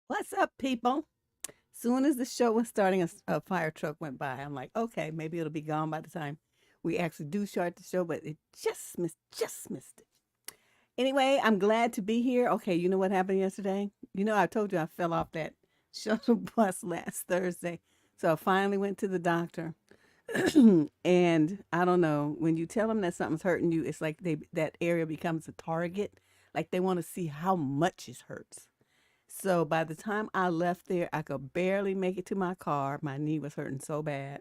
What's up, people? Soon as the show was starting, a fire truck went by. I'm like, okay, maybe it'll be gone by the time we actually do start the show, but it just missed it. Anyway, I'm glad to be here. Okay, you know what happened yesterday? I told you I fell off that shuttle bus last Thursday. So I finally went to the doctor. And I don't know, when you tell them that something's hurting you, it's like that area becomes a target. Like they want to see how much it hurts. So by the time I left there, I could barely make it to my car. My knee was hurting so bad.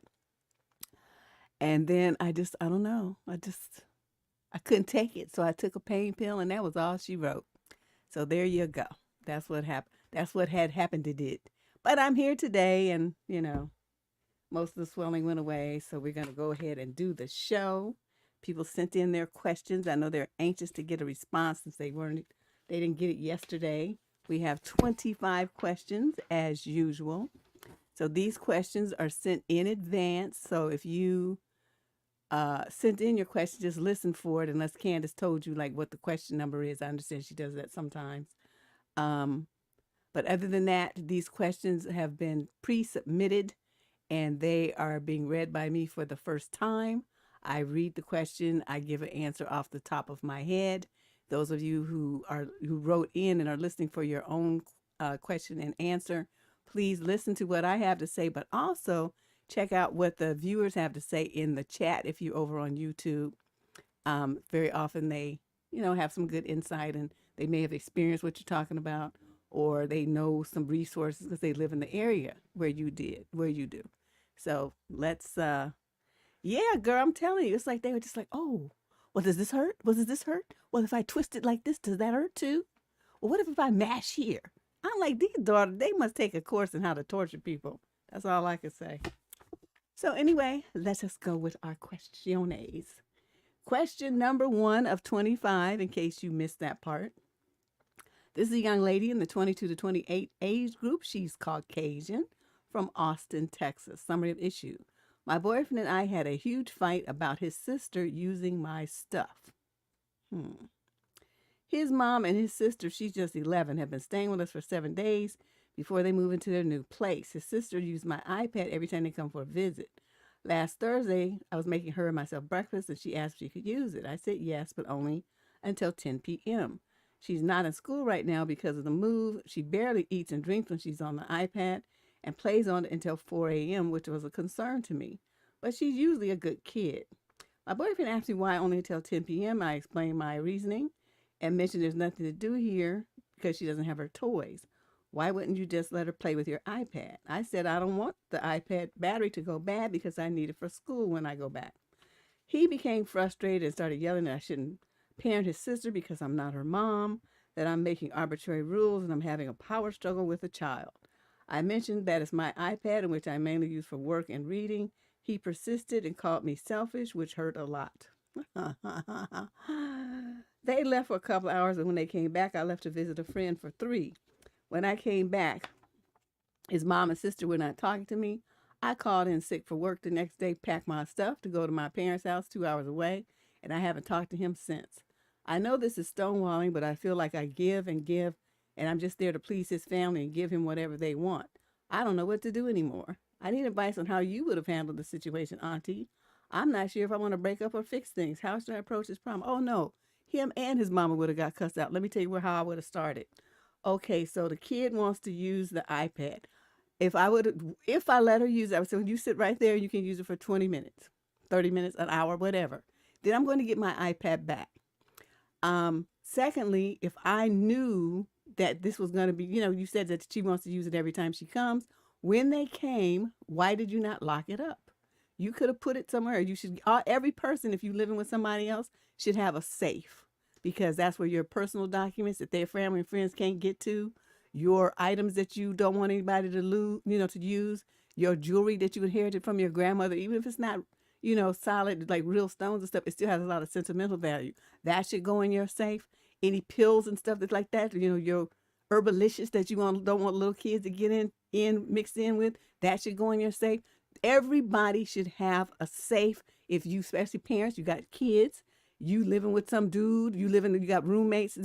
And then I don't know. I couldn't take it. So I took a pain pill and that was all she wrote. So there you go. That's what happened. That's what had happened to it. But I'm here today and, most of the swelling went away. So we're going to go ahead and do the show. People sent in their questions. I know they're anxious to get a response since they didn't get it yesterday. We have 25 questions as usual. So these questions are sent in advance. So if you sent in your question, just listen for it unless Candace told you like what the question number is. I understand she does that sometimes. But other than that, these questions have been pre-submitted and they are being read by me for the first time. I read the question. I give an answer off the top of my head. Those of you who wrote in and are listening for your own question and answer, please listen to what I have to say, but also check out what the viewers have to say in the chat if you're over on YouTube. Very often they, have some good insight and they may have experienced what you're talking about, or they know some resources because they live in the area where you do. So let's, yeah, girl, I'm telling you, it's like they were just like, oh, well, does this hurt? Does this hurt? Well, if I twist it like this, does that hurt too? Well, what if I mash here? I'm like, these daughters, they must take a course in how to torture people. That's all I can say. So anyway, let's just go with our questiones. Question number 1 of 25, in case you missed that part. This is a young lady in the 22 to 28 age group. She's Caucasian from Austin, Texas. Summary of issue. My boyfriend and I had a huge fight about his sister using my stuff. His mom and his sister, she's just 11, have been staying with us for 7 days before they move into their new place. His sister used my iPad every time they come for a visit. Last Thursday, I was making her and myself breakfast and she asked if she could use it. I said yes, but only until 10 p.m. She's not in school right now because of the move. She barely eats and drinks when she's on the iPad and plays on it until 4 a.m., which was a concern to me. But she's usually a good kid. My boyfriend asked me why only until 10 p.m. I explained my reasoning and mentioned there's nothing to do here because she doesn't have her toys. Why wouldn't you just let her play with your iPad? I said I don't want the iPad battery to go bad because I need it for school when I go back. He became frustrated and started yelling that I shouldn't parent his sister because I'm not her mom, that I'm making arbitrary rules and I'm having a power struggle with a child. I mentioned that it's my iPad, in which I mainly use for work and reading. He persisted and called me selfish, which hurt a lot. They left for a couple of hours, and when they came back, I left to visit a friend for 3. When I came back, his mom and sister were not talking to me. I called in sick for work the next day, packed my stuff to go to my parents' house 2 hours away, and I haven't talked to him since. I know this is stonewalling, but I feel like I give and give, and I'm just there to please his family and give him whatever they want. I don't know what to do anymore. I need advice on how you would have handled the situation, Auntie. I'm not sure if I want to break up or fix things. How should I approach this problem? Oh no, him and his mama would have got cussed out. Let me tell you how I would have started. Okay, so the kid wants to use the iPad. If I let her use it, I would say, you sit right there and you can use it for 20 minutes, 30 minutes, an hour, whatever. Then I'm going to get my iPad back. Secondly, if I knew that this was going to be, you said that she wants to use it every time she comes. When they came, why did you not lock it up? You could have put it somewhere. You should, every person, if you're living with somebody else, should have a safe, because that's where your personal documents that their family and friends can't get to, your items that you don't want anybody to lose, to use, your jewelry that you inherited from your grandmother, even if it's not, solid, like real stones and stuff, it still has a lot of sentimental value. That should go in your safe. Any pills and stuff that's like that, your herbalicious that you don't want little kids to get mixed in with, that should go in your safe. Everybody should have a safe. If you, especially parents, you got kids, you living with some dude, you got roommates,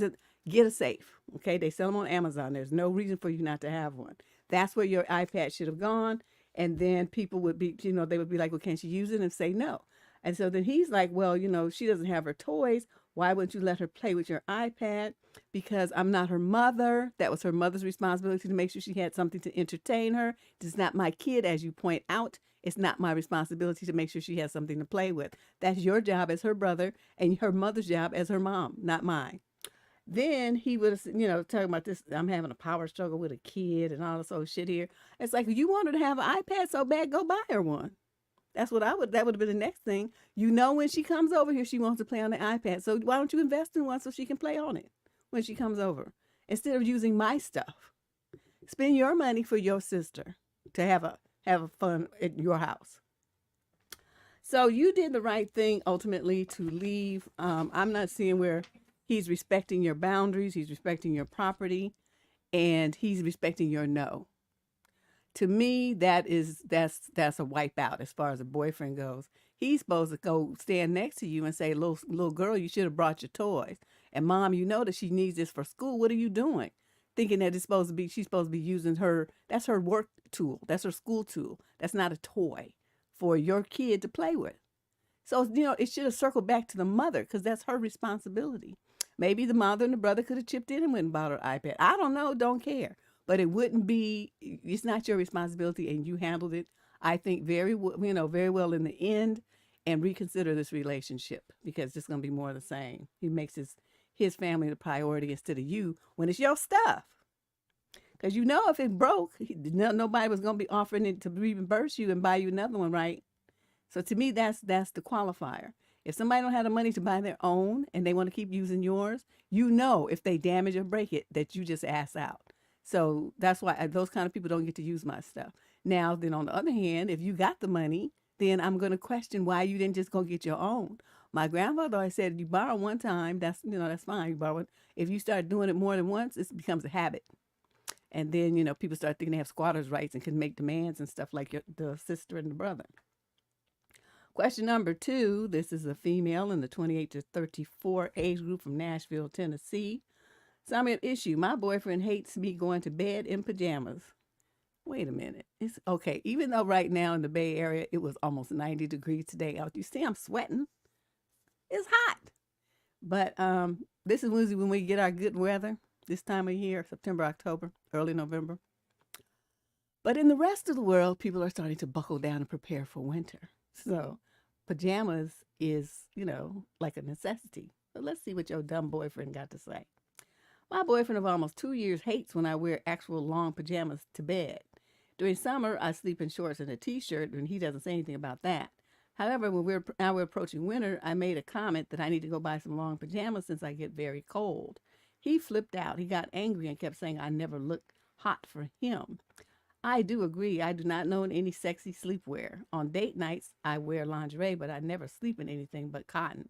get a safe. Okay, they sell them on Amazon. There's no reason for you not to have one. That's where your iPad should have gone. And then people would be, they would be like, well, can she use it? And say no. And so then he's like, well, she doesn't have her toys. Why wouldn't you let her play with your iPad? Because I'm not her mother. That was her mother's responsibility to make sure she had something to entertain her. It's not my kid, as you point out. It's not my responsibility to make sure she has something to play with. That's your job as her brother and her mother's job as her mom, not mine. Then he would have, talking about this, I'm having a power struggle with a kid and all this old shit here. It's like, you want her to have an iPad so bad, go buy her one. That would have been the next thing. When she comes over here, she wants to play on the iPad. So why don't you invest in one so she can play on it when she comes over? Instead of using my stuff. Spend your money for your sister to have a fun at your house. So you did the right thing ultimately to leave. I'm not seeing where he's respecting your boundaries, he's respecting your property, and he's respecting your no. To me, that's a wipeout as far as a boyfriend goes. He's supposed to go stand next to you and say, little girl, you should have brought your toys. And mom, you know that she needs this for school. What are you doing? Thinking that she's supposed to be using that's her work tool. That's her school tool. That's not a toy for your kid to play with. So, it should have circled back to the mother, because that's her responsibility. Maybe the mother and the brother could have chipped in and went and bought her iPad. I don't know, don't care. But it's not your responsibility, and you handled it, I think, very well in the end, and reconsider this relationship, because it's going to be more of the same. He makes his family the priority instead of you when it's your stuff. Because if it broke, nobody was going to be offering it to reimburse you and buy you another one, right? So to me, that's the qualifier. If somebody don't have the money to buy their own and they want to keep using yours, if they damage or break it, that you just ass out. So that's why those kind of people don't get to use my stuff. Now, then on the other hand, if you got the money, then I'm going to question why you didn't just go get your own. My grandfather always said, you borrow one time, that's fine. You borrow it. If you start doing it more than once, it becomes a habit. And then, people start thinking they have squatters' rights and can make demands and stuff like the sister and the brother. Question number 2, this is a female in the 28 to 34 age group from Nashville, Tennessee. So I'm at issue. My boyfriend hates me going to bed in pajamas. Wait a minute. It's okay. Even though right now in the Bay Area, it was almost 90 degrees today out. You see, I'm sweating. It's hot. But this is usually when we get our good weather this time of year, September, October, early November. But in the rest of the world, people are starting to buckle down and prepare for winter. So pajamas is, like a necessity. But let's see what your dumb boyfriend got to say. My boyfriend of almost 2 years hates when I wear actual long pajamas to bed. During summer, I sleep in shorts and a t-shirt, and he doesn't say anything about that. However, when we're approaching winter, I made a comment that I need to go buy some long pajamas since I get very cold. He flipped out. He got angry and kept saying I never looked hot for him. I do agree. I do not know any sexy sleepwear. On date nights, I wear lingerie, but I never sleep in anything but cotton.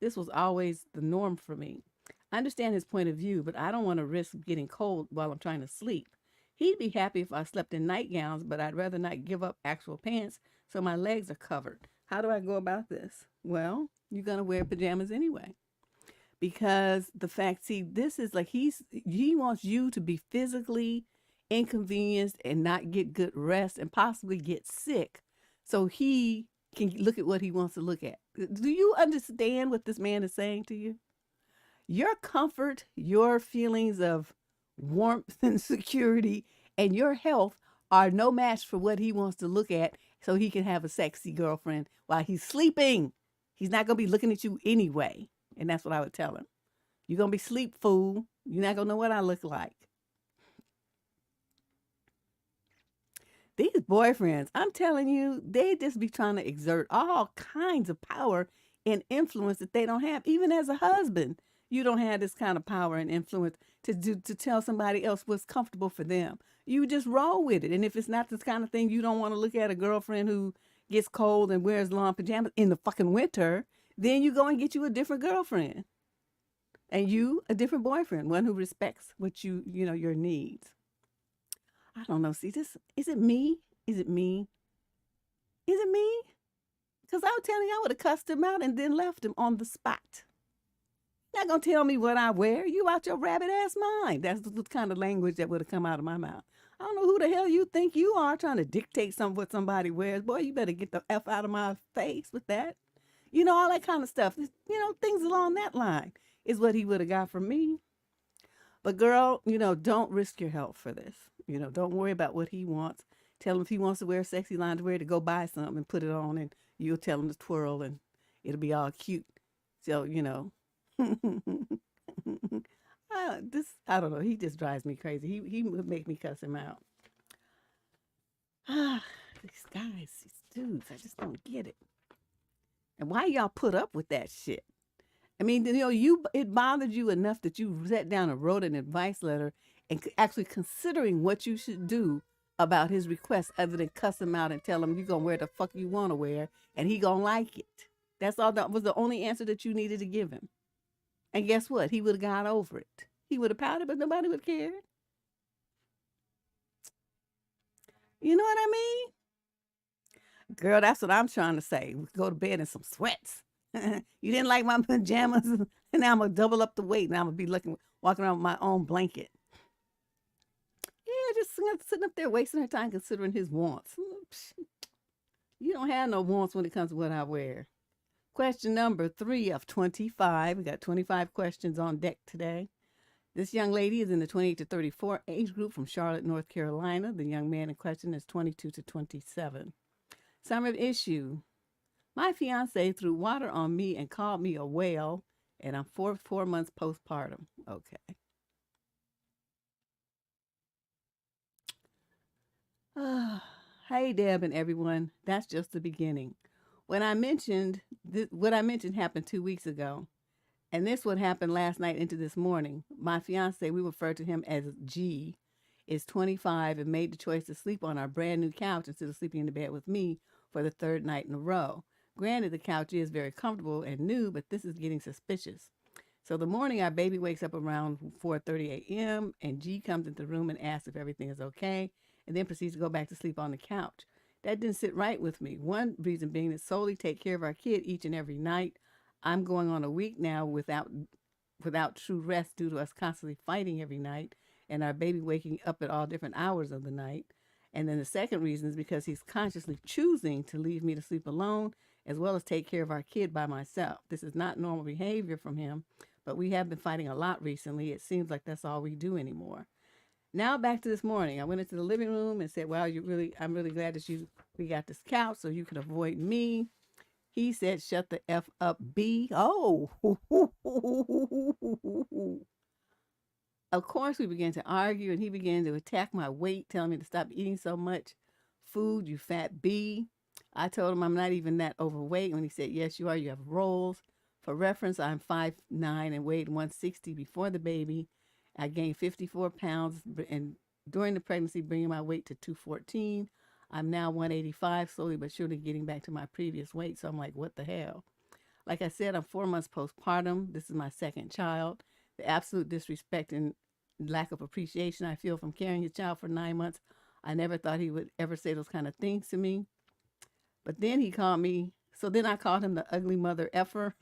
This was always the norm for me. I understand his point of view, but I don't want to risk getting cold while I'm trying to sleep. He'd be happy if I slept in nightgowns, but I'd rather not give up actual pants so my legs are covered. How do I go about this? Well, you're going to wear pajamas anyway. because the fact, see, this is like he wants you to be physically inconvenienced and not get good rest and possibly get sick, so he can look at what he wants to look at. Do you understand what this man is saying to you? Your comfort, your feelings of warmth and security, and your health are no match for what he wants to look at so he can have a sexy girlfriend while he's sleeping. He's not going to be looking at you anyway. And that's what I would tell him. You're going to be sleep, fool. You're not going to know what I look like. These boyfriends, I'm telling you, they just be trying to exert all kinds of power and influence that they don't have. Even as a husband, you don't have this kind of power and influence to tell somebody else what's comfortable for them. You just roll with it. And if it's not this kind of thing, you don't want to look at a girlfriend who gets cold and wears long pajamas in the fucking winter, then you go and get you a different girlfriend. And you, a different boyfriend, one who respects what your needs. I don't know. See, this, is it me? Is it me? Is it me? Because I was telling you, I would have cussed him out and then left him on the spot. You're not going to tell me what I wear. You out your rabbit ass mind. That's the kind of language that would have come out of my mouth. I don't know who the hell you think you are trying to dictate what somebody wears. Boy, you better get the F out of my face with that. All that kind of stuff. Things along that line is what he would have got from me. But girl, don't risk your health for this. Don't worry about what he wants. Tell him if he wants to wear sexy lingerie to go buy something and put it on, and you'll tell him to twirl and it'll be all cute. So, I don't know. He just drives me crazy. He would make me cuss him out. These guys, these dudes, I just don't get it. And why y'all put up with that shit? I mean, it bothered you enough that you sat down and wrote an advice letter and actually considering what you should do about his request other than cuss him out and tell him you're going to wear the fuck you want to wear and he going to like it. That's all. That was the only answer that you needed to give him. And guess what? He would have got over it. He would have pouted, but nobody would care. You know what I mean? Girl, that's what I'm trying to say. Go to bed in some sweats. You didn't like my pajamas, and now I'm going to double up the weight, and I'm going to be walking around with my own blanket. Yeah, just sitting up there wasting her time considering his wants. You don't have no wants when it comes to what I wear. Question number 3 of 25. We got 25 questions on deck today. This young lady is in the 28 to 34 age group from Charlotte, North Carolina. The young man in question is 22 to 27. Summary of issue. My fiance threw water on me and called me a whale, and I'm 4 months postpartum. Okay. Hey, Deb and everyone. That's just the beginning. What I mentioned happened 2 weeks ago, and this what happened last night into this morning. My fiance, we refer to him as G, is 25 and made the choice to sleep on our brand new couch instead of sleeping in the bed with me for the 3rd night in a row. Granted, the couch is very comfortable and new, but this is getting suspicious. So the morning, our baby wakes up around 4:30 a.m., and G comes into the room and asks if everything is okay, and then proceeds to go back to sleep on the couch. That didn't sit right with me. One reason being to solely take care of our kid each and every night. I'm going on a week now without true rest due to us constantly fighting every night and our baby waking up at all different hours of the night. And then the second reason is because he's consciously choosing to leave me to sleep alone as well as take care of our kid by myself. This is not normal behavior from him, but we have been fighting a lot recently. It seems like that's all we do anymore. Now back to this morning. I went into the living room and said, "Well, I'm really glad that we got this couch so you can avoid me." He said, "Shut the F up, B." Oh. Of course, we began to argue, and he began to attack my weight, telling me to stop eating so much food, you fat B. I told him I'm not even that overweight. When he said, "Yes, you are. You have rolls." For reference, I'm 5'9" and weighed 160 before the baby. I gained 54 pounds and during the pregnancy, bringing my weight to 214. I'm now 185, slowly but surely getting back to my previous weight. So I'm like, what the hell? Like I said, I'm 4 months postpartum. This is my 2nd child. The absolute disrespect and lack of appreciation I feel from carrying his child for 9 months. I never thought he would ever say those kind of things to me. But then he called me. So then I called him the ugly mother effer.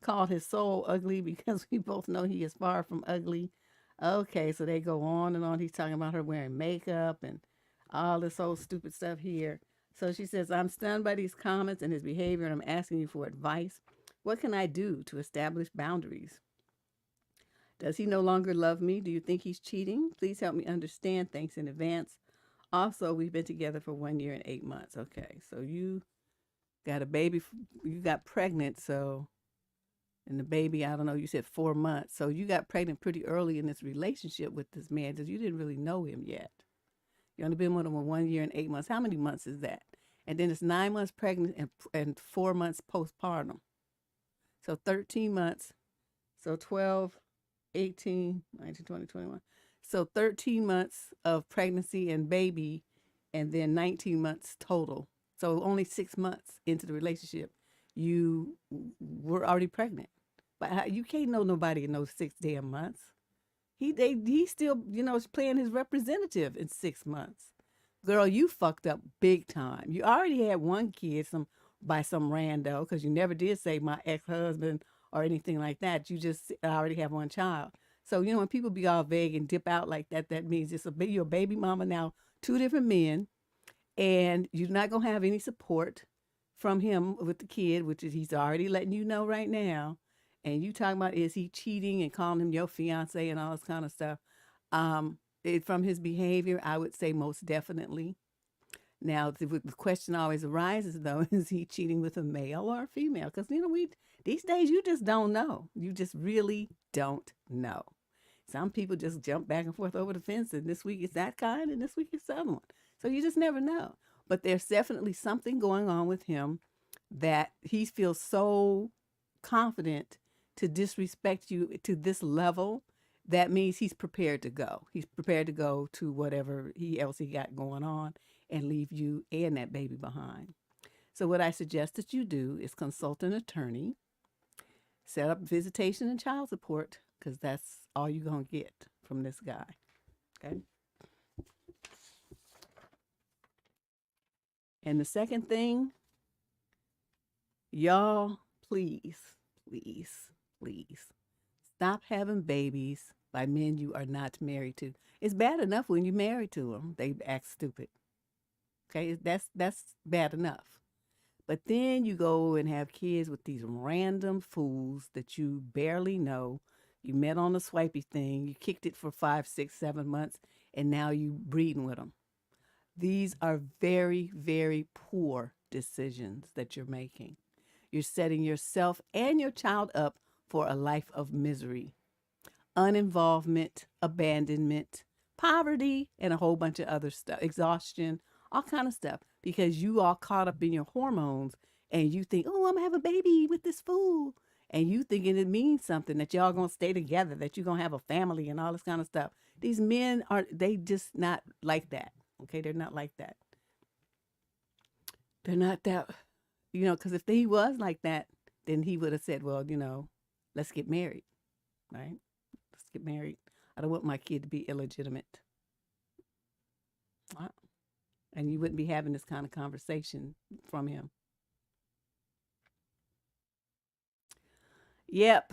called his soul ugly because we both know he is far from ugly. Okay, so they go on and on. He's talking about her wearing makeup and all this old stupid stuff here. So she says, I'm stunned by these comments and his behavior, and I'm asking you for advice. What can I do to establish boundaries? Does he no longer love me? Do you think he's cheating? Please help me understand. Thanks in advance. Also, we've been together for 1 year and 8 months. Okay, so you got a baby, you got pregnant, so, and the baby, I don't know, you said 4 months. So you got pregnant pretty early in this relationship with this man because you didn't really know him yet. You only been with him for 1 year and 8 months. How many months is that? And then it's 9 months pregnant and 4 months postpartum. So 13 months. So 12, 18, 19, 20, 21. So 13 months of pregnancy and baby, and then 19 months total. So only 6 months into the relationship, you were already pregnant. But you can't know nobody in those 6 damn months. He still, is playing his representative in 6 months. Girl, you fucked up big time. You already had one kid by some rando, because you never did say my ex-husband or anything like that. You just already have one child. So, when people be all vague and dip out like that, that means you're a baby mama now, 2 different men, and you're not going to have any support from him with the kid, which is he's already letting you know right now. And you talking about, is he cheating and calling him your fiance and all this kind of stuff? From his behavior, I would say most definitely. Now, the question always arises, though, is he cheating with a male or a female? Because, these days, you just don't know. You just really don't know. Some people just jump back and forth over the fence, and this week it's that kind, and this week it's the other one. So you just never know. But there's definitely something going on with him that he feels so confident to disrespect you to this level. That means he's prepared to go. He's prepared to go to whatever else he got going on and leave you and that baby behind. So what I suggest that you do is consult an attorney, set up visitation and child support, because that's all you're going to get from this guy. Okay? And the second thing, y'all, please, stop having babies by men you are not married to. It's bad enough when you're married to them, they act stupid. Okay, that's bad enough. But then you go and have kids with these random fools that you barely know. You met on a swipey thing, you kicked it for 5, 6, 7 months, and now you breeding with them. These are very, very poor decisions that you're making. You're setting yourself and your child up for a life of misery, uninvolvement, abandonment, poverty, and a whole bunch of other stuff, exhaustion, all kind of stuff, because you are caught up in your hormones and you think, oh, I'm gonna have a baby with this fool. And you thinking it means something, that y'all gonna stay together, that you're gonna have a family and all this kind of stuff. These men they just not like that. Okay, they're not like that. They're not that, because if he was like that, then he would have said, well, let's get married, right? Let's get married. I don't want my kid to be illegitimate. Wow. And you wouldn't be having this kind of conversation from him. Yep.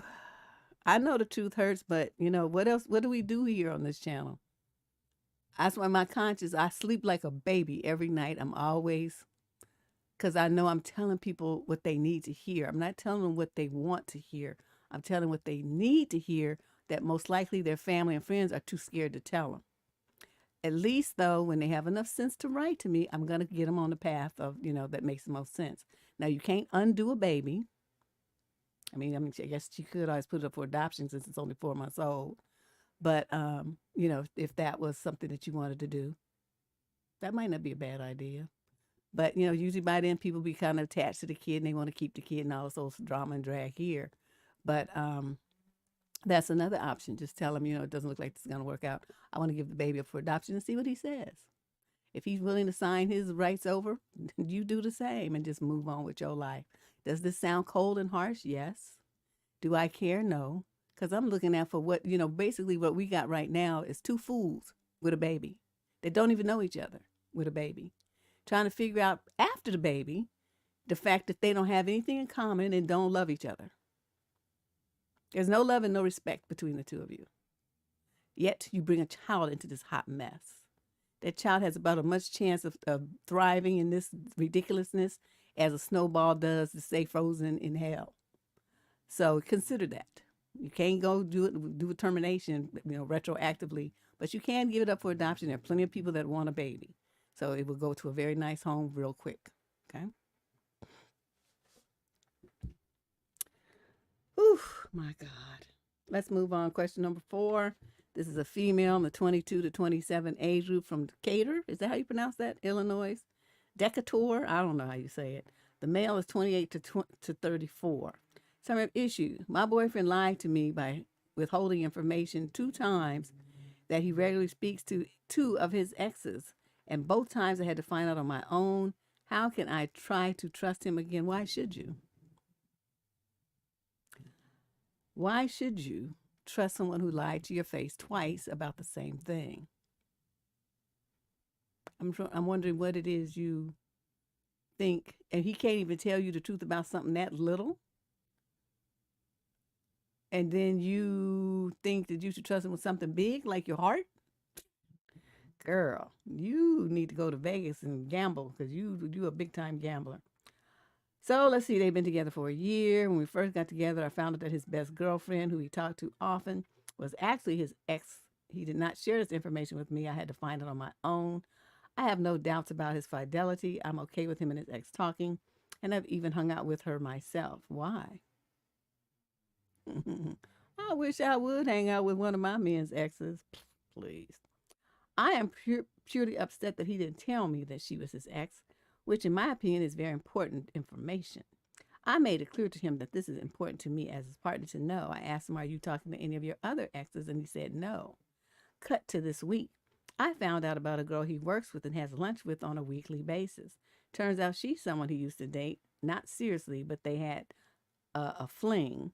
I know the truth hurts, but what else? What do we do here on this channel? That's why my conscience, I sleep like a baby every night. I'm always, because I know I'm telling people what they need to hear. I'm not telling them what they want to hear. I'm telling them what they need to hear, that most likely their family and friends are too scared to tell them. At least, though, when they have enough sense to write to me, I'm going to get them on the path of, that makes the most sense. Now, you can't undo a baby. I guess you could always put it up for adoption since it's only 4 months old. But, if that was something that you wanted to do, that might not be a bad idea. But, usually by then people be kind of attached to the kid and they want to keep the kid and all this old drama and drag here. But that's another option. Just tell him, it doesn't look like this is going to work out. I want to give the baby up for adoption and see what he says. If he's willing to sign his rights over, you do the same and just move on with your life. Does this sound cold and harsh? Yes. Do I care? No. Because I'm looking at for what, basically what we got right now is 2 fools with a baby. They don't even know each other with a baby. Trying to figure out after the baby, the fact that they don't have anything in common and don't love each other. There's no love and no respect between the two of you. Yet you bring a child into this hot mess. That child has about as much chance of thriving in this ridiculousness as a snowball does to stay frozen in hell. So consider that. You can't go do a termination, retroactively, but you can give it up for adoption. There are plenty of people that want a baby. So it will go to a very nice home real quick. Okay. Whew, my God. Let's move on. Question number 4. This is a female in the 22 to 27 age group from Decatur. Is that how you pronounce that? Illinois? Decatur? I don't know how you say it. The male is 28 to 34. Some have issues. My boyfriend lied to me by withholding information 2 times that he regularly speaks to 2 of his exes. And both times I had to find out on my own. How can I try to trust him again? Why should you? Why should you trust someone who lied to your face twice about the same thing? I'm wondering what it is you think, and he can't even tell you the truth about something that little. And then you think that you should trust him with something big like your heart? Girl, you need to go to Vegas and gamble because you're a big time gambler. So let's see, they've been together for a year. When we first got together, I found out that his best girlfriend, who he talked to often, was actually his ex. He did not share this information with me. I had to find it on my own. I have no doubts about his fidelity. I'm okay with him and his ex talking, and I've even hung out with her myself. Why? I wish I would hang out with one of my men's exes. Please. I am purely upset that he didn't tell me that she was his ex, which in my opinion is very important information. I made it clear to him that this is important to me as his partner to know. I asked him, are you talking to any of your other exes? And he said no. Cut to this week. I found out about a girl he works with and has lunch with on a weekly basis. Turns out she's someone he used to date, not seriously, but they had a fling.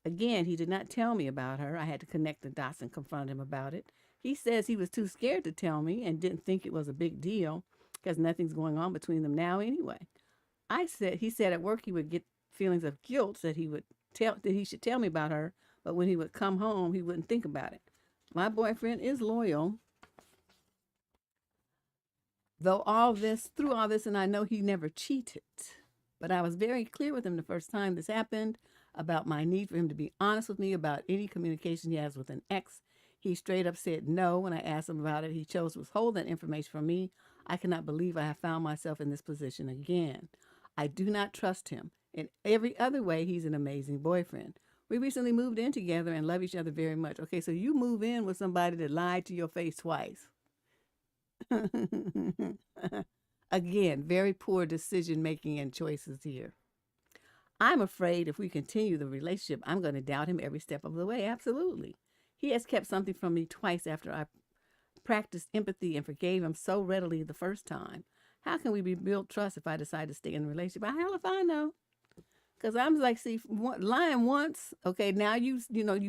Again, he did not tell me about her. I had to connect the dots and confront him about it. He says he was too scared to tell me and didn't think it was a big deal because nothing's going on between them now anyway. He said at work he would get feelings of guilt that he should tell me about her, but when he would come home, he wouldn't think about it. My boyfriend is loyal. Through all this, and I know he never cheated. But I was very clear with him the first time this happened about my need for him to be honest with me about any communication he has with an ex. He straight up said no. When I asked him about it, he chose to withhold that information from me. I cannot believe I have found myself in this position again. I do not trust him. In every other way, he's an amazing boyfriend. We recently moved in together and love each other very much. Okay, so you move in with somebody that lied to your face twice. Again, very poor decision making and choices here. I'm afraid if we continue the relationship, I'm going to doubt him every step of the way. Absolutely. He has kept something from me twice after I practiced empathy and forgave him so readily the first time. How can we rebuild trust if I decide to stay in the relationship? Hell if I know. Because I'm like, see, lying once, okay, now you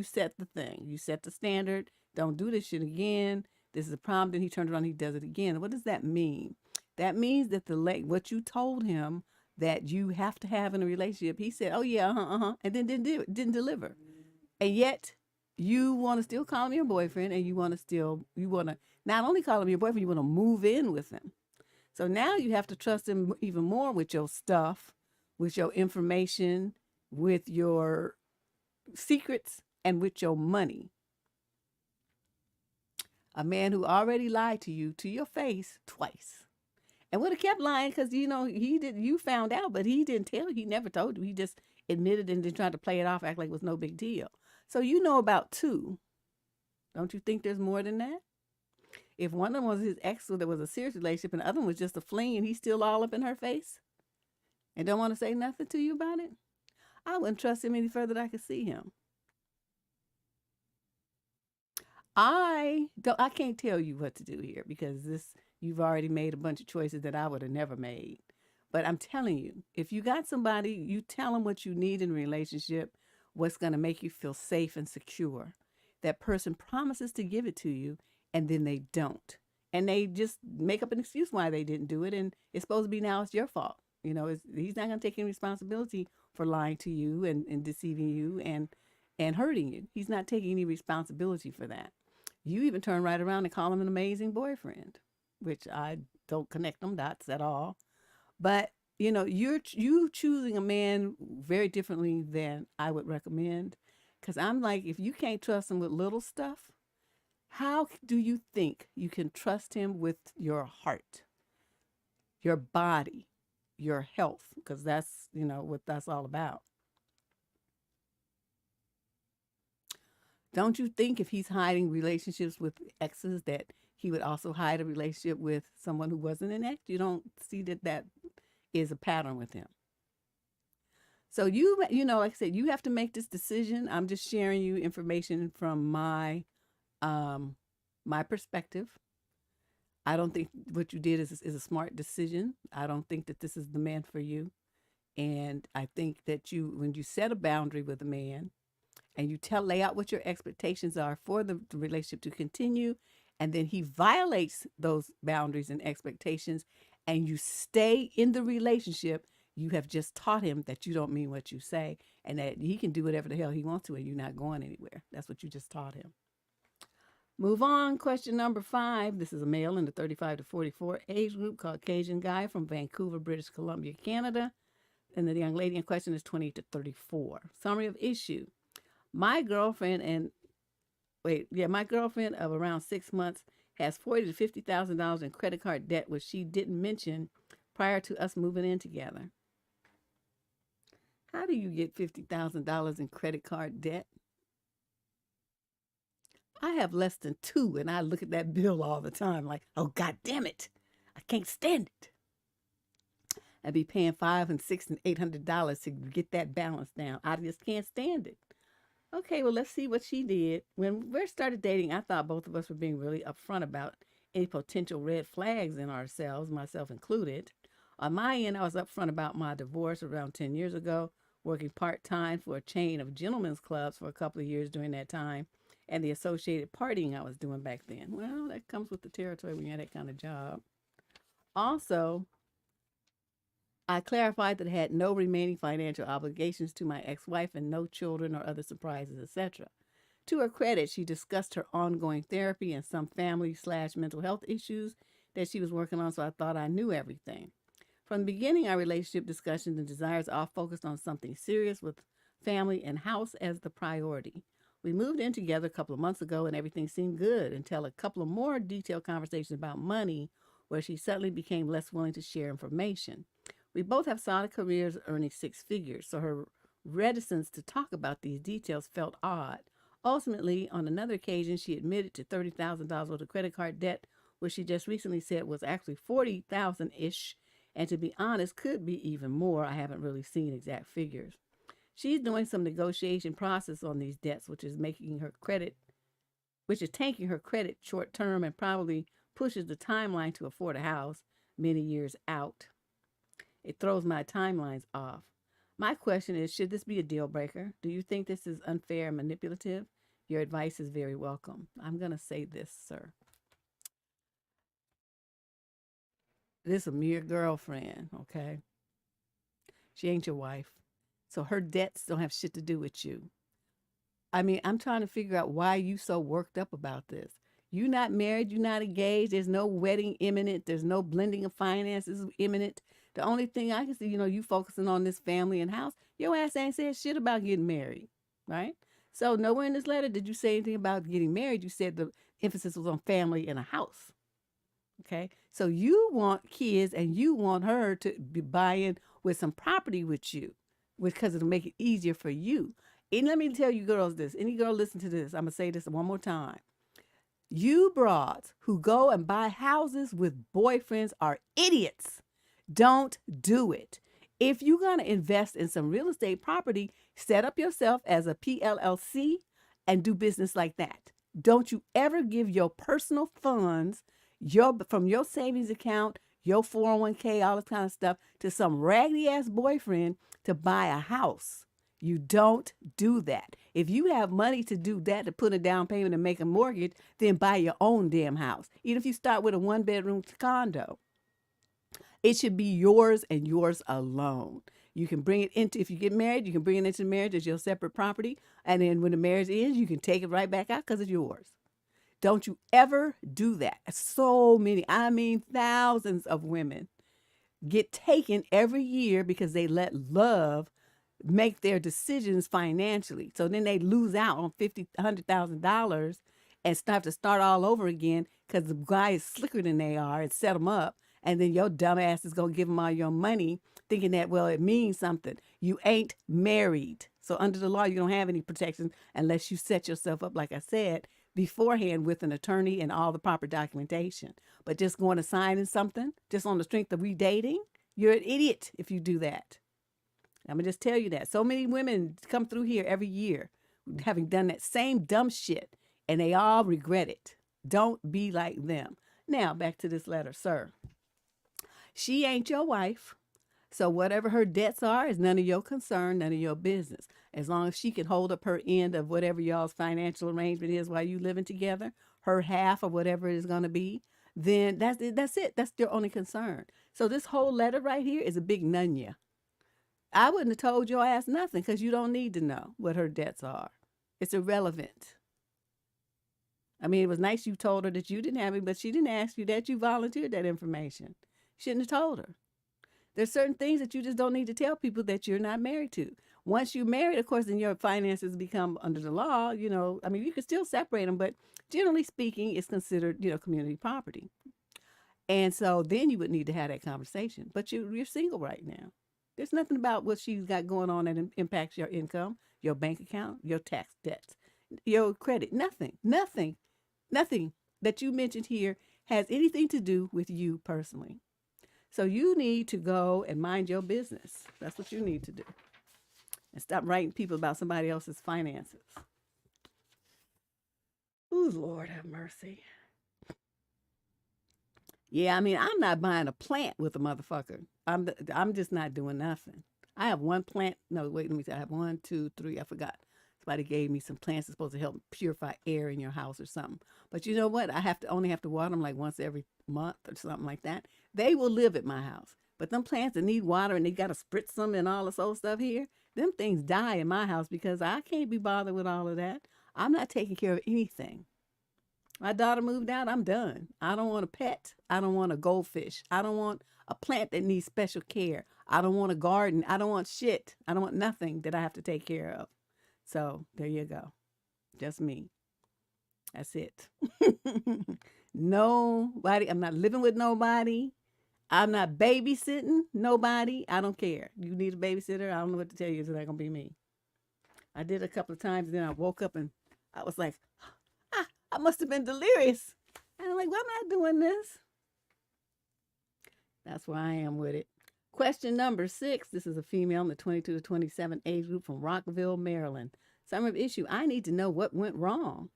set the thing. You set the standard. Don't do this shit again. This is a problem. Then he turns around, he does it again. What does that mean? That means that what you told him that you have to have in a relationship, he said, oh yeah, and then didn't deliver. And yet you want to still call him your boyfriend, and you want to not only call him your boyfriend, you want to move in with him. So now you have to trust him even more with your stuff, with your information, with your secrets, and with your money. A man who already lied to you to your face twice. And would have kept lying because, you found out, but he didn't tell you. He never told you. He just admitted and then tried to play it off, act like it was no big deal. So you know about 2. Don't you think there's more than that? If one of them was his ex, so there was a serious relationship, and the other one was just a fling, and he's still all up in her face and don't want to say nothing to you about it, I wouldn't trust him any further than I could see him. I can't tell you what to do here because you've already made a bunch of choices that I would have never made. But I'm telling you, if you got somebody, you tell them what you need in a relationship, what's going to make you feel safe and secure. That person promises to give it to you, and then they don't. And they just make up an excuse why they didn't do it, and it's supposed to be now it's your fault. He's not going to take any responsibility for lying to you and deceiving you and and hurting you. He's not taking any responsibility for that. You even turn right around and call him an amazing boyfriend, which I don't connect them dots at all. But you choosing a man very differently than I would recommend, because I'm like, if you can't trust him with little stuff, how do you think you can trust him with your heart, your body, your health? Because that's what that's all about. Don't you think if he's hiding relationships with exes that he would also hide a relationship with someone who wasn't an ex? You don't see that is a pattern with him. So like I said, you have to make this decision. I'm just sharing you information from my perspective. I don't think what you did is a smart decision. I don't think that this is the man for you. And I think that when you set a boundary with a man and you lay out what your expectations are for the relationship to continue, and then he violates those boundaries and expectations, and you stay in the relationship, you have just taught him that you don't mean what you say, and that he can do whatever the hell he wants to, and you're not going anywhere. That's what you just taught him. Move on. Question number 5. This is a male in the 35 to 44 age group, Caucasian guy from Vancouver, British Columbia, Canada. And the young lady in question is 20 to 34. Summary of issue. My girlfriend of around 6 months has $40,000 to $50,000 in credit card debt, which she didn't mention prior to us moving in together. How do you get $50,000 in credit card debt? I have less than 2, and I look at that bill all the time like, oh, God damn it. I can't stand it. I'd be paying $500 and $600 and $800 to get that balance down. I just can't stand it. Okay, well, let's see what she did. When we started dating, I thought both of us were being really upfront about any potential red flags in ourselves, myself included. On my end, I was upfront about my divorce around 10 years ago, working part-time for a chain of gentlemen's clubs for a couple of years during that time, and the associated partying I was doing back then. Well, that comes with the territory when you have that kind of job. Also, I clarified that I had no remaining financial obligations to my ex-wife and no children or other surprises, etc. To her credit, she discussed her ongoing therapy and some family/mental health issues that she was working on, so I thought I knew everything. From the beginning, our relationship discussions and desires all focused on something serious with family and house as the priority. We moved in together a couple of months ago and everything seemed good until a couple of more detailed conversations about money where she suddenly became less willing to share information. We both have solid careers earning 6 figures, so her reticence to talk about these details felt odd. Ultimately, on another occasion, she admitted to $30,000 worth of credit card debt, which she just recently said was actually $40,000-ish, and to be honest, could be even more. I haven't really seen exact figures. She's doing some negotiation process on these debts, which is taking her credit short term and probably pushes the timeline to afford a house many years out. It throws my timelines off. My question is, should this be a deal breaker? Do you think this is unfair and manipulative? Your advice is very welcome. I'm going to say this, sir. This is a mere girlfriend, okay? She ain't your wife. So her debts don't have shit to do with you. I mean, I'm trying to figure out why you so worked up about this. You're not married. You're not engaged. There's no wedding imminent. There's no blending of finances imminent. The only thing I can see, you focusing on this family and house. Your ass ain't said shit about getting married, right? So nowhere in this letter did you say anything about getting married. You said the emphasis was on family and a house. Okay? So you want kids and you want her to be buying with some property with you because it'll make it easier for you. And let me tell you girls this. Any girl listen to this. I'm going to say this one more time. You broads who go and buy houses with boyfriends are idiots. Don't do it. If you're going to invest in some real estate property, set up yourself as a PLLC and do business like that. Don't you ever give your personal funds from your savings account, your 401k, all this kind of stuff to some raggedy ass boyfriend to buy a house. You don't do that. If you have money to do that, to put a down payment and make a mortgage, then buy your own damn house. Even if you start with a 1-bedroom condo. It should be yours and yours alone. You can bring it into, if you get married, you can bring it into the marriage as your separate property. And then when the marriage ends, you can take it right back out because it's yours. Don't you ever do that. So many, I mean, thousands of women get taken every year because they let love make their decisions financially. So then they lose out on $100,000 and have to start all over again because the guy is slicker than they are and set them up. And then your dumb ass is going to give them all your money thinking that, well, it means something. You ain't married. So under the law, you don't have any protections unless you set yourself up, like I said, beforehand with an attorney and all the proper documentation. But just going to signing something just on the strength of redating, you're an idiot if you do that. I'm going to just tell you that. So many women come through here every year having done that same dumb shit, and they all regret it. Don't be like them. Now, back to this letter, sir. She ain't your wife, so whatever her debts are is none of your concern, none of your business. As long as she can hold up her end of whatever y'all's financial arrangement is while you living together, her half of whatever it is going to be, then that's it. That's your only concern. So this whole letter right here is a big nunya. I wouldn't have told your ass nothing because you don't need to know what her debts are. It's irrelevant. I mean, it was nice you told her that you didn't have it, but she didn't ask you that. You volunteered that information. Shouldn't have told her. There's certain things that you just don't need to tell people that you're not married to. Once you're married, of course, then your finances become under the law. You know, I mean, you can still separate them, but generally speaking, it's considered, community property. And so then you would need to have that conversation. But you're single right now. There's nothing about what she's got going on that impacts your income, your bank account, your tax debts, your credit. Nothing that you mentioned here has anything to do with you personally. So you need to go and mind your business. That's what you need to do. And stop writing people about somebody else's finances. Ooh, Lord have mercy. Yeah, I mean, I'm not buying a plant with a motherfucker. I'm just not doing nothing. I have one plant. No, wait, let me see. I have 1, 2, 3. I forgot. Somebody gave me some plants that's supposed to help purify air in your house or something. But you know what? I only have to water them like once every month or something like that. They will live at my house. But them plants that need water and they got to spritz them and all this old stuff here, them things die in my house because I can't be bothered with all of that. I'm not taking care of anything. My daughter moved out. I'm done. I don't want a pet. I don't want a goldfish. I don't want a plant that needs special care. I don't want a garden. I don't want shit. I don't want nothing that I have to take care of. So there you go. Just me. That's it. Nobody. I'm not living with nobody. I'm not babysitting nobody. I don't care. You need a babysitter? I don't know what to tell you. It's not going to be me. I did a couple of times. Then I woke up and I was like, I must have been delirious. And I'm like, well, I'm not doing this. That's where I am with it. Question number 6. This is a female in the 22 to 27 age group from Rockville, Maryland. Summary of issue. I need to know what went wrong.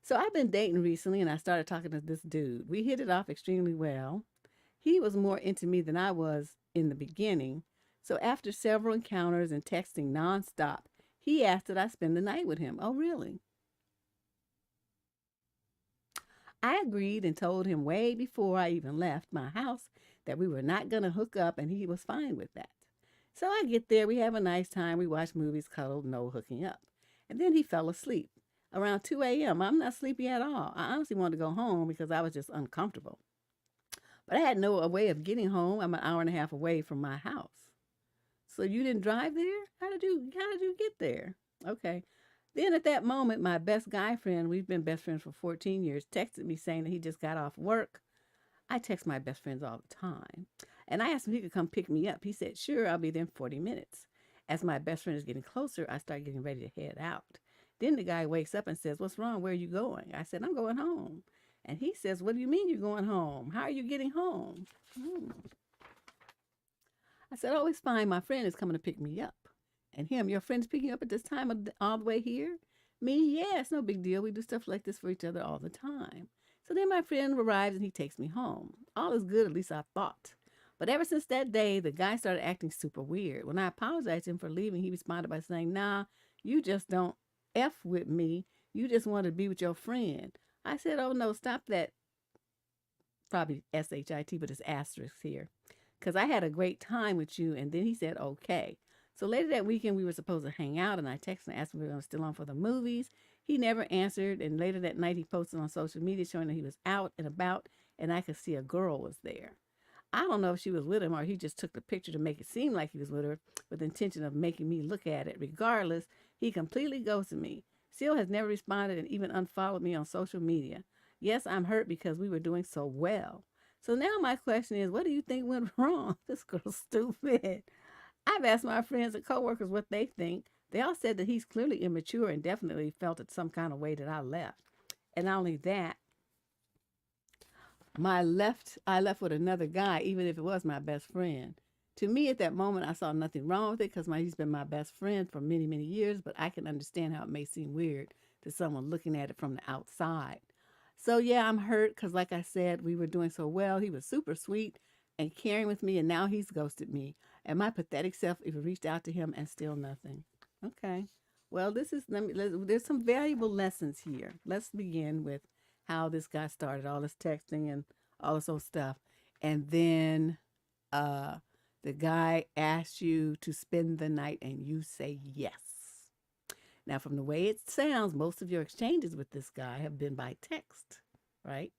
So I've been dating recently and I started talking to this dude. We hit it off extremely well. He was more into me than I was in the beginning. So after several encounters and texting nonstop, he asked that I spend the night with him. Oh, really? I agreed and told him way before I even left my house that we were not going to hook up, and he was fine with that. So I get there, we have a nice time, we watch movies, cuddled, no hooking up. And then he fell asleep. Around 2 a.m., I'm not sleepy at all. I honestly wanted to go home because I was just uncomfortable. But I had no way of getting home. I'm an hour and a half away from my house. So you didn't drive there? How did you get there? Okay. Then at that moment, my best guy friend, we've been best friends for 14 years, texted me saying that he just got off work. I text my best friends all the time. And I asked him if he could come pick me up. He said, sure, I'll be there in 40 minutes. As my best friend is getting closer, I start getting ready to head out. Then the guy wakes up and says, what's wrong? Where are you going? I said, I'm going home. And he says, what do you mean you're going home? How are you getting home? I said, oh, it's fine. My friend is coming to pick me up. And him, your friend's picking you up at this time all the way here? Me, yeah, it's no big deal. We do stuff like this for each other all the time. So then my friend arrives and he takes me home. All is good, at least I thought. But ever since that day, the guy started acting super weird. When I apologized to him for leaving, he responded by saying, nah, you just don't F with me. You just want to be with your friend. I said, oh, no, stop that. Probably S-H-I-T, but it's asterisk here. because I had a great time with you. And then he said, okay. So later that weekend, we were supposed to hang out, and I texted and asked if we were still on for the movies. He never answered. And later that night, he posted on social media showing that he was out and about, and I could see a girl was there. I don't know if she was with him or he just took the picture to make it seem like he was with her with the intention of making me look at it. Regardless, he completely ghosted me. Still has never responded and even unfollowed me on social media. Yes, I'm hurt because we were doing so well. So now my question is, what do you think went wrong? This girl's stupid. I've asked my friends and coworkers what they think. They all said that he's clearly immature and definitely felt it some kind of way that I left. And not only that, I left with another guy, even if it was my best friend. To me, at that moment, I saw nothing wrong with it because he's been my best friend for many, many years, but I can understand how it may seem weird to someone looking at it from the outside. So, yeah, I'm hurt because, like I said, we were doing so well. He was super sweet and caring with me, and now he's ghosted me. And my pathetic self even reached out to him and still nothing. Okay. Well, there's some valuable lessons here. Let's begin with how this guy started, all this texting and all this old stuff. And then the guy asks you to spend the night and you say yes. Now, from the way it sounds, most of your exchanges with this guy have been by text, right?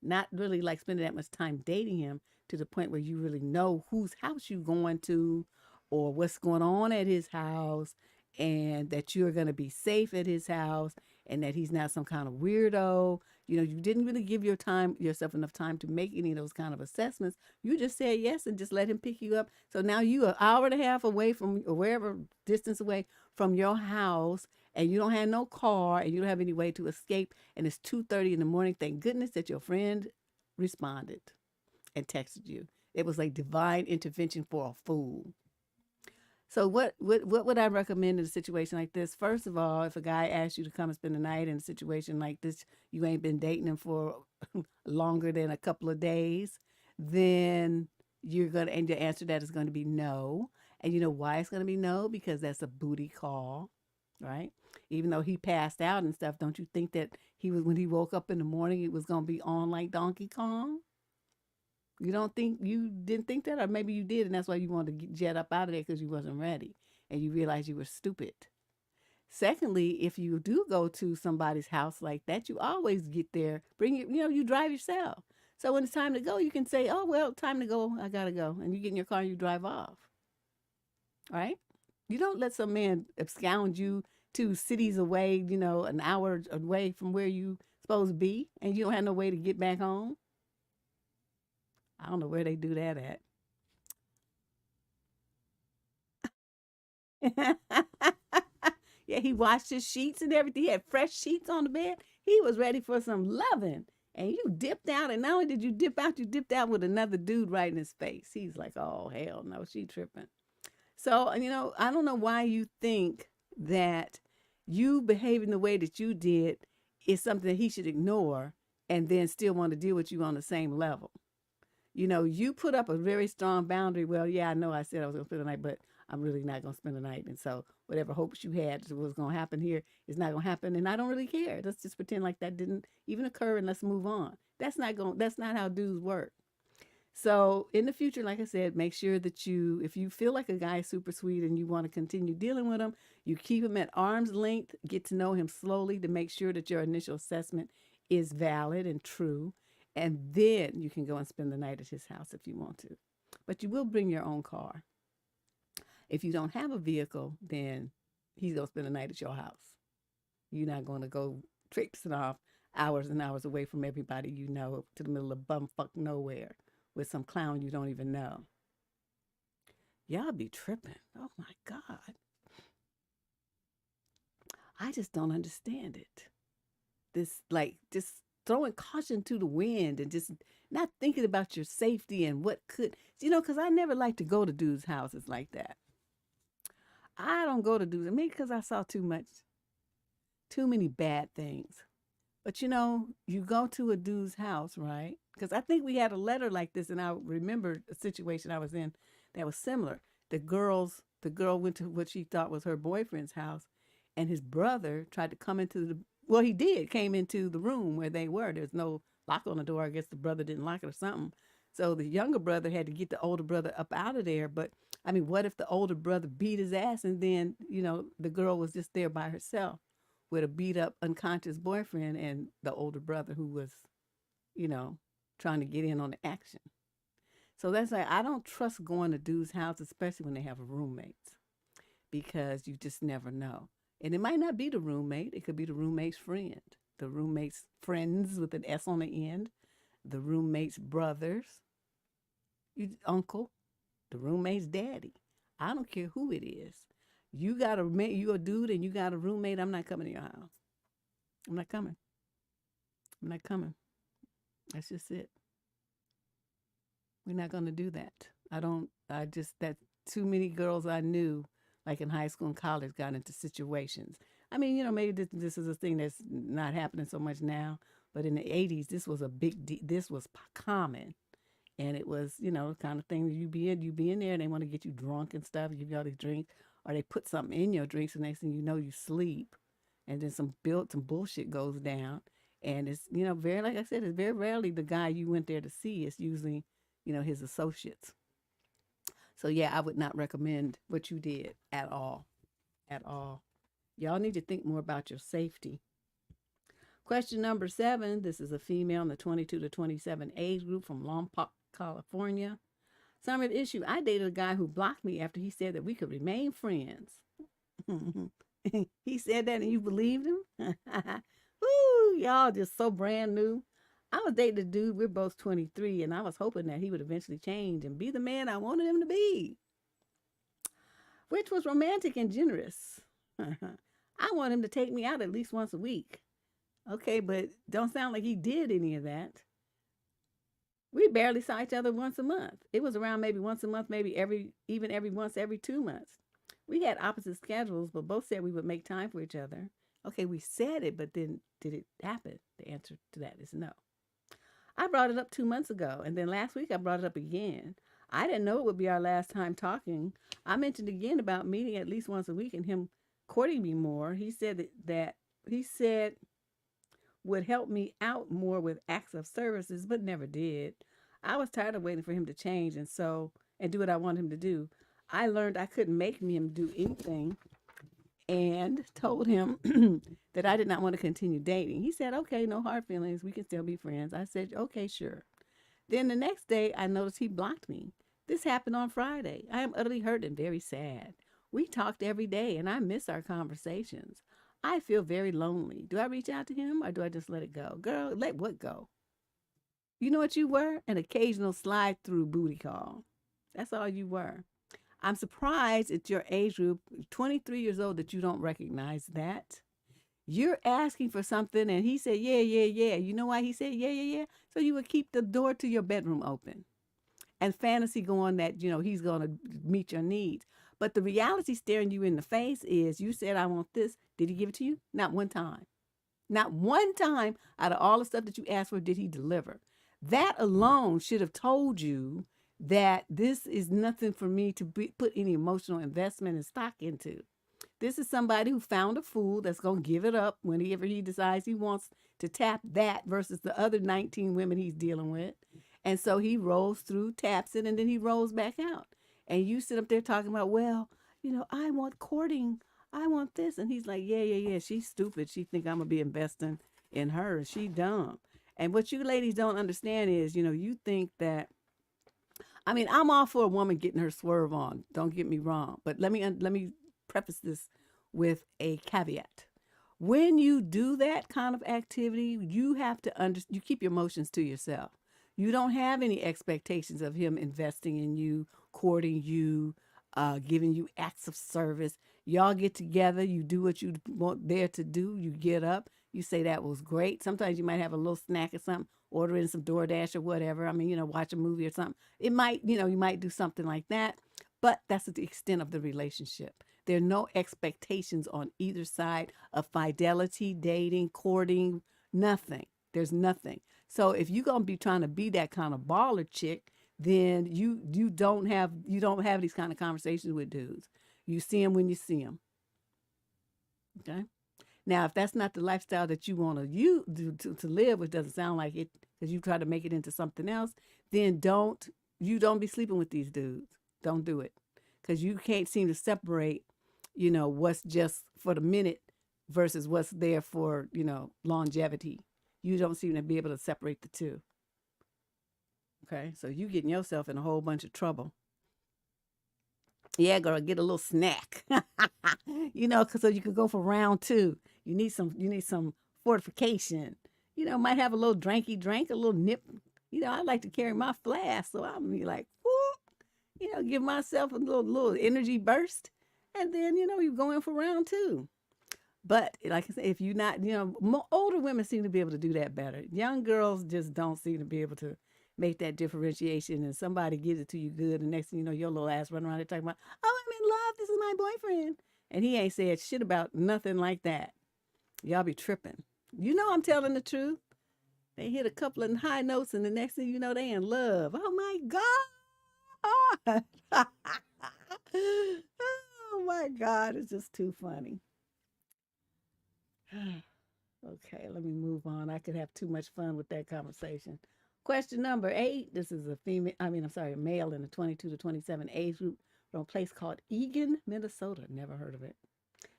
Not really like spending that much time dating him to the point where you really know whose house you're going to or what's going on at his house, and that you're going to be safe at his house, and that he's not some kind of weirdo. You know, you didn't really give yourself enough time to make any of those kind of assessments. You just said yes and just let him pick you up. So now you are an hour and a half away from, or wherever distance away from your house, and you don't have no car, and you don't have any way to escape, and it's 2:30 in the morning. Thank goodness that your friend responded and texted you. It was like divine intervention for a fool. So what would I recommend in a situation like this? First of all, if a guy asks you to come and spend the night in a situation like this, you ain't been dating him for longer than a couple of days, then and your answer to that is going to be no. And you know why it's going to be no? Because that's a booty call, right? Even though he passed out and stuff, don't you think that when he woke up in the morning, it was going to be on like Donkey Kong? You didn't think that, or maybe you did, and that's why you wanted to jet up out of there because you wasn't ready and you realized you were stupid. Secondly, if you do go to somebody's house like that, you always get there, you drive yourself. So when it's time to go, you can say, oh, well, time to go, I gotta go. And you get in your car and you drive off, right? You don't let some man abscond you to cities away, an hour away from where you supposed to be, and you don't have no way to get back home. I don't know where they do that at. Yeah, he washed his sheets and everything. He had fresh sheets on the bed. He was ready for some loving. And you dipped out. And not only did you dip out, you dipped out with another dude right in his face. He's like, oh, hell no, she tripping. So, I don't know why you think that you behaving the way that you did is something that he should ignore and then still want to deal with you on the same level. You put up a very strong boundary. Well, yeah, I know I said I was going to spend the night, but I'm really not going to spend the night. And so whatever hopes you had was going to happen here is not going to happen. And I don't really care. Let's just pretend like that didn't even occur and let's move on. That's not how dudes work. So in the future, like I said, make sure that if you feel like a guy is super sweet and you want to continue dealing with him, you keep him at arm's length, get to know him slowly to make sure that your initial assessment is valid and true. And then you can go and spend the night at his house if you want to. But you will bring your own car. If you don't have a vehicle, then he's going to spend the night at your house. You're not going to go traipsing off hours and hours away from everybody to the middle of bumfuck nowhere with some clown you don't even know. Y'all be tripping. Oh, my God. I just don't understand it. Just throwing caution to the wind and just not thinking about your safety and what could, because I never like to go to dudes' houses like that. I don't go to dudes, maybe because I saw too many bad things. But you go to a dude's house, right? Because I think we had a letter like this, and I remember a situation I was in that was similar. The girl went to what she thought was her boyfriend's house, and his brother tried to come came into the room where they were. There's no lock on the door. I guess the brother didn't lock it or something. So the younger brother had to get the older brother up out of there. But I mean, what if the older brother beat his ass and then, the girl was just there by herself with a beat up unconscious boyfriend and the older brother who was, you know, trying to get in on the action. So that's like, I don't trust going to dudes' house, especially when they have roommates, because you just never know. And it might not be the roommate, it could be the roommate's friend, the roommate's friends with an S on the end, the roommate's brothers, uncle, the roommate's daddy. I don't care who it is. You a dude and you got a roommate, I'm not coming to your house. I'm not coming. I'm not coming. That's just it. We're not going to do that. That too many girls I knew, like in high school and college, got into situations. I mean, maybe this is a thing that's not happening so much now, but in the 80s, this was this was common. And it was, the kind of thing you be in there and they want to get you drunk and stuff, give you all these drinks, or they put something in your drinks and next thing you know, you sleep. And then some bullshit goes down. And it's, very, like I said, it's very rarely the guy you went there to see. It's usually, his associates. So yeah, I would not recommend what you did at all. At all. Y'all need to think more about your safety. Question number 7. This is a female in the 22 to 27 age group from Lompoc, California. Summary of the issue. I dated a guy who blocked me after he said that we could remain friends. He said that and you believed him? Woo, y'all just so brand new. I was dating a dude, we're both 23, and I was hoping that he would eventually change and be the man I wanted him to be, which was romantic and generous. I want him to take me out at least once a week. Okay, but don't sound like he did any of that. We barely saw each other once a month. It was around maybe once a month, maybe every 2 months. We had opposite schedules, but both said we would make time for each other. Okay, we said it, but then did it happen? The answer to that is no. I brought it up 2 months ago, and then last week I brought it up again. I didn't know it would be our last time talking. I mentioned again about meeting at least once a week and him courting me more. He said that would help me out more with acts of services, but never did. I was tired of waiting for him to change and do what I wanted him to do. I learned I couldn't make him do anything and told him that I did not want to continue dating. He said, okay, no hard feelings. We can still be friends. I said, okay, sure. Then the next day, I noticed he blocked me. This happened on Friday. I am utterly hurt and very sad. We talked every day, and I miss our conversations. I feel very lonely. Do I reach out to him, or do I just let it go? Girl, let what go? You know what you were? An occasional slide-through booty call. That's all you were. I'm surprised at your age group, 23 years old, that you don't recognize that. You're asking for something, and he said, yeah. You know why he said, yeah? So you would keep the door to your bedroom open and fantasy going that, he's going to meet your needs. But the reality staring you in the face is, you said, I want this. Did he give it to you? Not one time. Not one time out of all the stuff that you asked for did he deliver. That alone should have told you that this is nothing for me to put any emotional investment and stock into. This is somebody who found a fool that's going to give it up whenever he decides he wants to tap that versus the other 19 women he's dealing with. And so he rolls through, taps it, and then he rolls back out. And you sit up there talking about, well, I want courting. I want this. And he's like, yeah. She's stupid. She think I'm going to be investing in her. She dumb. And what you ladies don't understand is, you think that, I'm all for a woman getting her swerve on. Don't get me wrong. But let me preface this with a caveat. When you do that kind of activity, you have to you keep your emotions to yourself. You don't have any expectations of him investing in you, courting you, giving you acts of service. Y'all get together, you do what you want there to do. You get up, you say that was great. Sometimes you might have a little snack or something, order in some DoorDash or whatever. Watch a movie or something. It might, you might do something like that, but that's the extent of the relationship. There are no expectations on either side of fidelity, dating, courting, nothing. There's nothing. So if you're going to be trying to be that kind of baller chick, then you don't have these kind of conversations with dudes. You see them when you see them. Okay? Now, if that's not the lifestyle that you want to live, which doesn't sound like it, because you try to make it into something else, then don't be sleeping with these dudes. Don't do it, because you can't seem to separate, what's just for the minute versus what's there for longevity. You don't seem to be able to separate the two. Okay, so you getting yourself in a whole bunch of trouble. Yeah, girl, get a little snack. So you could go for round two. You need some fortification. Might have a little dranky drink, a little nip. I like to carry my flask, so I'm be like, whoop, give myself a little energy burst, and then you go in for round two. But like I said, if you're not, older women seem to be able to do that better. Young girls just don't seem to be able to make that differentiation, and somebody gives it to you good, and next thing you know, your little ass running around there talking about, oh, I'm in love, this is my boyfriend. And he ain't said shit about nothing like that. Y'all be tripping. I'm telling the truth. They hit a couple of high notes, and the next thing you know, they in love. Oh, my God. Oh, my God. It's just too funny. Okay, let me move on. I could have too much fun with that conversation. Question number 8. This is a male in the 22 to 27 age group from a place called Eagan, Minnesota. Never heard of it.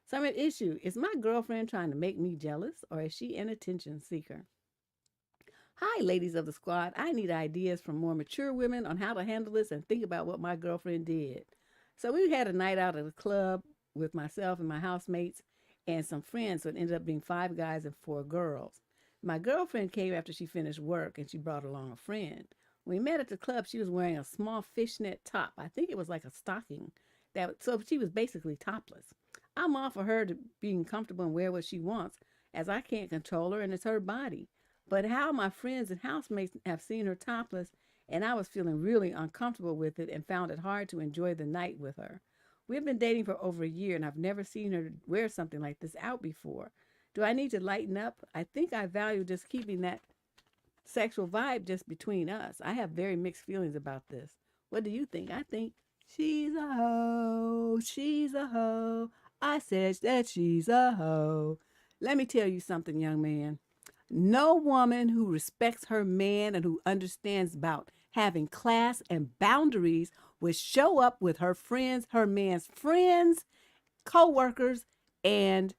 Summary issue. Is my girlfriend trying to make me jealous, or is she an attention seeker? Hi, ladies of the squad. I need ideas from more mature women on how to handle this and think about what my girlfriend did. So we had a night out at a club with myself and my housemates and some friends, so it ended up being 5 guys and 4 girls. My girlfriend came after she finished work, and she brought along a friend. When we met at the club, she was wearing a small fishnet top. I think it was like a stocking. So she was basically topless. I'm all for her to being comfortable and wear what she wants, as I can't control her and it's her body. But how my friends and housemates have seen her topless, and I was feeling really uncomfortable with it and found it hard to enjoy the night with her. We've been dating for over a year, and I've never seen her wear something like this out before. Do I need to lighten up? I think I value just keeping that sexual vibe just between us. I have very mixed feelings about this. What do you think? I think she's a hoe. She's a hoe. I said that she's a hoe. Let me tell you something, young man. No woman who respects her man and who understands about having class and boundaries would show up with her friends, her man's friends, co-workers, and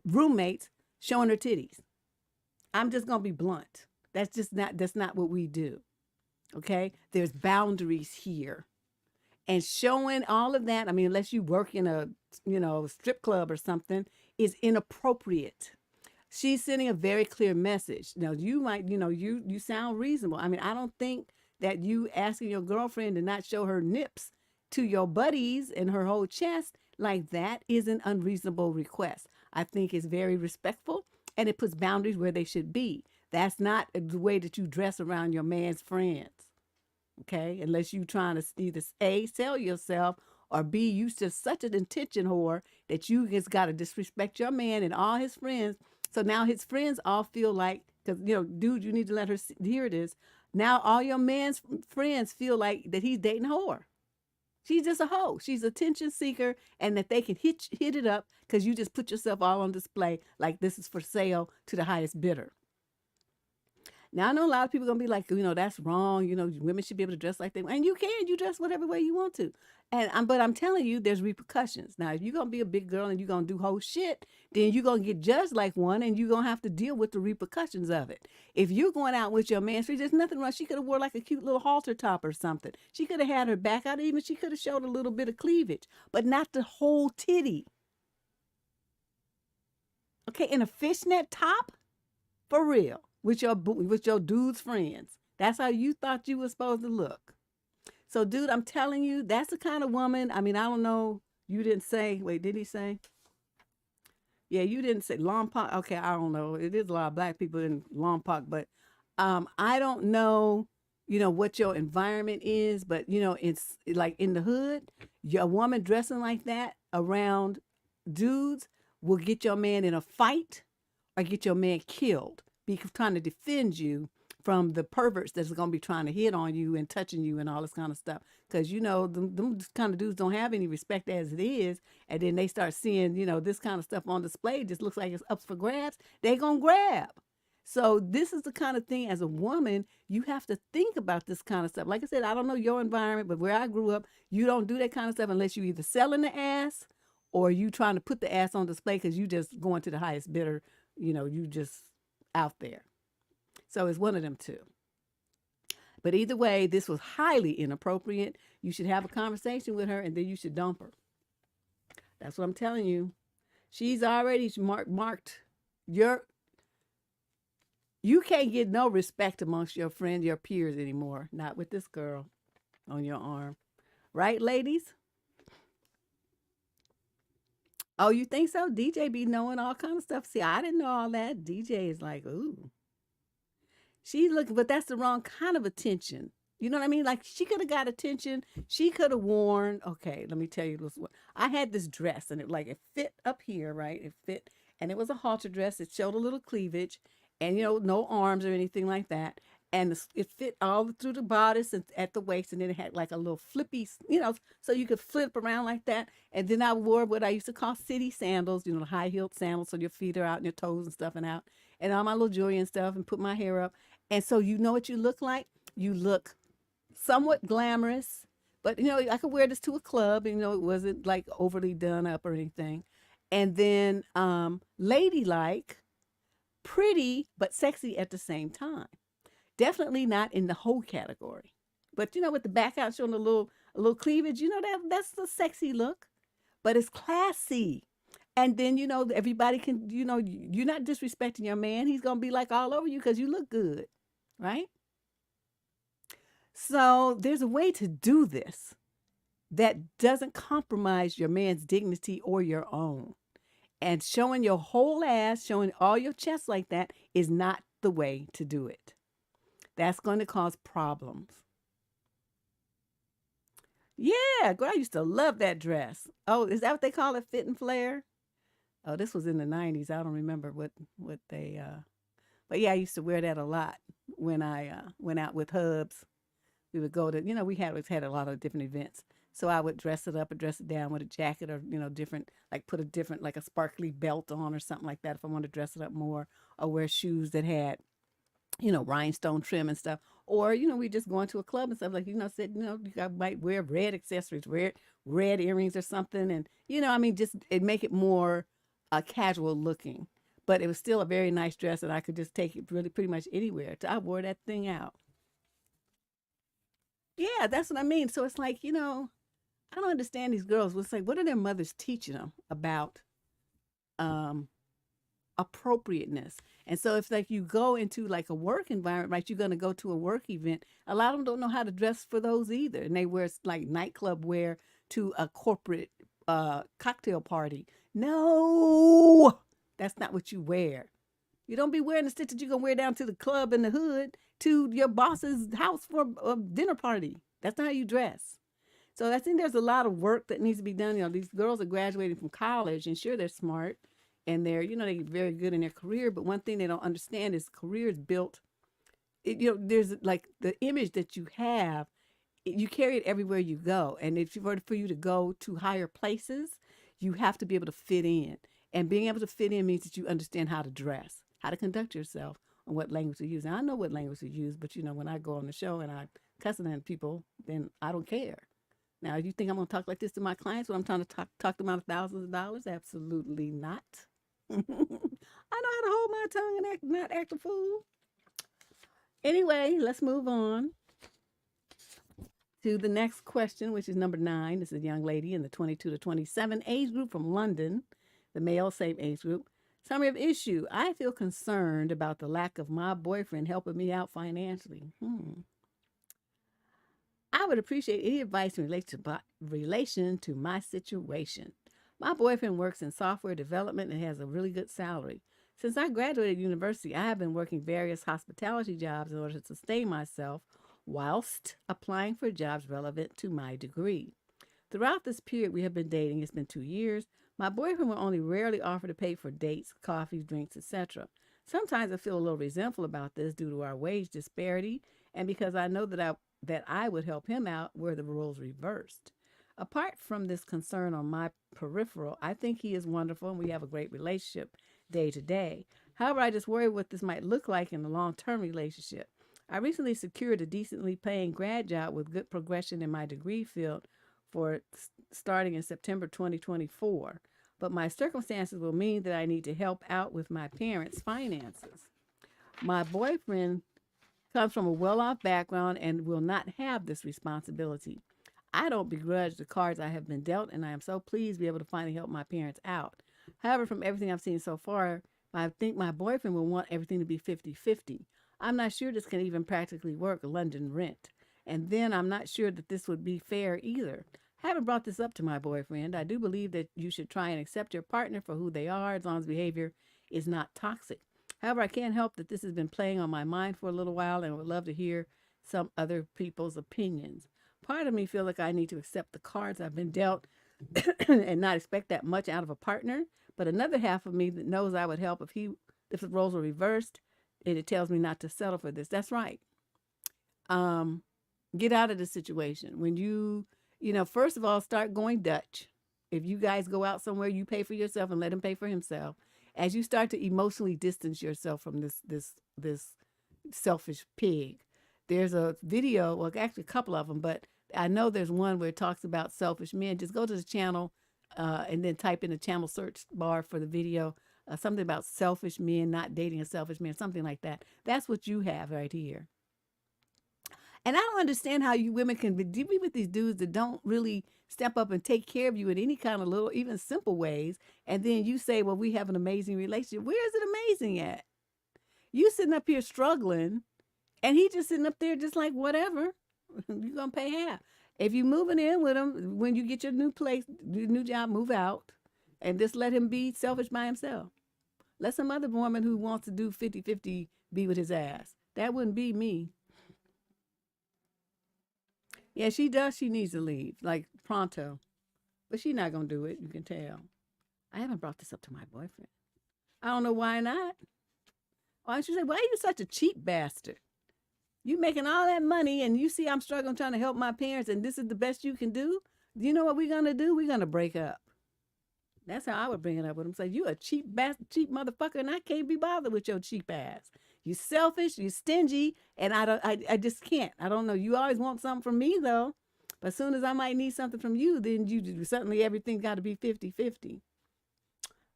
roommates showing her titties. I'm just going to be blunt. That's not what we do. Okay? There's boundaries here. And showing all of that, unless you work in a, strip club or something, is inappropriate. She's sending a very clear message. Now, you might, you sound reasonable. I don't think that you asking your girlfriend to not show her nips to your buddies and her whole chest like that is an unreasonable request. I think it's very respectful, and it puts boundaries where they should be. That's not the way that you dress around your man's friends. Okay? Unless you trying to either A, sell yourself, or B, you just such an attention whore that you just got to disrespect your man and all his friends. So now his friends all feel like, because, dude, you need to let her hear this. Now all your man's friends feel like that he's dating a whore. She's just a hoe. She's an attention seeker, and that they can hit it up because you just put yourself all on display like this is for sale to the highest bidder. Now, I know a lot of people are going to be like, that's wrong. Women should be able to dress like they want. And you can. You dress whatever way you want to. But I'm telling you, there's repercussions. Now, if you're going to be a big girl and you're going to do whole shit, then you're going to get judged like one, and you're going to have to deal with the repercussions of it. If you're going out with your man, there's nothing wrong. She could have wore like a cute little halter top or something. She could have had her back out. Even she could have showed a little bit of cleavage, but not the whole titty. Okay, in a fishnet top? For real. With your dude's friends. That's how you thought you were supposed to look. So, dude, I'm telling you, that's the kind of woman. I don't know. You didn't say. Wait, did he say? Yeah, you didn't say Lompoc. Okay, I don't know. It is a lot of black people in Lompoc, but I don't know, what your environment is, but, it's like in the hood, your woman dressing like that around dudes will get your man in a fight or get your man killed. Be trying to defend you from the perverts that's going to be trying to hit on you and touching you and all this kind of stuff. Because, you know, them kind of dudes don't have any respect as it is. And then they start seeing, you know, this kind of stuff on display, just looks like it's up for grabs. They going to grab. So this is the kind of thing, as a woman, you have to think about this kind of stuff. Like I said, I don't know your environment, but where I grew up, you don't do that kind of stuff unless you either selling the ass or you trying to put the ass on display because you just going to the highest bidder. You know, you just out there. So it's one of them two. But either way, this was highly inappropriate. You should have a conversation with her and then you should dump her. That's what I'm telling you. She's already marked your... You can't get no respect amongst your friends, your peers anymore. Not with this girl on your arm. Right, ladies? Oh, you think so? DJ be knowing all kind of stuff. See, I didn't know all that. DJ is like, ooh. She's looking, but that's the wrong kind of attention. You know what I mean? Like, she could have got attention. She could have worn, okay, let me tell you this. I had this dress, and it fit up here, right? It fit, and it was a halter dress. It showed a little cleavage. And, you know, no arms or anything like that. And it fit all through the bodice and at the waist. And then it had like a little flippy, you know, so you could flip around like that. And then I wore what I used to call city sandals, you know, the high-heeled sandals. So your feet are out and your toes and stuff and out. And all my little jewelry and stuff and put my hair up. And so you know what you look like? You look somewhat glamorous. But, you know, I could wear this to a club. And, you know, it wasn't like overly done up or anything. And then ladylike. Pretty, but sexy at the same time. Definitely not in the whole category. But, you know, with the back out showing a little cleavage, you know, that's the sexy look. But it's classy. And then, you know, everybody can, you know, you're not disrespecting your man. He's going to be like all over you because you look good. Right? So there's a way to do this that doesn't compromise your man's dignity or your own. And showing your whole ass, showing all your chest like that is not the way to do it. That's going to cause problems. Yeah, girl, I used to love that dress. Oh, is that what they call it? Fit and flare? Oh, this was in the 90s. I don't remember what they... But yeah, I used to wear that a lot when I went out with hubs. We would go to, you know, we had a lot of different events. So I would dress it up or dress it down with a jacket or, you know, different, like put a different, like a sparkly belt on or something like that if I wanted to dress it up more, or wear shoes that had, you know, rhinestone trim and stuff. Or, you know, we just going to a club and stuff like, you know, said, you know, you might wear red accessories, wear red earrings or something. And, you know, I mean, just it make it more casual looking. But it was still a very nice dress and I could just take it really pretty much anywhere. I wore that thing out. Yeah, that's what I mean. So it's like, you know, I don't understand these girls. It's like, what are their mothers teaching them about um, appropriateness? And so if like you go into like a work environment, right, you're going to go to a work event. A lot of them don't know how to dress for those either. And they wear like nightclub wear to a corporate cocktail party. No, that's not what you wear. You don't be wearing the stuff that you're going to wear down to the club in the hood to your boss's house for a dinner party. That's not how you dress. So I think there's a lot of work that needs to be done. You know, these girls are graduating from college, and sure, they're smart, and they're, you know, they're very good in their career. But one thing they don't understand is career is built. You know, there's like the image that you have, you carry it everywhere you go. And if you were for you to go to higher places, you have to be able to fit in. And being able to fit in means that you understand how to dress, how to conduct yourself, and what language to use. And I know what language to use, but you know, when I go on the show and I cussing at people, then I don't care. Now, you think I'm going to talk like this to my clients when I'm trying to talk them out of thousands of dollars? Absolutely not. I know how to hold my tongue and not act a fool. Anyway, let's move on to the next question, which is number 9. This is a young lady in the 22 to 27 age group from London, the male same age group. Summary of issue. I feel concerned about the lack of my boyfriend helping me out financially. I would appreciate any advice in relation to my situation. My boyfriend works in software development and has a really good salary. Since I graduated university, I have been working various hospitality jobs in order to sustain myself whilst applying for jobs relevant to my degree. Throughout this period we have been dating, it's been 2 years, my boyfriend will only rarely offer to pay for dates, coffee, drinks, etc. Sometimes I feel a little resentful about this due to our wage disparity and because I know that I would help him out were the roles reversed. Apart from this concern on my peripheral, I think he is wonderful and we have a great relationship day to day. However, I just worry what this might look like in a long-term relationship. I recently secured a decently paying grad job with good progression in my degree field for starting in September 2024. But my circumstances will mean that I need to help out with my parents' finances. My boyfriend comes from a well-off background and will not have this responsibility. I don't begrudge the cards I have been dealt, and I am so pleased to be able to finally help my parents out. However, from everything I've seen so far, I think my boyfriend will want everything to be 50-50. I'm not sure this can even practically work, London rent. And then I'm not sure that this would be fair either. I haven't brought this up to my boyfriend. I do believe that you should try and accept your partner for who they are as long as behavior is not toxic. However, I can't help that this has been playing on my mind for a little while and would love to hear some other people's opinions. Part of me feels like I need to accept the cards I've been dealt and not expect that much out of a partner. But another half of me that knows I would help if the roles were reversed, and it tells me not to settle for this. That's right. Get out of the situation. When first of all, start going Dutch. If you guys go out somewhere, you pay for yourself and let him pay for himself. As you start to emotionally distance yourself from this selfish pig, there's a video, well, actually a couple of them, but I know there's one where it talks about selfish men. Just go to the channel and then type in the channel search bar for the video, something about selfish men, not dating a selfish man, something like that. That's what you have right here. And I don't understand how you women can be with these dudes that don't really step up and take care of you in any kind of little, even simple ways. And then you say, well, we have an amazing relationship. Where is it amazing at? You sitting up here struggling and he just sitting up there just like, whatever, you're going to pay half. If you moving in with him, when you get your new place, your new job, move out and just let him be selfish by himself. Let some other woman who wants to do 50-50 be with his ass. That wouldn't be me. Yeah, she does. She needs to leave, like pronto. But she's not going to do it. You can tell. I haven't brought this up to my boyfriend. I don't know why not. Why don't you say, why are you such a cheap bastard? You making all that money and you see I'm struggling trying to help my parents and this is the best you can do? You know what we're going to do? We're going to break up. That's how I would bring it up with him. Say, you a cheap bastard, cheap motherfucker, and I can't be bothered with your cheap ass. You selfish, you stingy, and I just can't. I don't know. You always want something from me, though. But as soon as I might need something from you, then suddenly everything's got to be 50-50.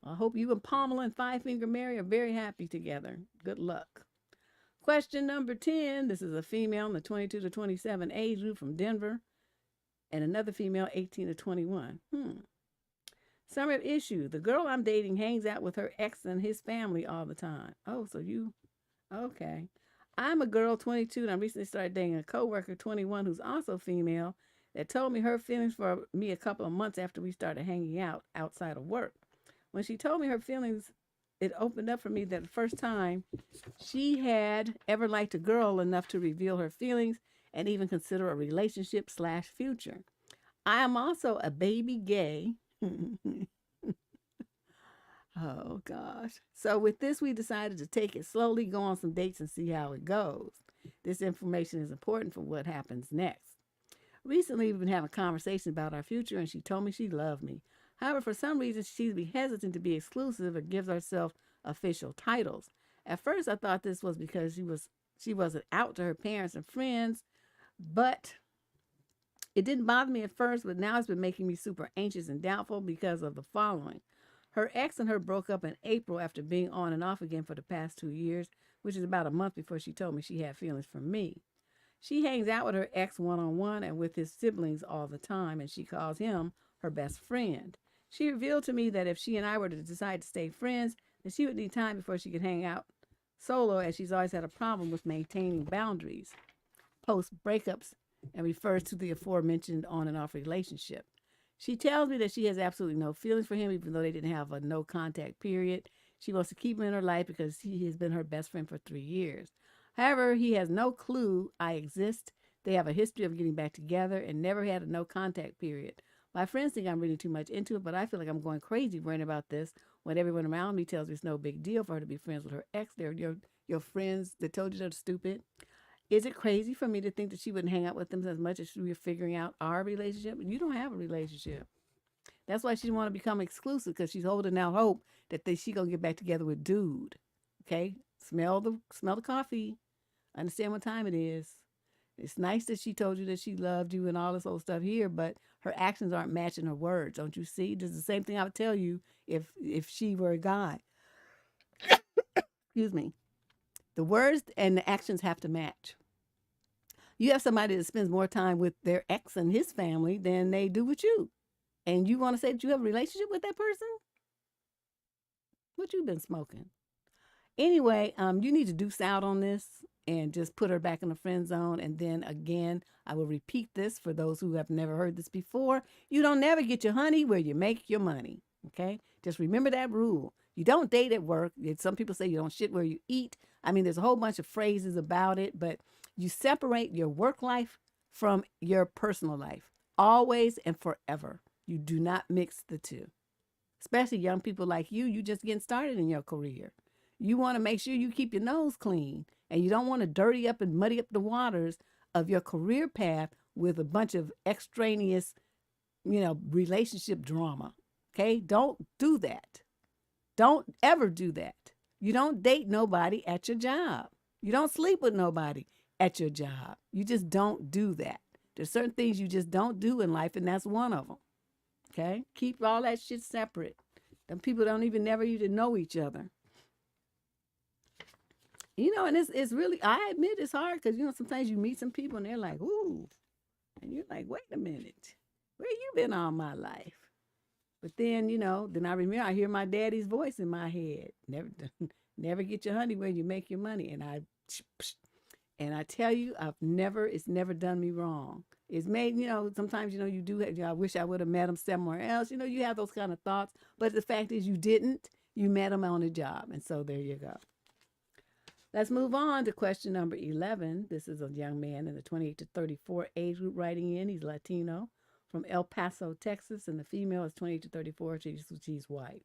I hope you and Pamela and Five Finger Mary are very happy together. Good luck. Question number 10. This is a female in the 22 to 27 age group from Denver. And another female, 18 to 21. Summary of issue. The girl I'm dating hangs out with her ex and his family all the time. Oh, so you... Okay. I'm a girl, 22, and I recently started dating a coworker, 21, who's also female, that told me her feelings for me a couple of months after we started hanging out outside of work. When she told me her feelings, it opened up for me that the first time she had ever liked a girl enough to reveal her feelings and even consider a relationship/future. I am also a baby gay. Oh, gosh. So with this, we decided to take it slowly, go on some dates, and see how it goes. This information is important for what happens next. Recently, we've been having a conversation about our future, and she told me she loved me. However, for some reason, she's hesitant to be exclusive or gives herself official titles. At first, I thought this was because she wasn't out to her parents and friends, but it didn't bother me at first, but now it's been making me super anxious and doubtful because of the following. Her ex and her broke up in April after being on and off again for the past 2 years, which is about a month before she told me she had feelings for me. She hangs out with her ex one-on-one and with his siblings all the time, and she calls him her best friend. She revealed to me that if she and I were to decide to stay friends, then she would need time before she could hang out solo, as she's always had a problem with maintaining boundaries post-breakups, and refers to the aforementioned on and off relationship. She tells me that she has absolutely no feelings for him, even though they didn't have a no contact period. She wants to keep him in her life because he has been her best friend for 3 years. However, he has no clue I exist. They have a history of getting back together and never had a no contact period. My friends think I'm reading too much into it, but I feel like I'm going crazy worrying about this when everyone around me tells me it's no big deal for her to be friends with her ex. They're your friends that told you they're stupid. Is it crazy for me to think that she wouldn't hang out with them as much as we were figuring out our relationship? You don't have a relationship. That's why she didn't want to become exclusive, because she's holding out hope that she gonna get back together with dude. Okay, smell the coffee. Understand what time it is. It's nice that she told you that she loved you and all this old stuff here, but her actions aren't matching her words. Don't you see? This is the same thing I would tell you if she were a guy. Excuse me. The words and the actions have to match. You have somebody that spends more time with their ex and his family than they do with you. And you want to say that you have a relationship with that person? What you been smoking? Anyway, you need to deuce out on this and just put her back in the friend zone. And then again, I will repeat this for those who have never heard this before. You don't never get your honey where you make your money. Okay? Just remember that rule. You don't date at work. Some people say you don't shit where you eat. I mean, there's a whole bunch of phrases about it, but you separate your work life from your personal life. Always and forever. You do not mix the two. Especially young people like you just getting started in your career. You want to make sure you keep your nose clean, and you don't want to dirty up and muddy up the waters of your career path with a bunch of extraneous, relationship drama. Okay? Don't do that. Don't ever do that. You don't date nobody at your job. You don't sleep with nobody at your job. You just don't do that. There's certain things you just don't do in life, and that's one of them. Okay? Keep all that shit separate. Them people don't even never even know each other. And it's really, I admit it's hard because, sometimes you meet some people and they're like, ooh. And you're like, wait a minute. Where you been all my life? But then, then I remember I hear my daddy's voice in my head. Never get your honey where you make your money. And I tell you, it's never done me wrong. It's made, sometimes, you do, I wish I would have met him somewhere else. You have those kind of thoughts. But the fact is you didn't. You met him on a job. And so there you go. Let's move on to question number 11. This is a young man in the 28 to 34 age group writing in. He's Latino from El Paso, Texas, and the female is 28 to 34. She's white.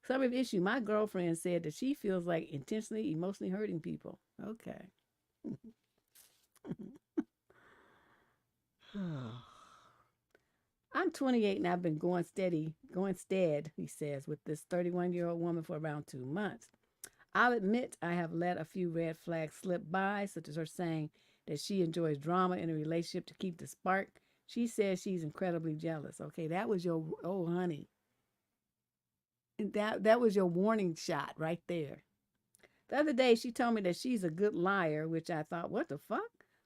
Summary of issue. My girlfriend said that she feels like intentionally, emotionally hurting people. Okay. I'm 28 and I've been going stead, he says, with this 31-year-old woman for around 2 months. I'll admit I have let a few red flags slip by, such as her saying that she enjoys drama in a relationship to keep the spark. She says she's incredibly jealous. Okay, that was your, oh, honey. And that was your warning shot right there. The other day, she told me that she's a good liar, which I thought, what the fuck?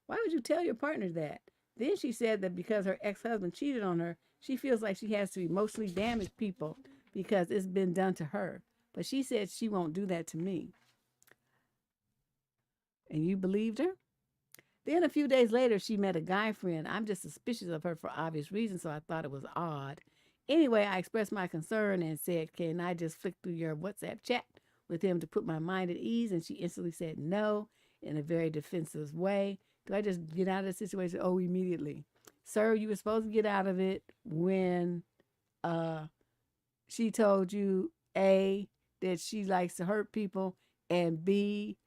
Why would you tell your partner that? Then she said that because her ex-husband cheated on her, she feels like she has to emotionally damage people because it's been done to her. But she said she won't do that to me. And you believed her? Then a few days later, she met a guy friend. I'm just suspicious of her for obvious reasons, so I thought it was odd. Anyway, I expressed my concern and said, can I just flick through your WhatsApp chat with him to put my mind at ease? And she instantly said no in a very defensive way. Do I just get out of the situation? Oh, immediately. Sir, you were supposed to get out of it when she told you, A, that she likes to hurt people, and B,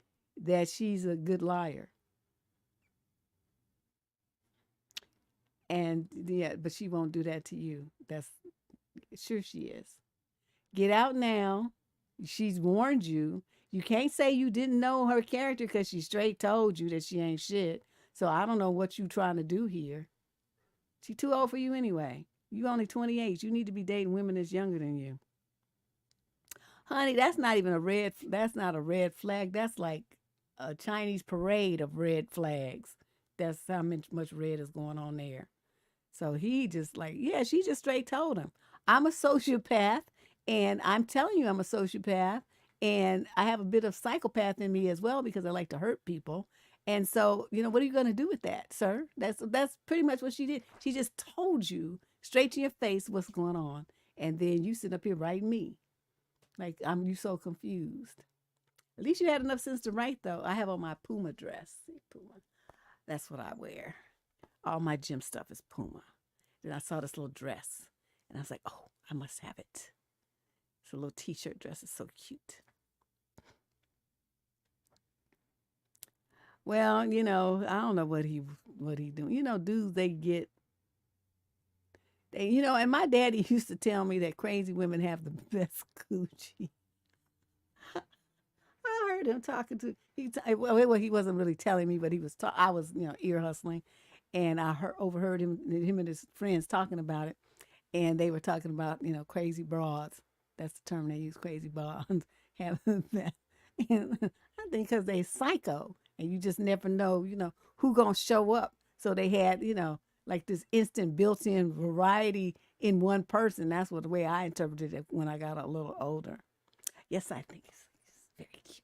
that she's a good liar. And yeah, but she won't do that to you. That's sure she is. Get out now. She's warned you. You can't say you didn't know her character because she straight told you that she ain't shit. So I don't know what you trying to do here. She too old for you anyway. You only 28. You need to be dating women that's younger than you. Honey, that's not even that's not a red flag. That's like a Chinese parade of red flags. That's how much red is going on there. So he just like, yeah, she just straight told him, I'm a sociopath, and I'm telling you I'm a sociopath, and I have a bit of psychopath in me as well because I like to hurt people. And so, what are you going to do with that, sir? That's pretty much what she did. She just told you straight to your face what's going on. And then you sit up here writing me. Like, you so confused. At least you had enough sense to write, though. I have on my Puma dress. See, Puma. That's what I wear. All my gym stuff is Puma. Then I saw this little dress, and I was like, oh, I must have it. It's a little t-shirt dress. It's so cute. Well, I don't know what he doing. Dudes and my daddy used to tell me that crazy women have the best coochie. I heard him talking to well, he wasn't really telling me, but I was ear hustling, and I overheard him and his friends talking about it, and they were talking about crazy broads. That's the term they use, crazy broads having that. And I think because they psycho, and you just never know who gonna show up. So they had like this instant built-in variety in one person. That's the way I interpreted it when I got a little older. Yes, I think it's very cute.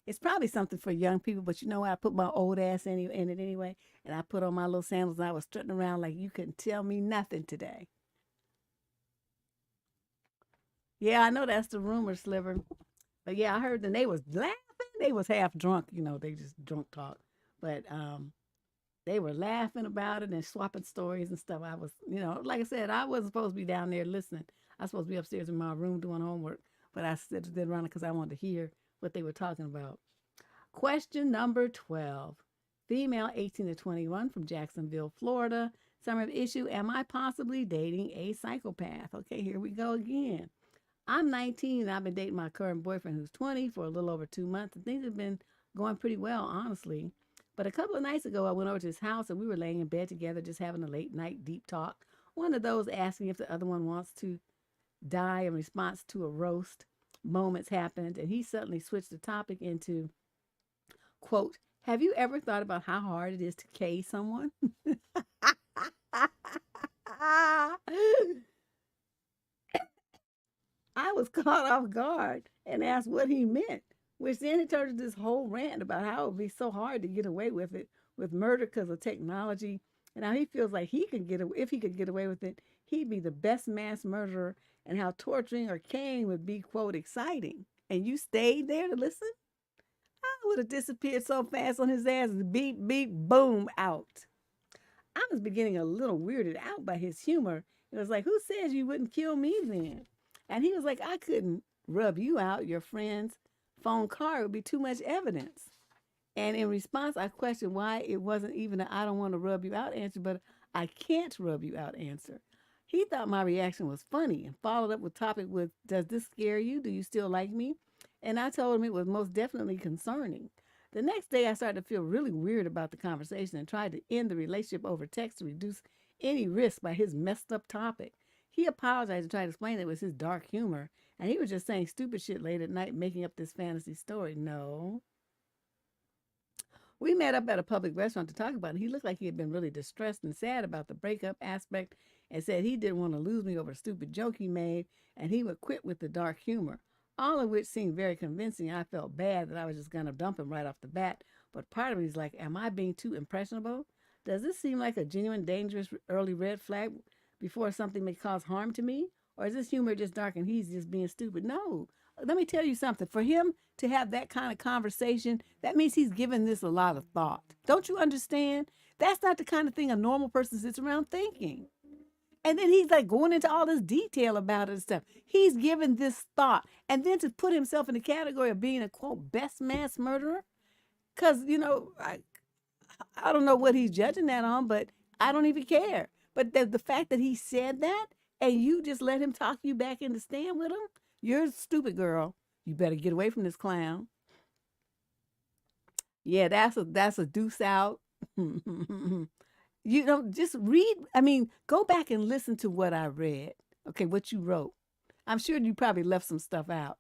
It's probably something for young people, but I put my old ass in it anyway, and I put on my little sandals, and I was strutting around like you couldn't tell me nothing today. Yeah, I know that's the rumor, Sliver. But yeah, I heard that they was laughing. They was half drunk, they just drunk talk. But they were laughing about it and swapping stories and stuff. I was, like I said, I wasn't supposed to be down there listening. I was supposed to be upstairs in my room doing homework, but I stood around because I wanted to hear what they were talking about. Question number 12. Female 18 to 21 from Jacksonville, Florida. Summary of issue, am I possibly dating a psychopath? Okay, here we go again. I'm 19 and I've been dating my current boyfriend who's 20 for a little over 2 months, and things have been going pretty well, honestly. But a couple of nights ago, I went over to his house and we were laying in bed together, just having a late night deep talk. One of those asking if the other one wants to die in response to a roast. Moments happened, and he suddenly switched the topic into, quote, have you ever thought about how hard it is to K someone? I was caught off guard and asked what he meant, which then it turned into this whole rant about how it would be so hard to get away with it with murder because of technology. And how he feels like if he could get away with it, he'd be the best mass murderer, and how torturing or killing would be, quote, exciting. And you stayed there to listen? I would have disappeared so fast on his ass, beep, beep, boom, out. I was beginning a little weirded out by his humor. It was like, who says you wouldn't kill me then? And he was like, I couldn't rub you out. Your friend's phone card would be too much evidence. And in response, I questioned why it wasn't even I don't want to rub you out answer, but I can't rub you out answer. He thought my reaction was funny and followed up with topic with, does this scare you? Do you still like me? And I told him it was most definitely concerning. The next day, I started to feel really weird about the conversation and tried to end the relationship over text to reduce any risk by his messed up topic. He apologized and tried to explain it was his dark humor, and he was just saying stupid shit late at night, making up this fantasy story. No. We met up at a public restaurant to talk about it. He looked like he had been really distressed and sad about the breakup aspect and said he didn't want to lose me over a stupid joke he made, and he would quit with the dark humor. All of which seemed very convincing. I felt bad that I was just going to dump him right off the bat, but part of me is like, am I being too impressionable? Does this seem like a genuine, dangerous early red flag before something may cause harm to me? Or is this humor just dark and he's just being stupid? No. Let me tell you something. For him to have that kind of conversation, that means he's given this a lot of thought. Don't you understand? That's not the kind of thing a normal person sits around thinking. And then he's like going into all this detail about it and stuff. He's given this thought. And then to put himself in the category of being a, quote, best mass murderer, because, I don't know what he's judging that on, but I don't even care. But the fact that he said that and you just let him talk you back into staying with him, you're a stupid girl. You better get away from this clown. Yeah, that's a deuce out. Just read. Go back and listen to what I read. Okay, what you wrote. I'm sure you probably left some stuff out.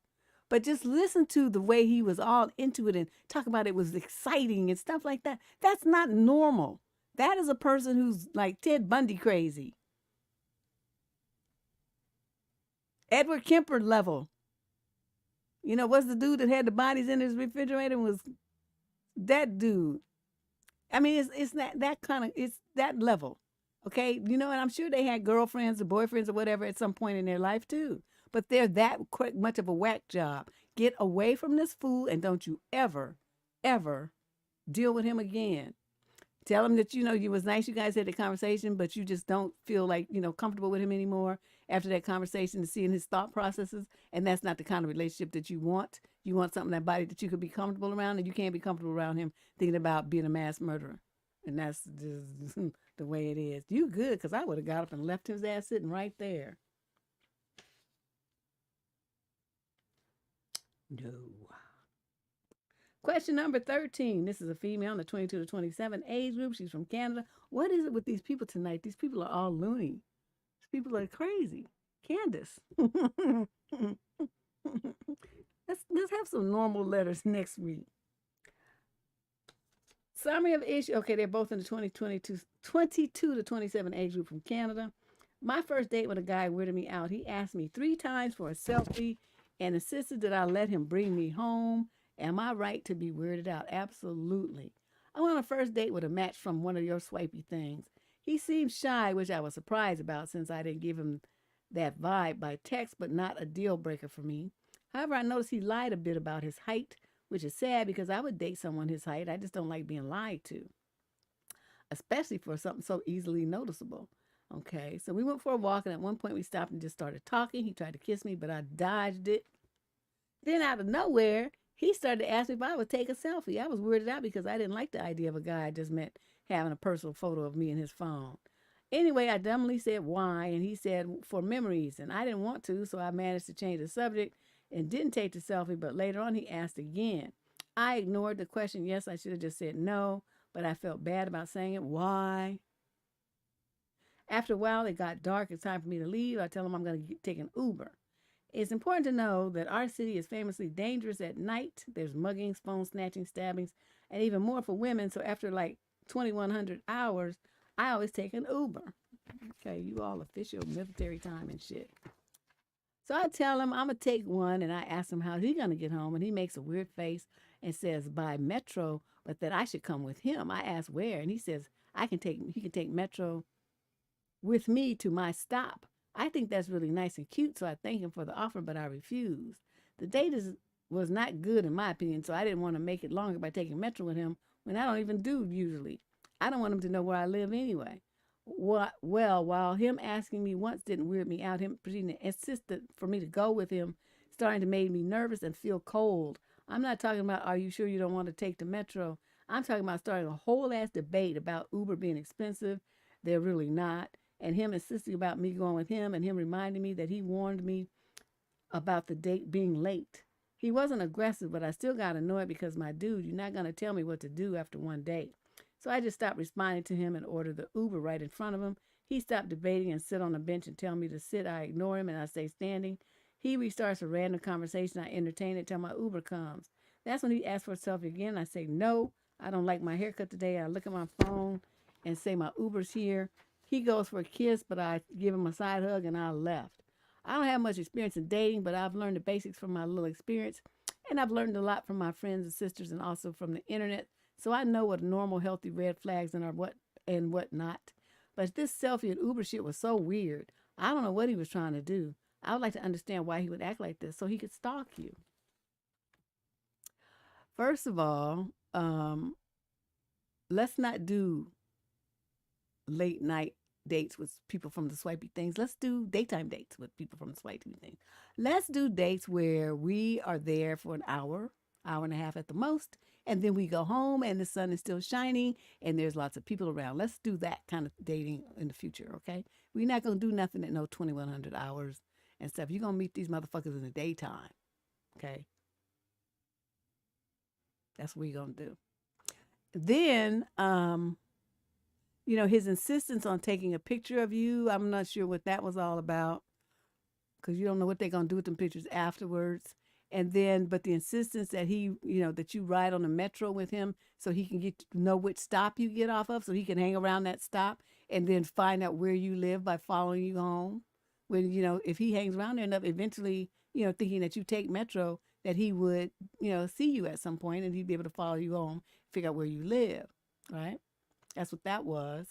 But just listen to the way he was all into it and talk about it was exciting and stuff like that. That's not normal. That is a person who's like Ted Bundy crazy. Edward Kemper level. What's the dude that had the bodies in his refrigerator was that dude. It's that kind of, it's that level. Okay. And I'm sure they had girlfriends or boyfriends or whatever at some point in their life too. But they're that much of a whack job. Get away from this fool and don't you ever, ever deal with him again. Tell him that, you was nice. You guys had a conversation, but you just don't feel like, comfortable with him anymore after that conversation and seeing his thought processes. And that's not the kind of relationship that you want. You want something, that body that you could be comfortable around, and you can't be comfortable around him thinking about being a mass murderer. And that's just the way it is. You good, because I would have got up and left his ass sitting right there. No. Question number 13. This is a female in the 22 to 27 age group. She's from Canada. What is it with these people tonight? These people are all loony. These people are crazy. Candace. let's have some normal letters next week. Summary of issue. Okay, they're both in the 22 to 27 age group from Canada. My first date with a guy weirded me out. He asked me 3 times for a selfie and insisted that I let him bring me home. Am I right to be weirded out? Absolutely. I went on a first date with a match from one of your swipey things. He seemed shy, which I was surprised about since I didn't give him that vibe by text, but not a deal breaker for me. However, I noticed he lied a bit about his height, which is sad because I would date someone his height. I just don't like being lied to, especially for something so easily noticeable. Okay, so we went for a walk, and at one point we stopped and just started talking. He tried to kiss me, but I dodged it. Then out of nowhere, he started to ask me if I would take a selfie. I was weirded out because I didn't like the idea of a guy I just met having a personal photo of me in his phone. Anyway, I dumbly said why, and he said for memories, and I didn't want to, so I managed to change the subject and didn't take the selfie, but later on he asked again. I ignored the question. Yes, I should have just said no, but I felt bad about saying it. Why? After a while, it got dark. It's time for me to leave. I tell him I'm going to take an Uber. It's important to know that our city is famously dangerous at night. There's muggings, phone snatching, stabbings, and even more for women. So after like 2,100 hours, I always take an Uber. Okay, you all official military time and shit. So I tell him I'm going to take one, and I ask him how he's going to get home, and he makes a weird face and says by metro, but that I should come with him. I ask where, and he says he can take metro with me to my stop. I think that's really nice and cute, so I thank him for the offer, but I refuse. The date was not good in my opinion, so I didn't want to make it longer by taking metro with him when I don't even do usually. I don't want him to know where I live anyway. Well, while him asking me once didn't weird me out, him proceeding to insist for me to go with him starting to make me nervous and feel cold. I'm not talking about, are you sure you don't want to take the metro? I'm talking about starting a whole ass debate about Uber being expensive. They're really not. And him insisting about me going with him, and him reminding me that he warned me about the date being late. He wasn't aggressive, but I still got annoyed because, my dude, you're not going to tell me what to do after one date. So I just stopped responding to him and ordered the Uber right in front of him. He stopped debating and sit on the bench and tell me to sit. I ignore him and I stay standing. He restarts a random conversation. I entertain it till my Uber comes. That's when he asks for a selfie again. I say, no, I don't like my haircut today. I look at my phone and say my Uber's here. He goes for a kiss, but I give him a side hug and I left. I don't have much experience in dating, but I've learned the basics from my little experience. And I've learned a lot from my friends and sisters and also from the internet. So I know what normal, healthy red flags are and what not. But this selfie and Uber shit was so weird. I don't know what he was trying to do. I would like to understand why he would act like this so he could stalk you. First of all, let's not do late night dates with people from the swipey things. Let's do daytime dates with people from the swipey things. Let's do dates where we are there for an hour and a half at the most, and then we go home and the sun is still shining and there's lots of people around. Let's do that kind of dating in the future, okay? We're not going to do nothing at no 2,100 hours and stuff. You're going to meet these motherfuckers in the daytime, okay? That's what we're going to do. Then, his insistence on taking a picture of you, I'm not sure what that was all about because you don't know what they're going to do with them pictures afterwards. And then, but the insistence that that you ride on the metro with him so he can get to know which stop you get off of so he can hang around that stop and then find out where you live by following you home. When, if he hangs around there enough, eventually, thinking that you take metro, that he would, see you at some point and he'd be able to follow you home, figure out where you live, right? That's what that was.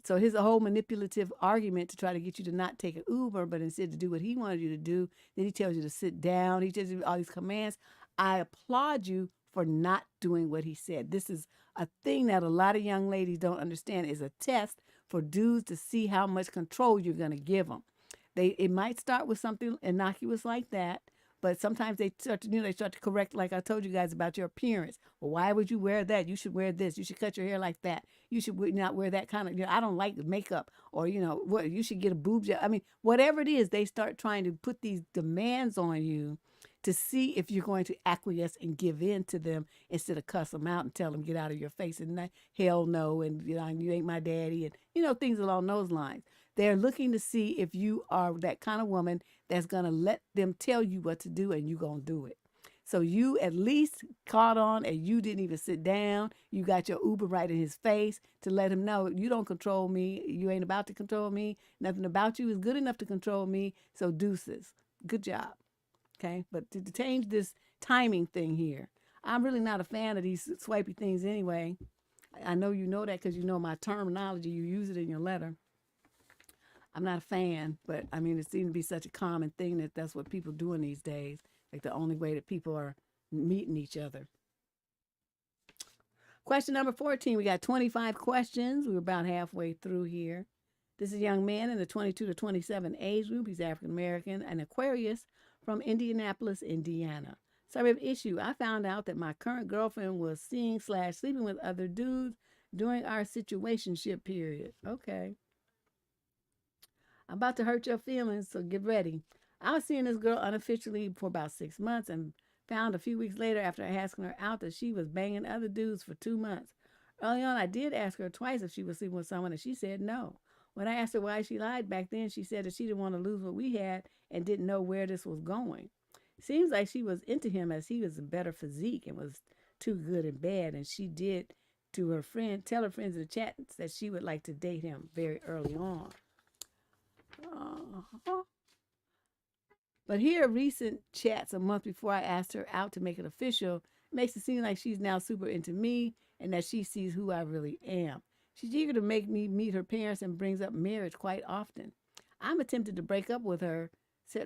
So his whole manipulative argument to try to get you to not take an Uber, but instead to do what he wanted you to do. Then he tells you to sit down. He tells you all these commands. I applaud you for not doing what he said. This is a thing that a lot of young ladies don't understand, is a test for dudes to see how much control you're going to give them. It might start with something innocuous like that, but sometimes they start to correct, like I told you guys about your appearance. Well, why would you wear that? You should wear this. You should cut your hair like that. You should not wear that kind of, I don't like makeup, or, what, you should get a boob job. I mean, whatever it is, they start trying to put these demands on you to see if you're going to acquiesce and give in to them, instead of cuss them out and tell them, get out of your face, and hell no, and you ain't my daddy, and things along those lines. They're looking to see if you are that kind of woman that's going to let them tell you what to do, and you're going to do it. So you at least caught on, and you didn't even sit down. You got your Uber right in his face to let him know, you don't control me. You ain't about to control me. Nothing about you is good enough to control me. So deuces. Good job. Okay. But to change this timing thing here, I'm really not a fan of these swipey things anyway. I know you know that because you know my terminology. You use it in your letter. I'm not a fan, but I mean, it seems to be such a common thing that that's what people doing these days. Like the only way that people are meeting each other. Question number 14. We got 25 questions. We're about halfway through here. This is a young man in the 22 to 27 age group. He's African American, an Aquarius from Indianapolis, Indiana. Summary of issue. I found out that my current girlfriend was seeing/sleeping with other dudes during our situationship period. Okay. I'm about to hurt your feelings, so get ready. I was seeing this girl unofficially for about 6 months, and found a few weeks later, after asking her out, that she was banging other dudes for 2 months. Early on, I did ask her twice if she was sleeping with someone, and she said no. When I asked her why she lied back then, she said that she didn't want to lose what we had and didn't know where this was going. Seems like she was into him, as he was a better physique and was too good in bed, and she did tell her friends in the chat that she would like to date him very early on. But here, recent chats a month before I asked her out to make it official makes it seem like she's now super into me and that she sees who I really am. She's eager to make me meet her parents and brings up marriage quite often. I'm attempted to break up with her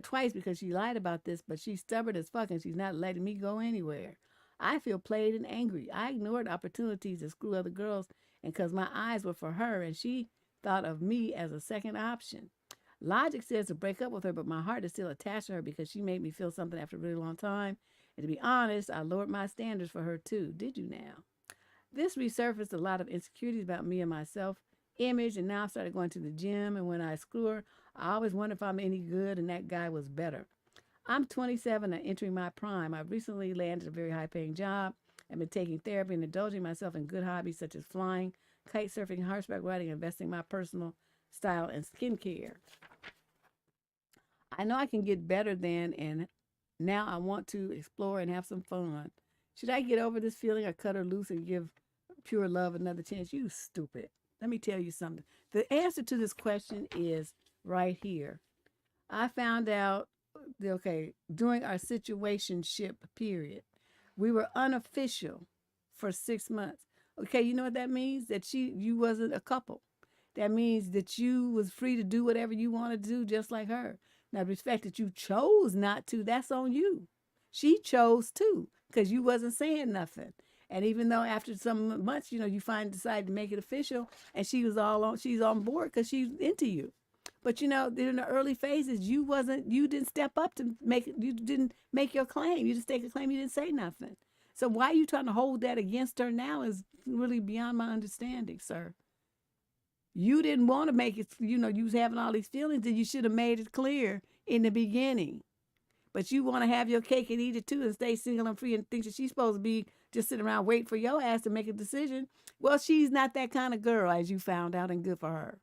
twice because she lied about this, but she's stubborn as fuck and she's not letting me go anywhere. I feel played and angry. I ignored opportunities to screw other girls, and because my eyes were for her and she thought of me as a second option. Logic says to break up with her, but my heart is still attached to her because she made me feel something after a really long time. And to be honest, I lowered my standards for her too. Did you now? This resurfaced a lot of insecurities about me and my self-image, and now I started going to the gym, and when I screw her, I always wonder if I'm any good, and that guy was better. I'm 27 and entering my prime. I've recently landed a very high-paying job. I've been taking therapy and indulging myself in good hobbies such as flying, kite surfing, horseback riding, and investing in my personal style and skincare. I know I can get better than, and now I want to explore and have some fun. Should I get over this feeling or cut her loose and give pure love another chance? You stupid. Let me tell you something. The answer to this question is right here. I found out, during our situationship period, we were unofficial for 6 months. Okay, you know what that means? That you wasn't a couple. That means that you was free to do whatever you want to do, just like her. Now, the fact that you chose not to, that's on you. She chose to, because you wasn't saying nothing. And even though after some months, you decided to make it official, and she's on board because she's into you. But in the early phases, you didn't step up to you didn't make your claim. You just take a claim, you didn't say nothing. So why are you trying to hold that against her now is really beyond my understanding, sir. You didn't want to make it, you was having all these feelings, and you should have made it clear in the beginning. But you want to have your cake and eat it too and stay single and free and think that she's supposed to be just sitting around waiting for your ass to make a decision. Well, she's not that kind of girl, as you found out, and good for her.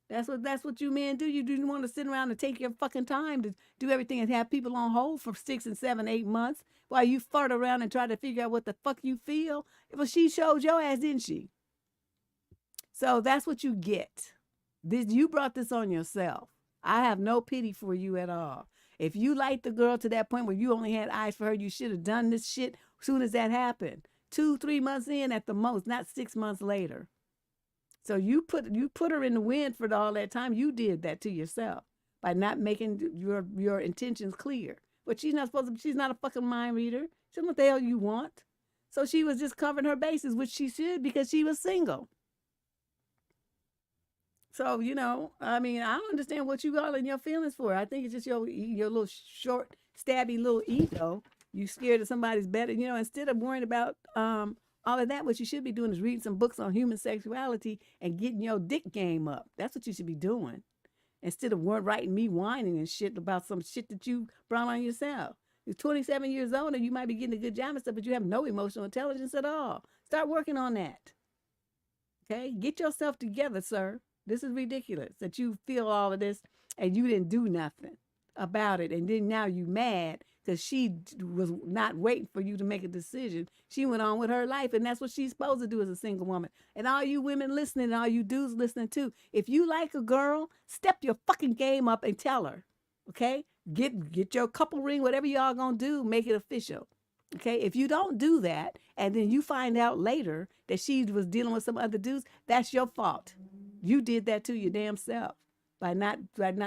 That's what you men do. You didn't want to sit around and take your fucking time to do everything and have people on hold for 6 and 7, 8 months while you fart around and try to figure out what the fuck you feel. Well, she showed your ass, didn't she? So that's what you get. You brought this on yourself. I have no pity for you at all. If you liked the girl to that point where you only had eyes for her, you should have done this shit as soon as that happened. 2, 3 months in at the most, not 6 months later. So you put her in the wind for all that time. You did that to yourself by not making your intentions clear. But she's not a fucking mind reader. She knows what the hell you want. So she was just covering her bases, which she should because she was single. So, I mean, I don't understand what you got in your feelings for. I think it's just your little short, stabby little ego. You scared of somebody's better, instead of worrying about all of that, what you should be doing is reading some books on human sexuality and getting your dick game up. That's what you should be doing. Instead of writing me whining and shit about some shit that you brought on yourself. You're 27 years old and you might be getting a good job and stuff, but you have no emotional intelligence at all. Start working on that. Okay? Get yourself together, sir. This is ridiculous that you feel all of this and you didn't do nothing about it. And then now you mad because she was not waiting for you to make a decision. She went on with her life, and that's what she's supposed to do as a single woman. And all you women listening and all you dudes listening too, if you like a girl, step your fucking game up and tell her, okay? Get your couple ring, whatever y'all gonna do, make it official. Okay, if you don't do that, and then you find out later that she was dealing with some other dudes, that's your fault. You did that to your damn self by not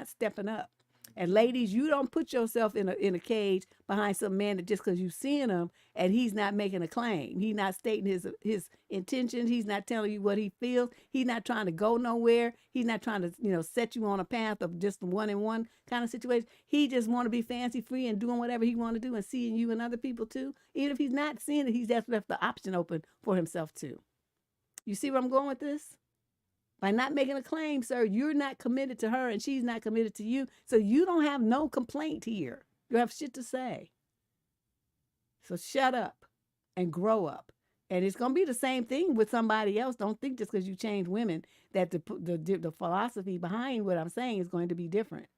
stepping up. And ladies, you don't put yourself in a cage behind some man that just because you've seen him and he's not making a claim. He's not stating his intentions. He's not telling you what he feels. He's not trying to go nowhere. He's not trying to, set you on a path of just one-on-one kind of situation. He just want to be fancy free and doing whatever he want to do and seeing you and other people too. Even if he's not seeing it, he's just left the option open for himself too. You see where I'm going with this? By not making a claim, sir, you're not committed to her and she's not committed to you. So you don't have no complaint here. You have shit to say. So shut up and grow up. And it's going to be the same thing with somebody else. Don't think just because you change women that the philosophy behind what I'm saying is going to be different.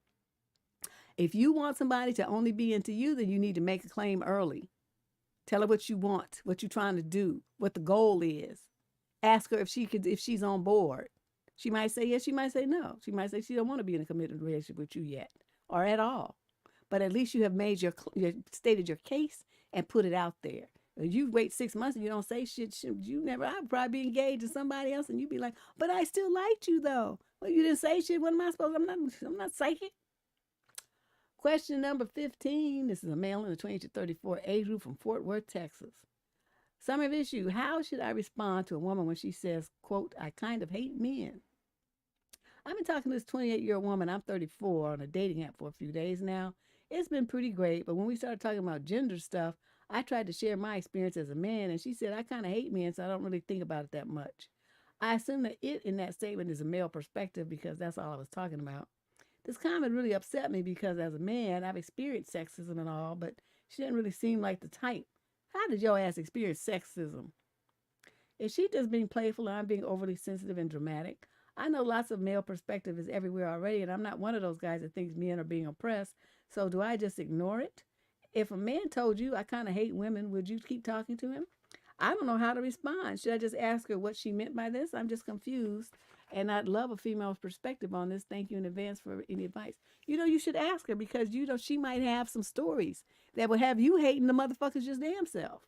If you want somebody to only be into you, then you need to make a claim early. Tell her what you want, what you're trying to do, what the goal is. Ask her if she's on board. She might say yes, she might say no. She might say she don't want to be in a committed relationship with you yet or at all. But at least you have made stated your case and put it out there. If you wait 6 months and you don't say shit, I'd probably be engaged to somebody else and you'd be like, but I still liked you though. Well, you didn't say shit. What am I supposed to? I'm not psychic. Question number 15. This is a male in the 20 to 34 age group from Fort Worth, Texas. Summary of issue: how should I respond to a woman when she says, quote, I kind of hate men? I've been talking to this 28-year-old woman, I'm 34, on a dating app for a few days now. It's been pretty great, but when we started talking about gender stuff, I tried to share my experience as a man, and she said, I kind of hate men, so I don't really think about it that much. I assume that it in that statement is a male perspective because that's all I was talking about. This comment really upset me because as a man, I've experienced sexism and all, but she didn't really seem like the type. How did your ass experience sexism? Is she just being playful and I'm being overly sensitive and dramatic? I know lots of male perspective is everywhere already, and I'm not one of those guys that thinks men are being oppressed. So do I just ignore it? If a man told you I kind of hate women, would you keep talking to him? I don't know how to respond. Should I just ask her what she meant by this? I'm just confused, and I'd love a female's perspective on this. Thank you in advance for any advice. You should ask her because, she might have some stories that would have you hating the motherfuckers just damn self.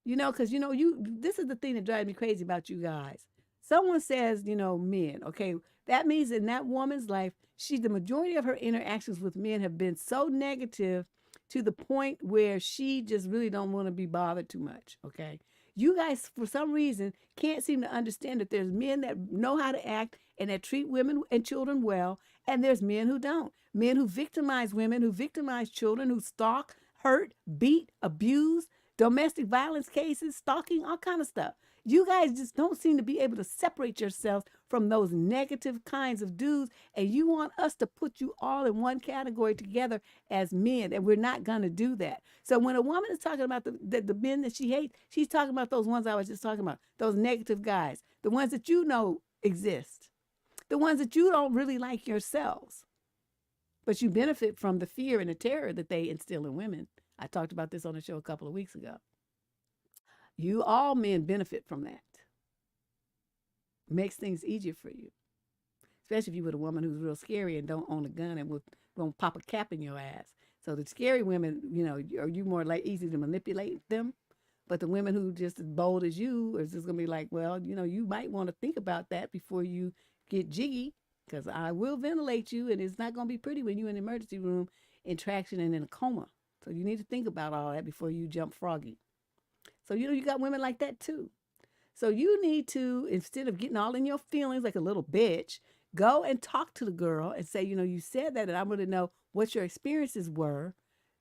Because, this is the thing that drives me crazy about you guys. Someone says, men, okay, that means in that woman's life, the majority of her interactions with men have been so negative to the point where she just really don't want to be bothered too much, okay? You guys, for some reason, can't seem to understand that there's men that know how to act and that treat women and children well, and there's men who don't. Men who victimize women, who victimize children, who stalk, hurt, beat, abuse, domestic violence cases, stalking, all kind of stuff. You guys just don't seem to be able to separate yourselves from those negative kinds of dudes, and you want us to put you all in one category together as men, and we're not going to do that. So when a woman is talking about the men that she hates, she's talking about those ones I was just talking about, those negative guys, the ones that exist, the ones that you don't really like yourselves, but you benefit from the fear and the terror that they instill in women. I talked about this on the show a couple of weeks ago. All men benefit from that. Makes things easier for you. Especially if you're with a woman who's real scary and don't own a gun and will pop a cap in your ass. So the scary women, are you more easy to manipulate them? But the women who just as bold as you are just going to be like, well, you might want to think about that before you get jiggy, because I will ventilate you and it's not going to be pretty when you're in the emergency room in traction and in a coma. So you need to think about all that before you jump froggy. So, you got women like that too. So you need to, instead of getting all in your feelings like a little bitch, go and talk to the girl and say, you said that, and I want to know what your experiences were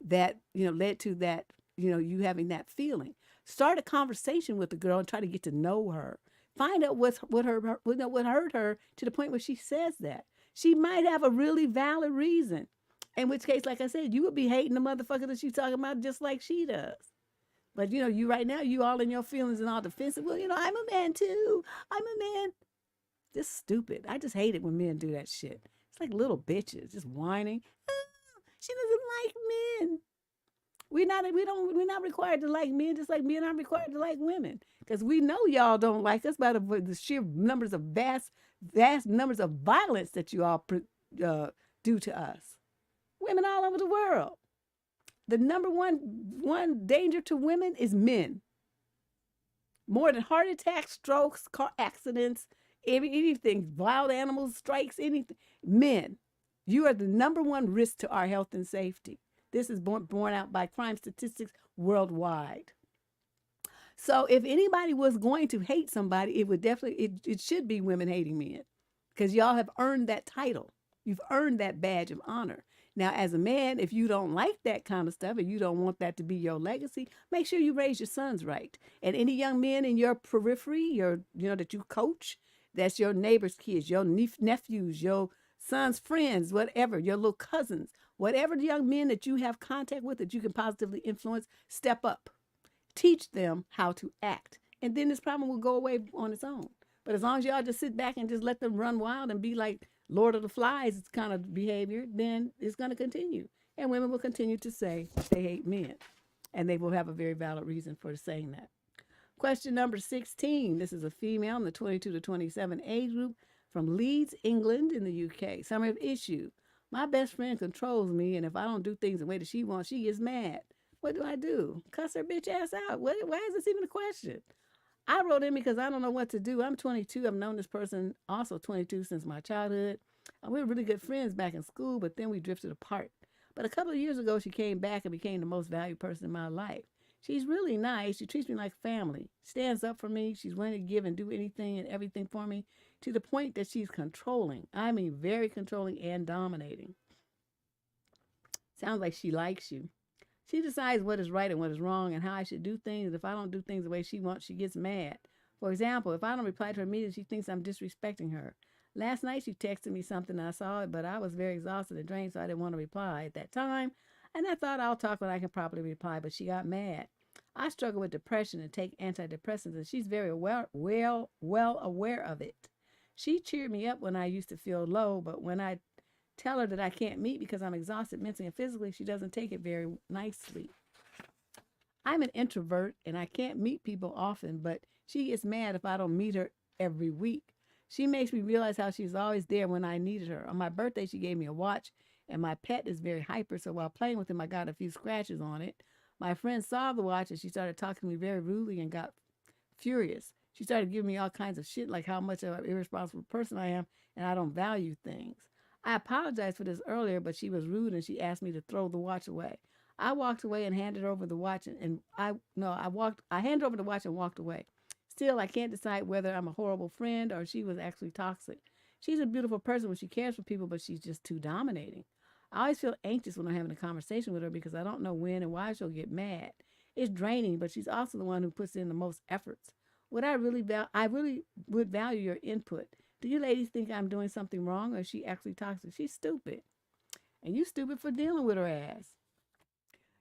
that, led to that, you having that feeling. Start a conversation with the girl and try to get to know her. Find out what hurt her to the point where she says that. She might have a really valid reason. In which case, like I said, you would be hating the motherfucker that she's talking about just like she does. But, you right now, you all in your feelings and all defensive. Well, I'm a man too. I'm a man. Just stupid. I just hate it when men do that shit. It's like little bitches just whining. Oh, she doesn't like men. We're not required to like men, just like men aren't required to like women. Because we know y'all don't like us by the sheer numbers of vast numbers of violence that you all do to us. Women all over the world. The number one danger to women is men. More than heart attacks, strokes, car accidents, anything, wild animals, strikes, anything. Men, you are the number one risk to our health and safety. This is borne out by crime statistics worldwide. So if anybody was going to hate somebody, it would definitely, it should be women hating men, because y'all have earned that title. You've earned that badge of honor. Now, as a man, if you don't like that kind of stuff and you don't want that to be your legacy, make sure you raise your sons right. And any young men in your periphery, that you coach, that's your neighbor's kids, your nephews, your son's friends, whatever, your little cousins, whatever the young men that you have contact with that you can positively influence, step up. Teach them how to act. And then this problem will go away on its own. But as long as y'all just sit back and just let them run wild and be like Lord of the Flies kind of behavior, then it's going to continue. And women will continue to say they hate men. And they will have a very valid reason for saying that. Question number 16. This is a female in the 22 to 27 age group from Leeds, England in the UK. Summary of issue. My best friend controls me, and if I don't do things the way that she wants, she gets mad. What do I do? Cuss her bitch ass out. Why is this even a question? I wrote in because I don't know what to do. I'm 22. I've known this person also 22 since my childhood. We were really good friends back in school, but then we drifted apart. But a couple of years ago, she came back and became the most valued person in my life. She's really nice. She treats me like family. Stands up for me. She's willing to give and do anything and everything for me, to the point that she's controlling. I mean, very controlling and dominating. Sounds like she likes you. She decides what is right and what is wrong and how I should do things. If I don't do things the way she wants, she gets mad. For example, if I don't reply to her immediately, she thinks I'm disrespecting her. Last night, she texted me something, and I saw it, but I was very exhausted and drained, so I didn't want to reply at that time. And I thought I'll talk when I can properly reply, but she got mad. I struggle with depression and take antidepressants, and she's very well aware of it. She cheered me up when I used to feel low, but when I tell her that I can't meet because I'm exhausted mentally and physically, she doesn't take it very nicely. I'm an introvert, and I can't meet people often, but she gets mad if I don't meet her every week. She makes me realize how she's always there when I needed her. On my birthday, she gave me a watch, and my pet is very hyper, so while playing with him, I got a few scratches on it. My friend saw the watch, and she started talking to me very rudely and got furious. She started giving me all kinds of shit, like how much of an irresponsible person I am, and I don't value things. I apologized for this earlier, but she was rude, and she asked me to throw the watch away. I walked away and handed over the watch, I handed over the watch and walked away. Still, I can't decide whether I'm a horrible friend or she was actually toxic. She's a beautiful person when she cares for people, but she's just too dominating. I always feel anxious when I'm having a conversation with her because I don't know when and why she'll get mad. It's draining, but she's also the one who puts in the most efforts. I really would value your input. Do you ladies think I'm doing something wrong, or is she actually toxic? She's stupid. And you stupid for dealing with her ass.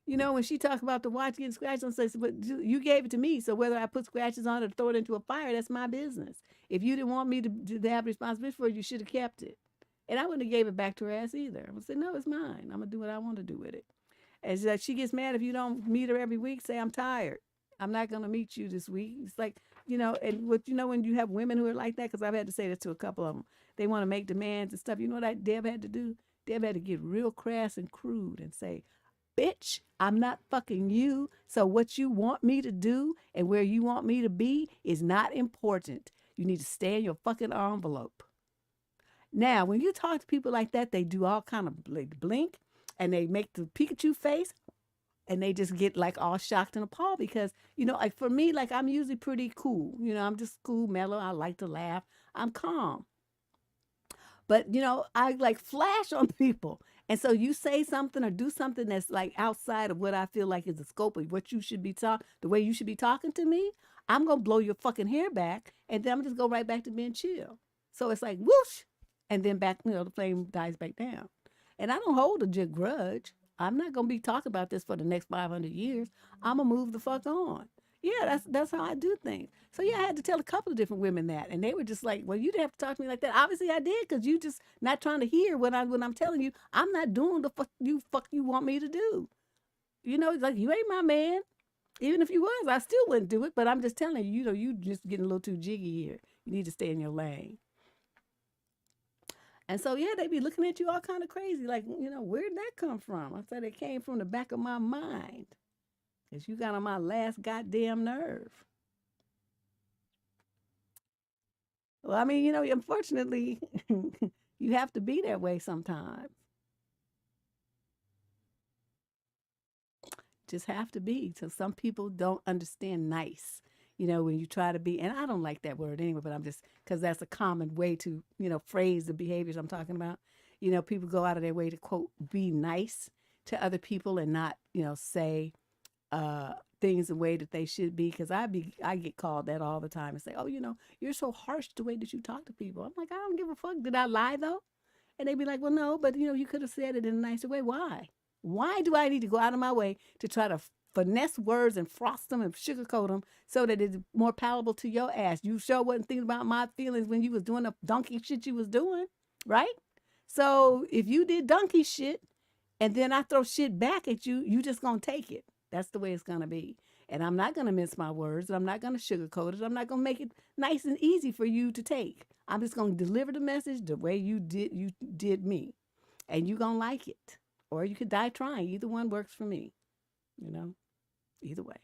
When she talks about the watch getting scratched on, says, but you gave it to me, so whether I put scratches on it or throw it into a fire, that's my business. If you didn't want me to have responsibility for it, you should have kept it. And I wouldn't have gave it back to her ass either. I would say, no, it's mine. I'm going to do what I want to do with it. And she's like, she gets mad if you don't meet her every week, say, I'm tired. I'm not going to meet you this week. It's like, and when you have women who are like that, because I've had to say this to a couple of them, they want to make demands and stuff. You know what Deb had to do? Deb had to get real crass and crude and say, bitch, I'm not fucking you. So what you want me to do and where you want me to be is not important. You need to stay in your fucking envelope. Now, when you talk to people like that, they do all kind of blink and they make the Pikachu face and they just get like all shocked and appalled because, like for me, like I'm usually pretty cool. I'm just cool, mellow. I like to laugh. I'm calm. But, I like flash on people. And so you say something or do something that's like outside of what I feel like is the scope of what you should be the way you should be talking to me. I'm going to blow your fucking hair back. And then I'm just go right back to being chill. So it's like whoosh. And then back, the flame dies back down. And I don't hold a grudge. I'm not going to be talking about this for the next 500 years. I'm going to move the fuck on. Yeah, that's how I do things. So yeah, I had to tell a couple of different women that, and they were just like, "Well, you didn't have to talk to me like that." Obviously, I did, because you just not trying to hear what I'm telling you. I'm not doing the fuck you want me to do. It's like you ain't my man. Even if you was, I still wouldn't do it. But I'm just telling you, you just getting a little too jiggy here. You need to stay in your lane. And so yeah, they be looking at you all kind of crazy, like, where'd that come from? I said it came from the back of my mind, because you got on my last goddamn nerve. Well, I mean, unfortunately, you have to be that way sometimes. Just have to be. So some people don't understand nice, when you try to be, and I don't like that word anyway, but I'm just, because that's a common way to, phrase the behaviors I'm talking about. People go out of their way to, quote, be nice to other people and not, say things the way that they should be, because I get called that all the time and say, "Oh, you're so harsh the way that you talk to people." I'm like, I don't give a fuck. Did I lie though? And they'd be like, "Well, no, but you could have said it in a nicer way." Why do I need to go out of my way to try to finesse words and frost them and sugarcoat them so that it's more palatable to your ass? You sure wasn't thinking about my feelings when you was doing the donkey shit you was doing, right? So if you did donkey shit and then I throw shit back at you, you just gonna take it. That's the way it's going to be. And I'm not going to mince my words. I'm not going to sugarcoat it. I'm not going to make it nice and easy for you to take. I'm just going to deliver the message the way you did me. And you're going to like it. Or you could die trying. Either one works for me. Either way.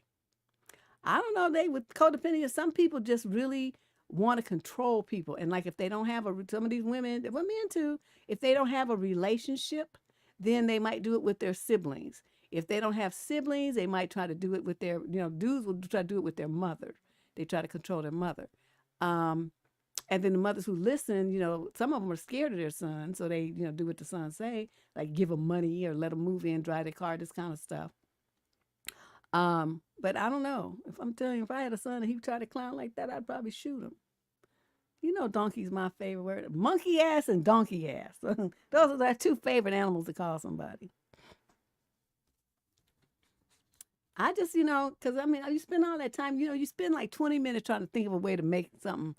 I don't know. They with codependent, some people just really want to control people. And like if they don't have some of these women, men too, if they don't have a relationship, then they might do it with their siblings. If they don't have siblings, they might try to do it with their, dudes will try to do it with their mother. They try to control their mother. And then the mothers who listen, some of them are scared of their son. So they, do what the son say, like give them money or let them move in, drive their car, this kind of stuff. But I don't know. If I'm telling you, if I had a son and he tried to clown like that, I'd probably shoot him. Donkey's my favorite word. Monkey ass and donkey ass. Those are my two favorite animals to call somebody. I just, because I mean, you spend all that time, you spend like 20 minutes trying to think of a way to make something,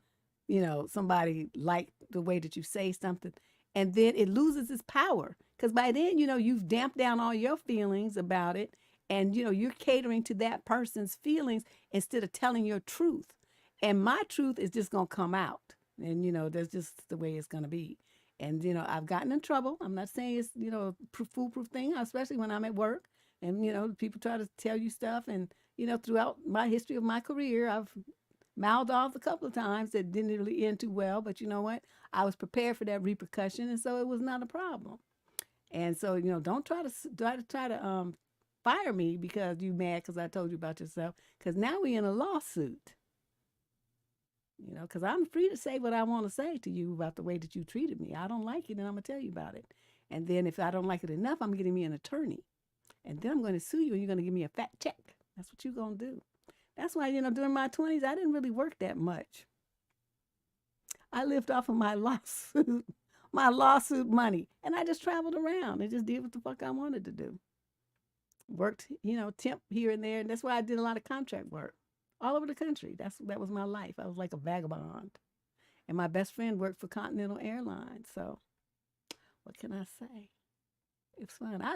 somebody like the way that you say something. And then it loses its power. Because by then, you've damped down all your feelings about it. And, you're catering to that person's feelings instead of telling your truth. And my truth is just going to come out. And, that's just the way it's going to be. And, I've gotten in trouble. I'm not saying it's, a foolproof thing, especially when I'm at work. And, people try to tell you stuff. And, throughout my history of my career, I've mouthed off a couple of times that didn't really end too well. But you know what? I was prepared for that repercussion. And so it was not a problem. And so, don't try to fire me because you mad because I told you about yourself. Because now we're in a lawsuit. Because I'm free to say what I want to say to you about the way that you treated me. I don't like it, and I'm going to tell you about it. And then if I don't like it enough, I'm getting me an attorney. And then I'm going to sue you, and you're going to give me a fat check. That's what you're going to do. That's why, during my 20s, I didn't really work that much. I lived off of my lawsuit money. And I just traveled around and just did what the fuck I wanted to do. Worked, temp here and there. And that's why I did a lot of contract work all over the country. That was my life. I was like a vagabond. And my best friend worked for Continental Airlines. So what can I say? It's fun. I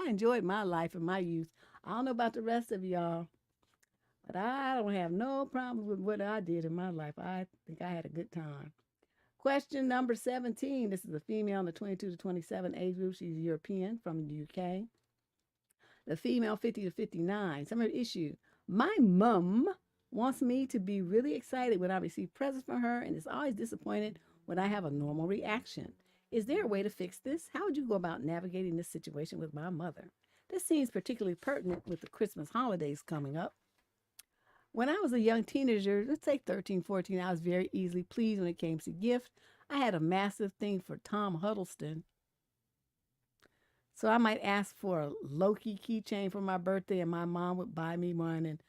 enjoyed my life in my youth. I don't know about the rest of y'all, but I don't have no problems with what I did in my life. I think I had a good time. Question number 17. This is a female in the 22 to 27 age group. She's European from the UK. The female 50 to 59. Summary issue. My mom wants me to be really excited when I receive presents from her and is always disappointed when I have a normal reaction. Is there a way to fix this? How would you go about navigating this situation with my mother? This seems particularly pertinent with the Christmas holidays coming up. When I was a young teenager, let's say 13, 14, I was very easily pleased when it came to gifts. I had a massive thing for Tom Huddleston. So I might ask for a Loki keychain for my birthday, and my mom would buy me one, and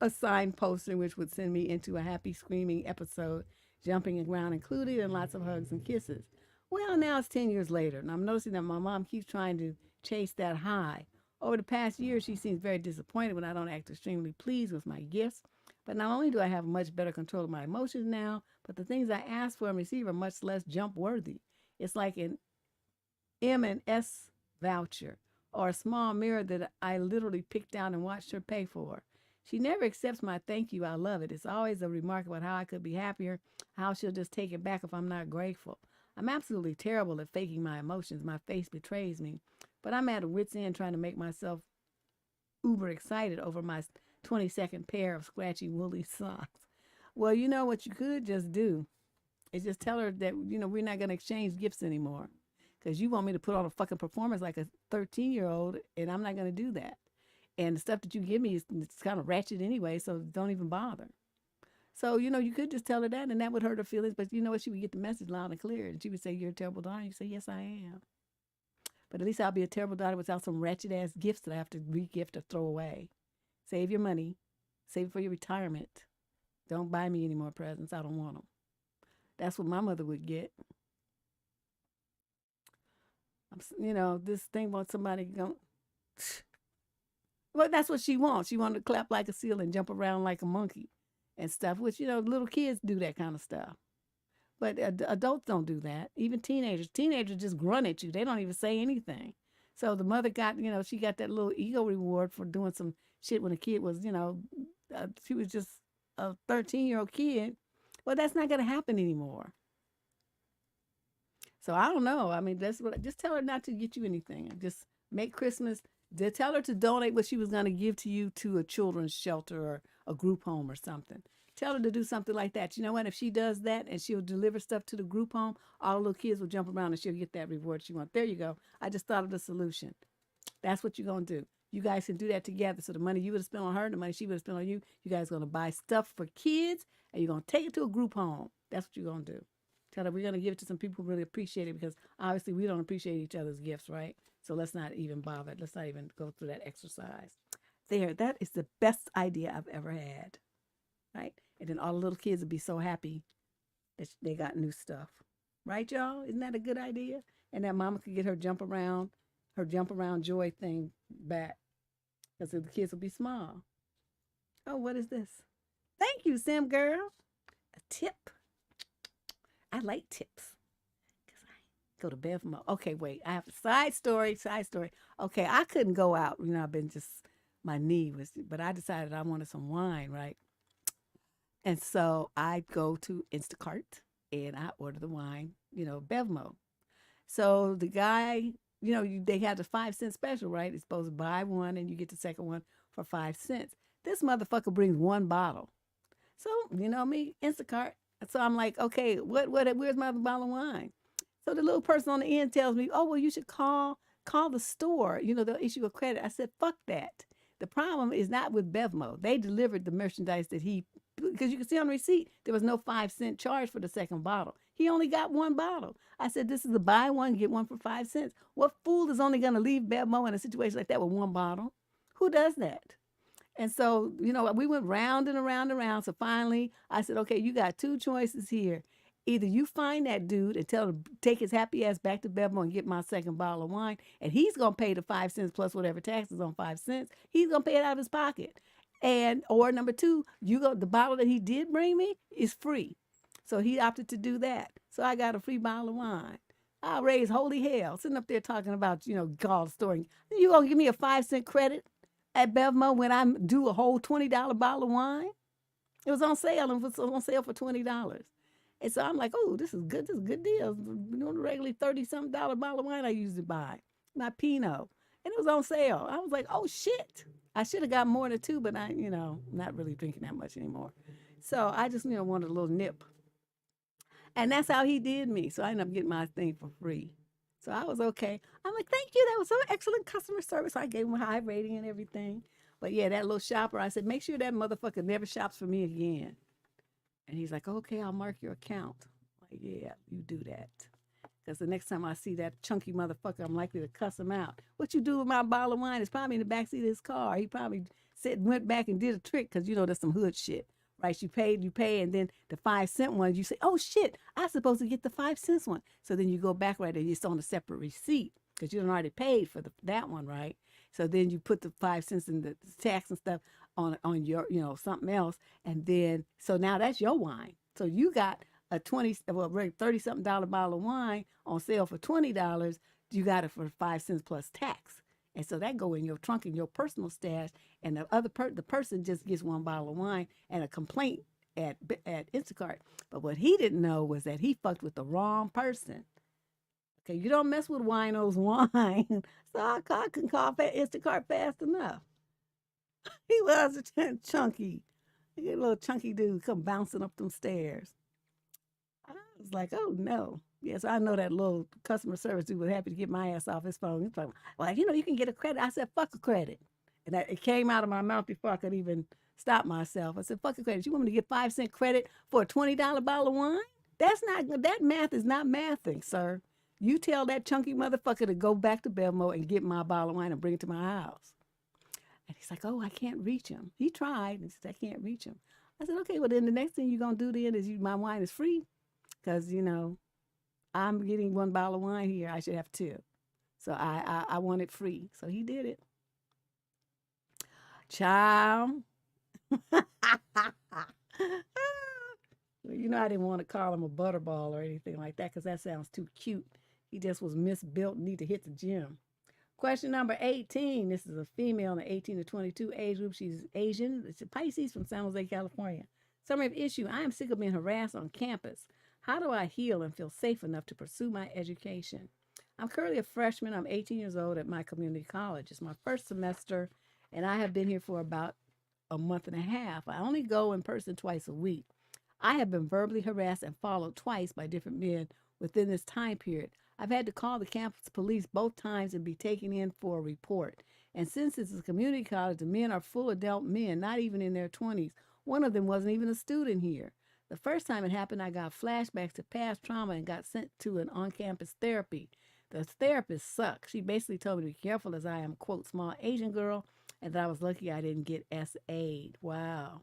a signed poster which would send me into a happy screaming episode, jumping around included, and lots of hugs and kisses. Well, now it's 10 years later, and I'm noticing that my mom keeps trying to chase that high. Over the past year, she seems very disappointed when I don't act extremely pleased with my gifts. But not only do I have much better control of my emotions now, but the things I ask for and receive are much less jump worthy. It's like an M&S voucher or a small mirror that I literally picked out and watched her pay for. She never accepts my thank you, I love it. It's always a remark about how I could be happier, how she'll just take it back if I'm not grateful. I'm absolutely terrible at faking my emotions. My face betrays me. But I'm at a wit's end trying to make myself uber excited over my 22nd pair of scratchy woolly socks. Well, you know what you could just do is just tell her that, we're not going to exchange gifts anymore. Because you want me to put on a fucking performance like a 13-year-old, and I'm not going to do that. And the stuff that you give me is it's kind of ratchet anyway, so don't even bother. So, you could just tell her that, and that would hurt her feelings. But you know what? She would get the message loud and clear. And she would say, you're a terrible daughter. You say, yes, I am. But at least I'll be a terrible daughter without some ratchet-ass gifts that I have to re-gift or throw away. Save your money. Save it for your retirement. Don't buy me any more presents. I don't want them. That's what my mother would get. This thing wants somebody going. Well, that's what she wants. She wanted to clap like a seal and jump around like a monkey and stuff, which, little kids do that kind of stuff. But adults don't do that. Even teenagers. Teenagers just grunt at you. They don't even say anything. So the mother got, she got that little ego reward for doing some shit when the kid was, she was just a 13-year-old kid. Well, that's not going to happen anymore. So I don't know. I mean, just tell her not to get you anything. Just make Christmas. Tell her to donate what she was going to give to you to a children's shelter or a group home or something. Tell her to do something like that. You know what? If she does that and she'll deliver stuff to the group home, all the little kids will jump around and she'll get that reward she wants. There you go. I just thought of the solution. That's what you're going to do. You guys can do that together. So the money you would have spent on her, the money she would have spent on you, you guys are going to buy stuff for kids and you're going to take it to a group home. That's what you're going to do. Tell her we're going to give it to some people who really appreciate it because obviously we don't appreciate each other's gifts, right? So let's not even bother. Let's not even go through that exercise. There, that is the best idea I've ever had, right? And then all the little kids would be so happy that they got new stuff. Right, y'all? Isn't that a good idea? And that mama could get her jump around joy thing back because the kids will be small. Oh, what is this? Thank you, Sim girl. A tip. I like tips because I go to bed from okay, wait. I have a side story. Okay, I couldn't go out. I've been just, my knee was, but I decided I wanted some wine, right? And so I go to Instacart and I order the wine, Bevmo. So the guy, they had the 5-cent special, right? It's supposed to buy one and you get the second one for 5 cents. This motherfucker brings one bottle. So, me, Instacart. So I'm like, okay, where's my other bottle of wine? So the little person on the end tells me, oh, well, you should call the store. They'll issue a credit. I said, fuck that. The problem is not with Bevmo. They delivered the merchandise that because you can see on the receipt, there was no 5-cent charge for the second bottle. He only got one bottle. I said, this is a buy one, get one for 5 cents. What fool is only going to leave Bevmo in a situation like that with one bottle? Who does that? And so, we went round and around and around. So finally, I said, okay, you got two choices here. Either you find that dude and tell him to take his happy ass back to Bevmo and get my second bottle of wine, and he's going to pay the 5 cents plus whatever taxes on 5 cents. He's going to pay it out of his pocket. Or number two, the bottle that he did bring me is free. So he opted to do that. So I got a free bottle of wine. I raised holy hell, sitting up there talking about, call the store. You going to give me a 5-cent credit at Bevmo when I do a whole $20 bottle of wine? It was on sale. It was on sale for $20. And so I'm like, oh, this is good. This is a good deal. The regularly $30-something bottle of wine I used to buy, my Pinot. And it was on sale. I was like, oh, shit. I should have got more than two, but I, not really drinking that much anymore. So I just, wanted a little nip. And that's how he did me. So I ended up getting my thing for free. So I was okay. I'm like, thank you. That was so excellent customer service. So I gave him a high rating and everything. But yeah, that little shopper, I said, make sure that motherfucker never shops for me again. And he's like, okay, I'll mark your account. I'm like, yeah, you do that. Because the next time I see that chunky motherfucker, I'm likely to cuss him out. What you do with my bottle of wine? It's probably in the backseat of his car. He probably went back and did a trick because, you know, there's some hood shit, right? You pay, and then the 5-cent one, you say, oh shit, I'm supposed to get the 5 cents one. So then you go back right there, it's on a separate receipt because you done already paid for that one, right? So then you put the 5 cents in the tax and stuff on your, you know, something else. And then, so now that's your wine. So you got a $30-something bottle of wine on sale for $20, you got it for 5 cents plus tax. And so that go in your trunk in your personal stash, and the person just gets one bottle of wine and a complaint at Instacart. But what he didn't know was that he fucked with the wrong person. Okay, you don't mess with winos wine. So I couldn't call Instacart fast enough. He was a chunky, a little chunky dude come bouncing up them stairs. I was like, oh no. Yes, I know that little customer service dude was happy to get my ass off his phone. He's like, well, you know, you can get a credit. I said, fuck a credit. And it came out of my mouth before I could even stop myself. I said, fuck a credit. You want me to get 5-cent credit for a $20 bottle of wine? That math is not mathing, sir. You tell that chunky motherfucker to go back to Belmo and get my bottle of wine and bring it to my house. And he's like, oh, I can't reach him. He tried and said, I can't reach him. I said, okay, well, then the next thing you're going to do then is my wine is free. Because, you know, I'm getting one bottle of wine here. I should have two. So I want it free. So he did it. Child. You know, I didn't want to call him a butterball or anything like that because that sounds too cute. He just was misbuilt and need to hit the gym. Question number 18. This is a female in the 18 to 22 age group. She's Asian. It's a Pisces from San Jose, California. Summary of issue. I am sick of being harassed on campus. How do I heal and feel safe enough to pursue my education? I'm currently a freshman. I'm 18 years old at my community college. It's my first semester, and I have been here for about a month and a half. I only go in person twice a week. I have been verbally harassed and followed twice by different men within this time period. I've had to call the campus police both times and be taken in for a report. And since it's a community college, the men are full adult men, not even in their 20s. One of them wasn't even a student here. The first time it happened, I got flashbacks to past trauma and got sent to an on-campus therapy. The therapist sucked. She basically told me to be careful as I am, quote, small Asian girl, and that I was lucky I didn't get SA'd. Wow.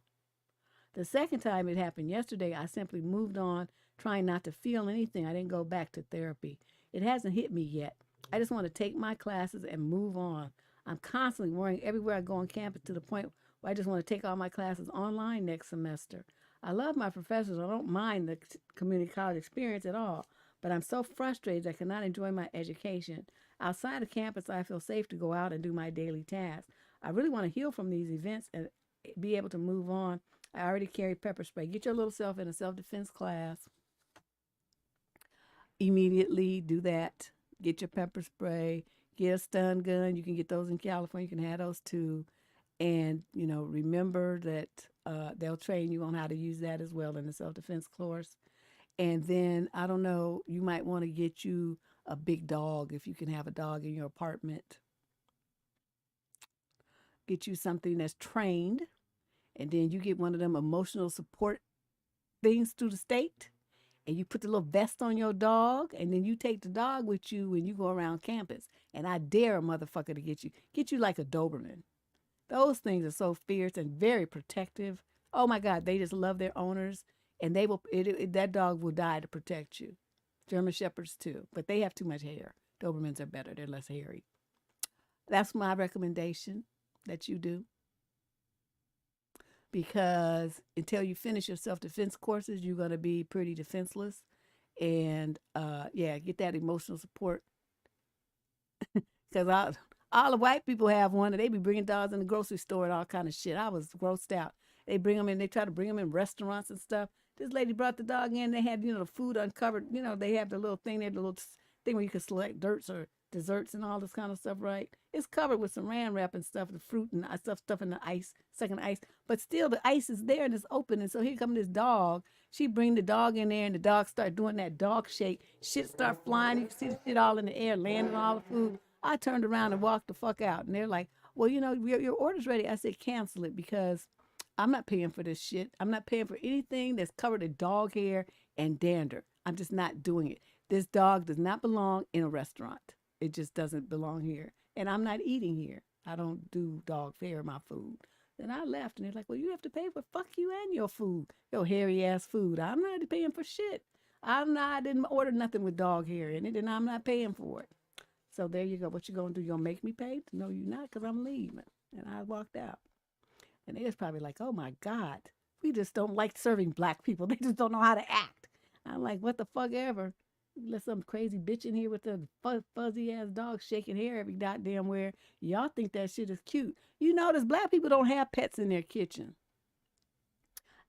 The second time it happened yesterday, I simply moved on, trying not to feel anything. I didn't go back to therapy. It hasn't hit me yet. I just want to take my classes and move on. I'm constantly worrying everywhere I go on campus to the point where I just want to take all my classes online next semester. I love my professors. I don't mind the community college experience at all, but I'm so frustrated I cannot enjoy my education. Outside of campus, I feel safe to go out and do my daily tasks. I really want to heal from these events and be able to move on. I already carry pepper spray. Get your little self in a self-defense class. Immediately do that. Get your pepper spray. Get a stun gun. You can get those in California. You can have those too. And, you know, remember that they'll train you on how to use that as well in the self-defense course. And then, I don't know, you might want to get you a big dog if you can have a dog in your apartment. Get you something that's trained. And then you get one of them emotional support things through the state. And you put the little vest on your dog. And then you take the dog with you when you go around campus. And I dare a motherfucker to get you like a Doberman. Those things are so fierce and very protective. Oh my God, they just love their owners, and they will. That dog will die to protect you. German Shepherds too, but they have too much hair. Dobermans are better; they're less hairy. That's my recommendation that you do, because until you finish your self-defense courses, you're gonna be pretty defenseless, and yeah, get that emotional support. Because all the white people have one, and they be bringing dogs in the grocery store and all kind of shit. I was grossed out. They bring them in. They try to bring them in restaurants and stuff. This lady brought the dog in. They had, you know, the food uncovered. You know, they have the little thing there, the little thing where you can select desserts or desserts and all this kind of stuff, right? It's covered with saran wrap and stuff, the fruit and stuff in the ice, second ice. But still, the ice is there and it's open. And so here comes this dog. She bring the dog in there, and the dog start doing that dog shake. Shit start flying. You can see the shit all in the air, landing on all the food. I turned around and walked the fuck out. And they're like, well, your order's ready. I said, cancel it, because I'm not paying for this shit. I'm not paying for anything that's covered in dog hair and dander. I'm just not doing it. This dog does not belong in a restaurant. It just doesn't belong here. And I'm not eating here. I don't do dog fare in my food. Then I left, and they're like, well, you have to pay for fuck you and your food. Your hairy ass food. I'm not paying for shit. I didn't order nothing with dog hair in it, and I'm not paying for it. So there you go. What you gonna do? You gonna make me pay? No, you're not, because I'm leaving. And I walked out. And they was probably like, oh my God, we just don't like serving black people. They just don't know how to act. I'm like, what the fuck ever. Let some crazy bitch in here with a fuzzy ass dog shaking hair every goddamn where. Y'all think that shit is cute. You notice black people don't have pets in their kitchen.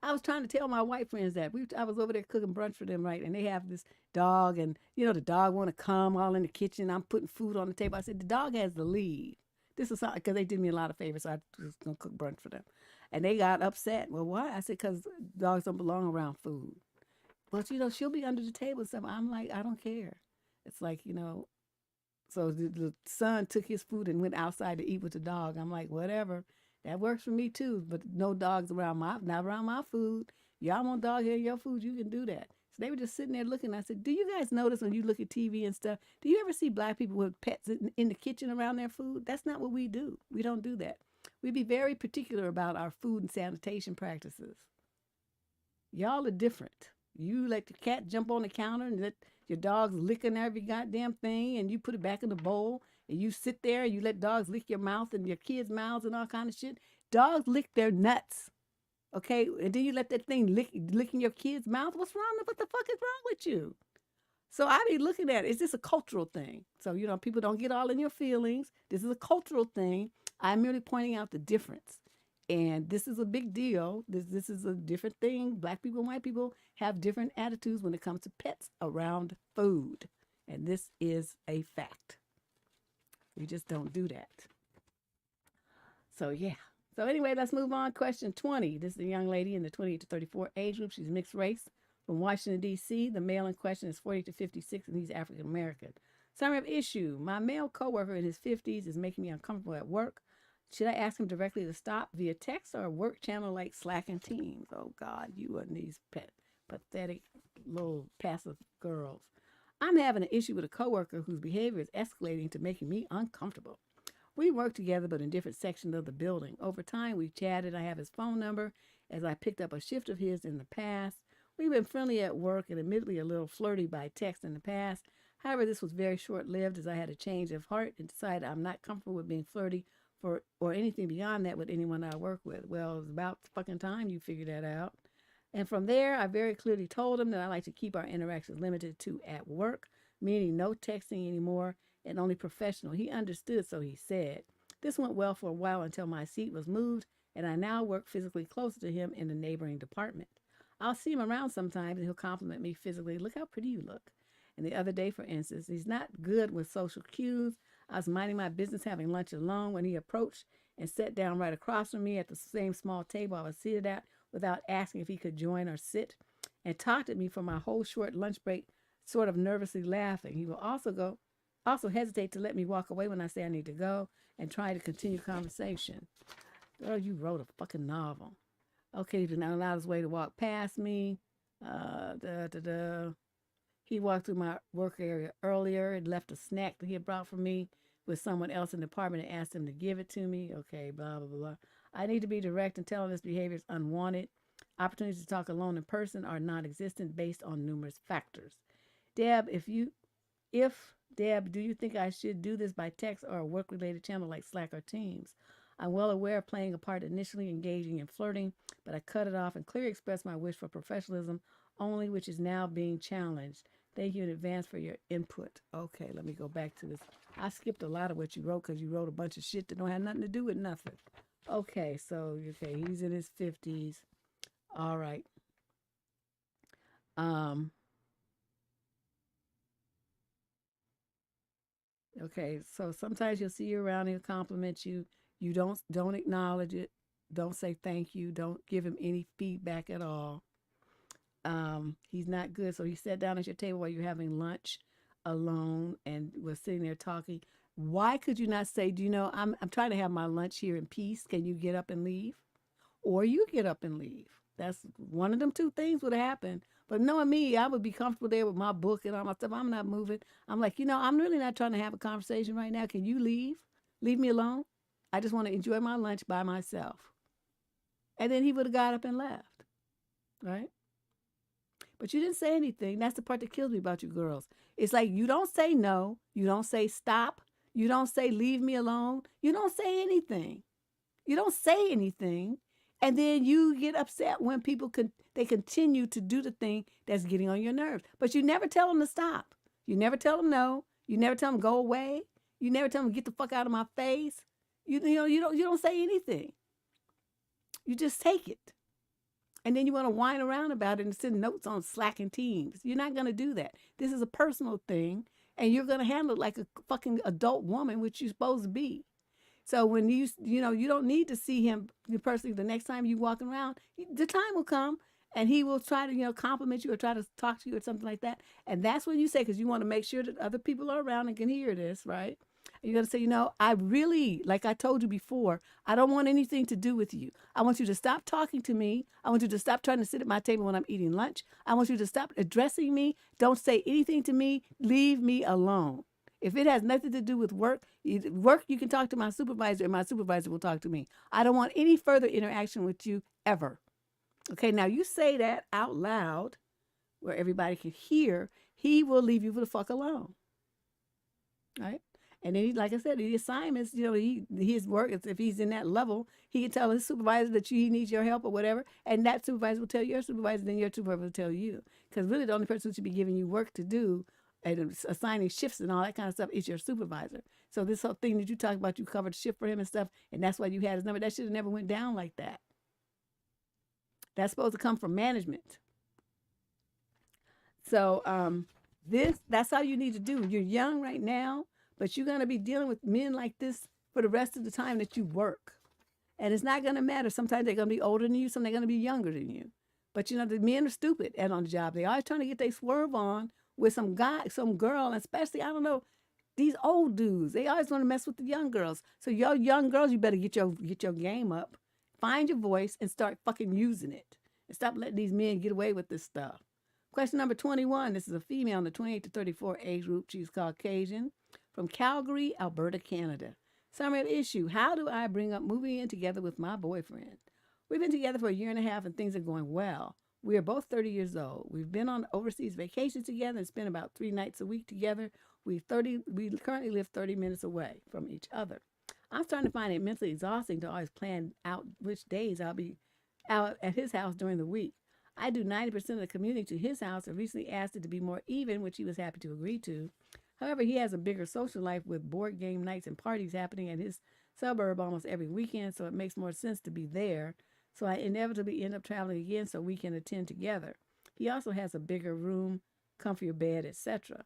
I was trying to tell my white friends that. I was over there cooking brunch for them, right? And they have this dog, and, the dog want to come all in the kitchen. I'm putting food on the table. I said, the dog has to leave. This is because they did me a lot of favors, so I was going to cook brunch for them. And they got upset. Well, why? I said, because dogs don't belong around food. But, she'll be under the table and stuff. I'm like, I don't care. It's like, so the son took his food and went outside to eat with the dog. I'm like, whatever. That works for me too. But no dogs not around my food. Y'all want dog hair in your food, you can do that. So they were just sitting there looking. I said, do you guys notice when you look at TV and stuff, do you ever see black people with pets in the kitchen around their food? That's not what we do. We don't do that. We be very particular about our food and sanitation practices. Y'all are different. You let the cat jump on the counter and let your dogs licking every goddamn thing, and you put it back in the bowl, and you sit there and you let dogs lick your mouth and your kids' mouths and all kind of shit. Dogs lick their nuts, okay? And then you let that thing licking your kid's mouth. What's wrong? What the fuck is wrong with you? So I be looking at it. It's just a cultural thing. So, people don't get all in your feelings. This is a cultural thing. I'm merely pointing out the difference. And this is a big deal. This is a different thing. Black people and white people have different attitudes when it comes to pets around food. And this is a fact. We just don't do that. So, yeah. So, anyway, let's move on. Question 20. This is a young lady in the 28 to 34 age group. She's mixed race from Washington, D.C. The male in question is 40 to 56, and he's African American. Summary of issue. My male coworker in his 50s is making me uncomfortable at work. Should I ask him directly to stop via text or a work channel like Slack and Teams? Oh, God, you and these pathetic little passive girls. I'm having an issue with a coworker whose behavior is escalating to making me uncomfortable. We work together, but in different sections of the building. Over time, we've chatted. I have his phone number, as I picked up a shift of his in the past. We've been friendly at work and admittedly a little flirty by text in the past. However, this was very short-lived, as I had a change of heart and decided I'm not comfortable with being flirty or anything beyond that with anyone I work with. Well, it's about fucking time you figured that out. And from there, I very clearly told him that I like to keep our interactions limited to at work, meaning no texting anymore and only professional. He understood, so he said. This went well for a while until my seat was moved, and I now work physically closer to him in the neighboring department. I'll see him around sometimes, and he'll compliment me physically. Look how pretty you look. And the other day, for instance, he's not good with social cues. I was minding my business, having lunch alone, when he approached and sat down right across from me at the same small table I was seated at without asking if he could join or sit, and talked at me for my whole short lunch break, sort of nervously laughing. He will also hesitate to let me walk away when I say I need to go and try to continue conversation. Girl, you wrote a fucking novel. Okay, he did not allow his way to walk past me. He walked through my work area earlier and left a snack that he had brought for me with someone else in the department and asked him to give it to me. Okay, blah, blah, blah. I need to be direct and tell him this behavior is unwanted. Opportunities to talk alone in person are non-existent based on numerous factors. Deb, do you think I should do this by text or a work-related channel like Slack or Teams? I'm well aware of playing a part initially engaging in flirting, but I cut it off and clearly expressed my wish for professionalism only, which is now being challenged. Thank you in advance for your input. Okay, let me go back to this. I skipped a lot of what you wrote because you wrote a bunch of shit that don't have nothing to do with nothing. Okay, he's in his 50s. All right. Okay, so sometimes you'll see you around, he'll compliment you. You don't acknowledge it. Don't say thank you. Don't give him any feedback at all. He's not good. So he sat down at your table while you're having lunch alone and was sitting there talking. Why could you not say, do you know, I'm trying to have my lunch here in peace. Can you get up and leave? Or you get up and leave. That's one of them two things would happen. But knowing me, I would be comfortable there with my book and all my stuff. I'm not moving. I'm like, I'm really not trying to have a conversation right now. Can you leave? Leave me alone. I just want to enjoy my lunch by myself. And then he would have got up and left. Right? But you didn't say anything. That's the part that kills me about you girls. It's like you don't say no. You don't say stop. You don't say leave me alone. You don't say anything. You don't say anything. And then you get upset when people they continue to do the thing that's getting on your nerves. But you never tell them to stop. You never tell them no. You never tell them go away. You never tell them get the fuck out of my face. You don't say anything. You just take it. And then you want to whine around about it and send notes on slacking teams. You're not going to do that. This is a personal thing, and you're going to handle it like a fucking adult woman, which you're supposed to be. So when you don't need to see him personally the next time you walking around, the time will come and he will try to, compliment you or try to talk to you or something like that. And that's when you say, because you want to make sure that other people are around and can hear this, right? And you're going to say, I really, like I told you before, I don't want anything to do with you. I want you to stop talking to me. I want you to stop trying to sit at my table when I'm eating lunch. I want you to stop addressing me. Don't say anything to me. Leave me alone. If it has nothing to do with work, you can talk to my supervisor and my supervisor will talk to me. I don't want any further interaction with you ever. Okay, now you say that out loud where everybody can hear, he will leave you the fuck alone. Right? And then, like I said, the assignments, his work, if he's in that level, he can tell his supervisor that he needs your help or whatever, and that supervisor will tell your supervisor, then your supervisor will tell you. Because really the only person who should be giving you work to do and assigning shifts and all that kind of stuff is your supervisor. So this whole thing that you talk about, you covered shift for him and stuff, and that's why you had his number, that should have never went down like that. That's supposed to come from management. So that's how you need to do. You're young right now, but you're going to be dealing with men like this for the rest of the time that you work. And it's not going to matter. Sometimes they're going to be older than you, sometimes they're going to be younger than you. But the men are stupid and on the job. They're always trying to get their swerve on with some guy, some girl, and especially, I don't know, these old dudes. They always want to mess with the young girls. So y'all young girls, you better get your game up. Find your voice and start fucking using it. And stop letting these men get away with this stuff. Question number 21. This is a female in the 28 to 34 age group. She's Caucasian from Calgary, Alberta, Canada. Summary of issue. How do I bring up moving in together with my boyfriend? We've been together for a year and a half and things are going well. We are both 30 years old. We've been on overseas vacations together and spent about 3 nights a week together. We currently live 30 minutes away from each other. I'm starting to find it mentally exhausting to always plan out which days I'll be out at his house during the week. I do 90% of the commuting to his house and recently asked it to be more even, which he was happy to agree to. However, he has a bigger social life with board game nights and parties happening at his suburb almost every weekend, so it makes more sense to be there. So I inevitably end up traveling again so we can attend together. He also has a bigger room, comfier bed, etc.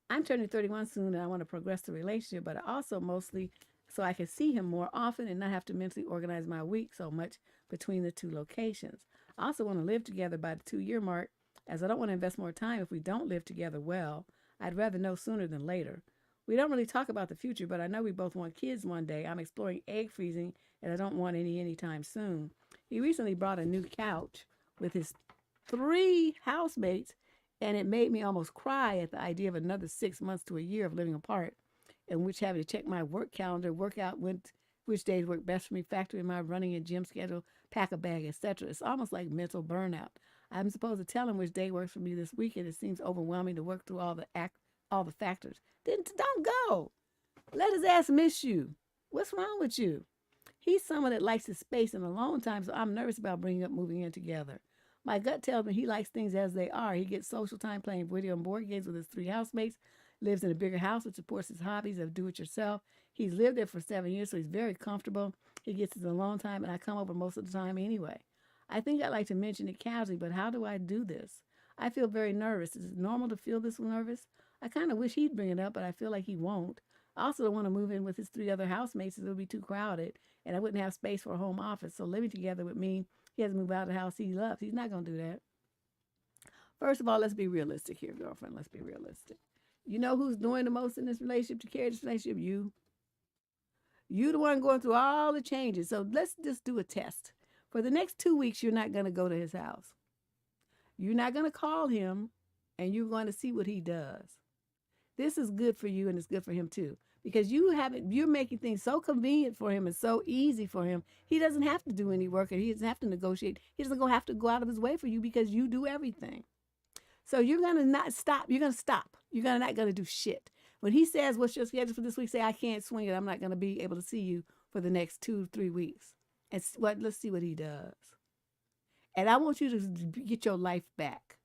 I'm turning 31 soon and I want to progress the relationship, but also mostly so I can see him more often and not have to mentally organize my week so much between the two locations. I also want to live together by the 2-year mark, as I don't want to invest more time if we don't live together well. I'd rather know sooner than later. We don't really talk about the future, but I know we both want kids one day. I'm exploring egg freezing, and I don't want any anytime soon. He recently brought a new couch with his 3 housemates, and it made me almost cry at the idea of another 6 months to a year of living apart, in which having to check my work calendar, work out which days work best for me, factor in my running and gym schedule, pack a bag, etc. It's almost like mental burnout. I'm supposed to tell him which day works for me this week, and it seems overwhelming to work through all the factors. Then don't go. Let his ass miss you. What's wrong with you? He's someone that likes his space and alone time, so I'm nervous about bringing up moving in together. My gut tells me he likes things as they are. He gets social time playing video and board games with his 3 housemates, lives in a bigger house which supports his hobbies of do-it-yourself. He's lived there for 7 years, so he's very comfortable. He gets his alone time, and I come over most of the time anyway. I think I'd like to mention it casually, but how do I do this? I feel very nervous. Is it normal to feel this nervous? I kind of wish he'd bring it up, but I feel like he won't. I also don't want to move in with his 3 other housemates. It would be too crowded, and I wouldn't have space for a home office. So living together would mean he has to move out of the house he loves. He's not going to do that. First of all, let's be realistic here, girlfriend. Let's be realistic. You know who's doing the most in this relationship to carry this relationship? You. You the one going through all the changes. So let's just do a test. For the next 2 weeks, you're not going to go to his house. You're not going to call him, and you're going to see what he does. This is good for you, and it's good for him too, because you're making things so convenient for him and so easy for him. He doesn't have to do any work, and he doesn't have to negotiate. He doesn't have to go out of his way for you because you do everything. So you're gonna not stop. You're gonna stop. You're not gonna do shit. When he says, "What's your schedule for this week?" Say, "I can't swing it. I'm not gonna be able to see you for the next 2-3 weeks." And let's see what he does. And I want you to get your life back.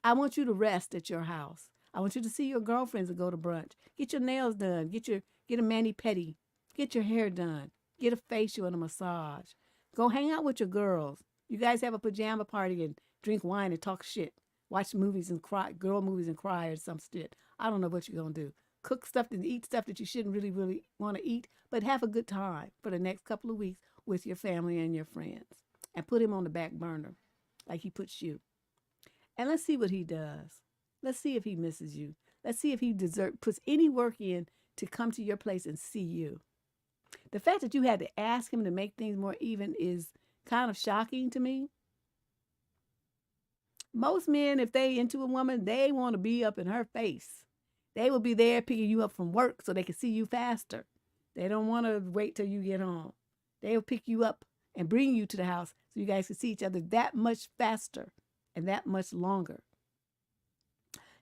I want you to rest at your house. I want you to see your girlfriends and go to brunch. Get your nails done. Get a mani-pedi. Get your hair done. Get a facial and a massage. Go hang out with your girls. You guys have a pajama party and drink wine and talk shit. Watch movies and cry, girl movies and cry or some shit. I don't know what you're going to do. Cook stuff and eat stuff that you shouldn't really, really want to eat, but have a good time for the next couple of weeks with your family and your friends. And put him on the back burner like he puts you. And let's see what he does. Let's see if he misses you. Let's see if he puts any work in to come to your place and see you. The fact that you had to ask him to make things more even is kind of shocking to me. Most men, if they into a woman, they want to be up in her face. They will be there picking you up from work so they can see you faster. They don't want to wait till you get home. They'll pick you up and bring you to the house so you guys can see each other that much faster and that much longer.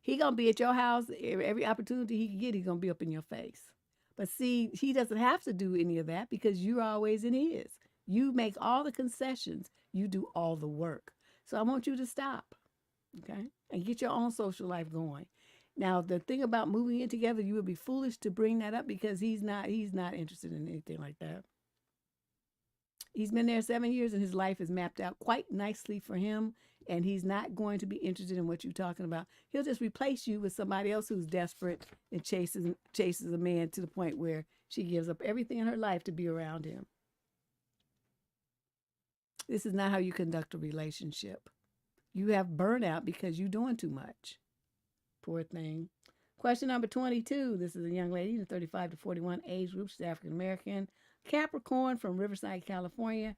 He going to be at your house every opportunity he can get. He's going to be up in your face. But see, he doesn't have to do any of that because you're always in his. You make all the concessions. You do all the work. So I want you to stop, okay, and get your own social life going. Now, the thing about moving in together, you would be foolish to bring that up because he's not interested in anything like that. He's been there 7 years and his life is mapped out quite nicely for him. And he's not going to be interested in what you're talking about. He'll just replace you with somebody else who's desperate and chases a man to the point where she gives up everything in her life to be around him. This is not how you conduct a relationship. You have burnout because you're doing too much. Poor thing. Question number 22. This is a young lady in the 35 to 41 age group. She's African American. Capricorn from Riverside, California.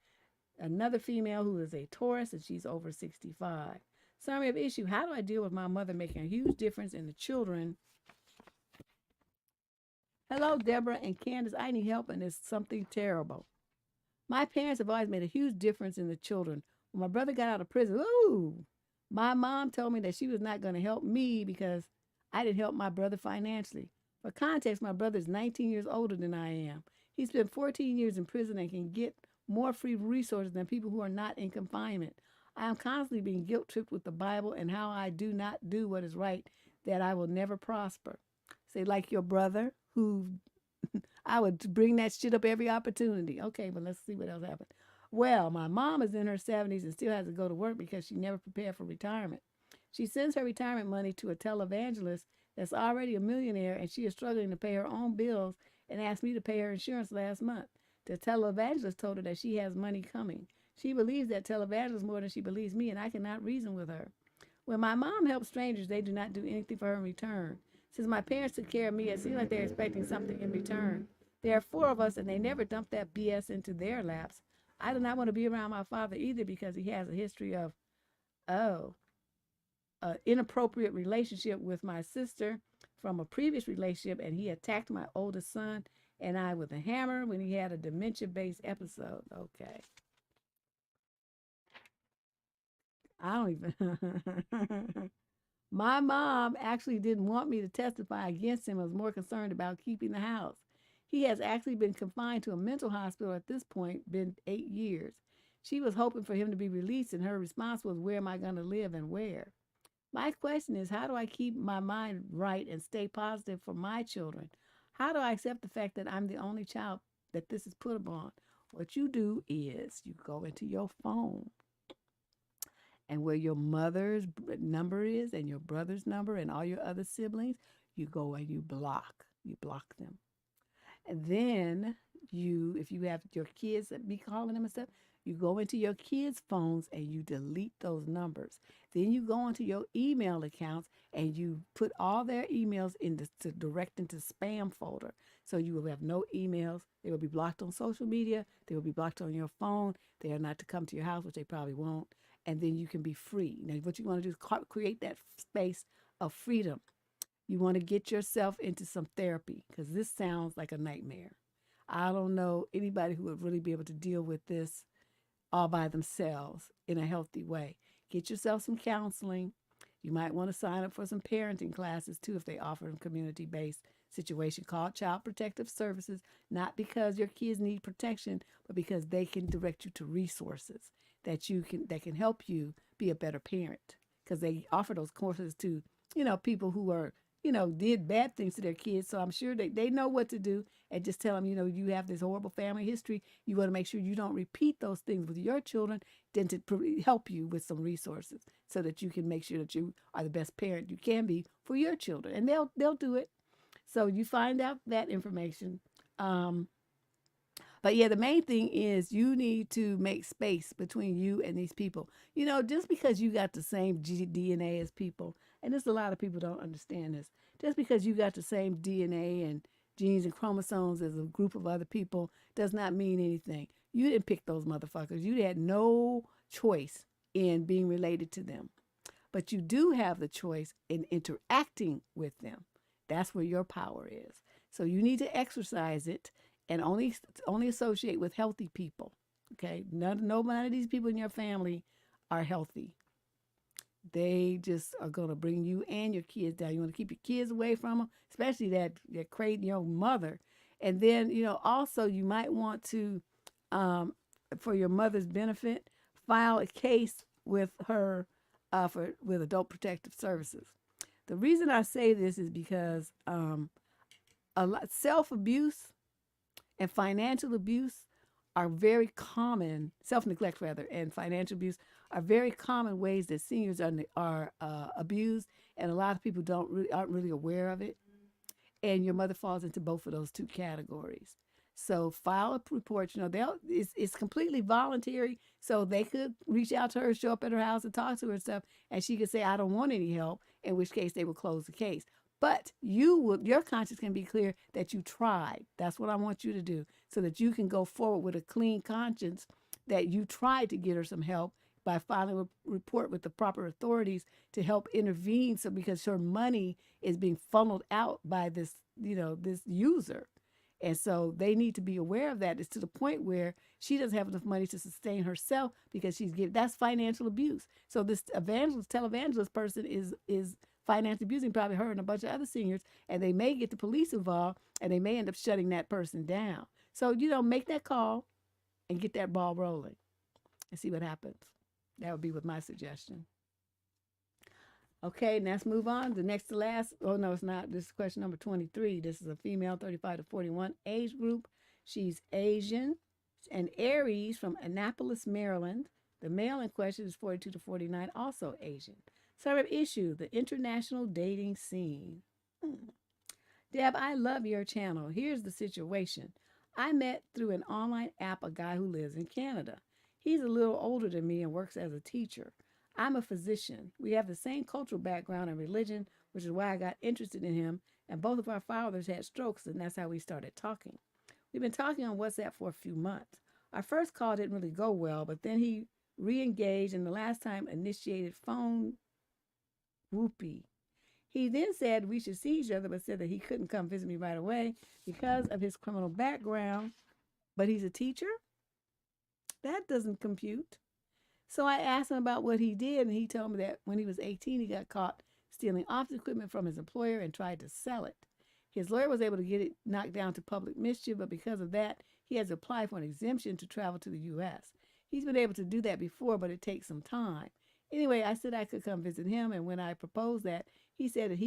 Another female who is a Taurus, and she's over 65. Summary of issue. How do I deal with my mother making a huge difference in the children? Hello, Deborah and Candace. I need help, and it's something terrible. My parents have always made a huge difference in the children. When my brother got out of prison, my mom told me that she was not going to help me because I didn't help my brother financially. For context, my brother is 19 years older than I am. He spent 14 years in prison and can get more free resources than people who are not in confinement. I am constantly being guilt-tripped with the Bible and how I do not do what is right, that I will never prosper. Say, like your brother, who I would bring that shit up every opportunity. Okay, but let's see what else happened. Well, my mom is in her 70s and still has to go to work because she never prepared for retirement. She sends her retirement money to a televangelist that's already a millionaire, and she is struggling to pay her own bills and asked me to pay her insurance last month. The televangelist told her that she has money coming. She believes that televangelist more than she believes me, and I cannot reason with her. When my mom helps strangers, they do not do anything for her in return. Since my parents took care of me, it seems like they're expecting something in return. There are 4 of us, and they never dump that BS into their laps. I do not want to be around my father either because he has a history of, inappropriate relationship with my sister from a previous relationship, and he attacked my oldest son and I with a hammer when he had a dementia-based episode. Okay. I don't even... My mom actually didn't want me to testify against him. I was more concerned about keeping the house. He has actually been confined to a mental hospital at this point, been 8 years. She was hoping for him to be released, and her response was, where am I going to live and where? My question is, how do I keep my mind right and stay positive for my children? How do I accept the fact that I'm the only child that this is put upon? What you do is you go into your phone, and where your mother's number is and your brother's number and all your other siblings, you go and you block them. And then if you have your kids that be calling them and stuff, you go into your kids' phones and you delete those numbers. Then you go into your email accounts and you put all their emails to direct into spam folder. So you will have no emails. They will be blocked on social media. They will be blocked on your phone. They are not to come to your house, which they probably won't. And then you can be free. Now, what you want to do is create that space of freedom. You want to get yourself into some therapy because this sounds like a nightmare. I don't know anybody who would really be able to deal with this all by themselves in a healthy way. Get yourself some counseling. You might want to sign up for some parenting classes too if they offer them community-based situation called Child Protective Services, not because your kids need protection, but because they can direct you to resources that can help you be a better parent. Because they offer those courses to, people who are, did bad things to their kids. So I'm sure they know what to do, and just tell them, you have this horrible family history. You want to make sure you don't repeat those things with your children, then to help you with some resources so that you can make sure that you are the best parent you can be for your children. And they'll do it. So you find out that information. But yeah, the main thing is you need to make space between you and these people. Just because you got the same DNA as people, and there's a lot of people don't understand this, just because you got the same DNA and genes and chromosomes as a group of other people does not mean anything. You didn't pick those motherfuckers. You had no choice in being related to them. But you do have the choice in interacting with them. That's where your power is. So you need to exercise it and only associate with healthy people. Okay? None of these people in your family are healthy. They just are going to bring you and your kids down. You want to keep your kids away from them, especially that crazy mother. And then, also you might want to, for your mother's benefit, file a case with her with Adult Protective Services. The reason I say this is because self-abuse and financial abuse are very common, self-neglect rather, and financial abuse are very common ways that seniors are abused, and a lot of people aren't really aware of it. And your mother falls into both of those two categories. So file a report. It's completely voluntary, so they could reach out to her, show up at her house and talk to her and stuff, and she could say, I don't want any help, in which case they will close the case. But your conscience can be clear that you tried. That's what I want you to do, so that you can go forward with a clean conscience that you tried to get her some help by filing a report with the proper authorities to help intervene. So because her money is being funneled out by this user. And so they need to be aware of that. It's to the point where she doesn't have enough money to sustain herself because that's financial abuse. So this televangelist person is financially abusing probably her and a bunch of other seniors, and they may get the police involved, and they may end up shutting that person down. So, make that call and get that ball rolling and see what happens. That would be with my suggestion. Okay, let's move on. The next to last, oh no, it's not. This is question number 23. This is a female, 35 to 41 age group. She's Asian and Aries from Annapolis, Maryland. The male in question is 42 to 49, also Asian. Subject issue, the international dating scene. Deb, I love your channel. Here's the situation. I met through an online app a guy who lives in Canada. He's a little older than me and works as a teacher. I'm a physician. We have the same cultural background and religion, which is why I got interested in him, and both of our fathers had strokes, and that's how we started talking. We've been talking on WhatsApp for a few months. Our first call didn't really go well, but then he re-engaged, and the last time initiated phone whoopee. He then said we should see each other, but said that he couldn't come visit me right away because of his criminal background. But he's a teacher? That doesn't compute. So I asked him about what he did, and he told me that when he was 18, he got caught stealing office equipment from his employer and tried to sell it. His lawyer was able to get it knocked down to public mischief, but because of that, he has to apply for an exemption to travel to the U.S. He's been able to do that before, but it takes some time. Anyway, I said I could come visit him, and when I proposed that, he said that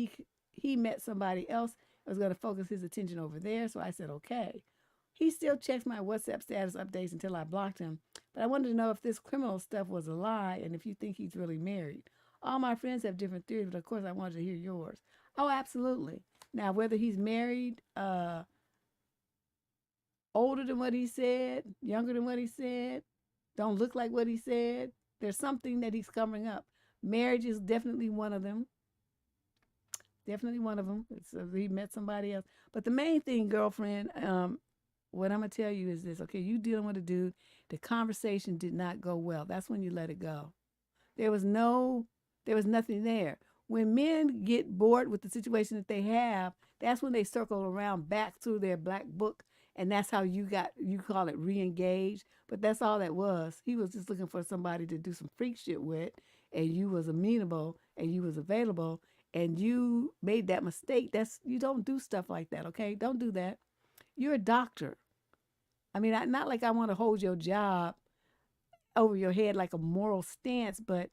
he met somebody else and was going to focus his attention over there, so I said okay. He still checks my WhatsApp status updates until I blocked him, but I wanted to know if this criminal stuff was a lie and if you think he's really married. All my friends have different theories, but of course I wanted to hear yours. Oh, absolutely. Now, whether he's married, older than what he said, younger than what he said, don't look like what he said. There's something that he's covering up. Marriage is definitely one of them. Definitely one of them. So he met somebody else. But the main thing, girlfriend, what I'm going to tell you is this. Okay, you dealing with a dude. The conversation did not go well. That's when you let it go. There was nothing there. When men get bored with the situation that they have, that's when they circle around back through their black book, and that's how you call it re-engaged. But that's all that was. He was just looking for somebody to do some freak shit with, and you was amenable, and you was available, and you made that mistake. You don't do stuff like that, okay? Don't do that. You're a doctor. I mean, not like I want to hold your job over your head like a moral stance, but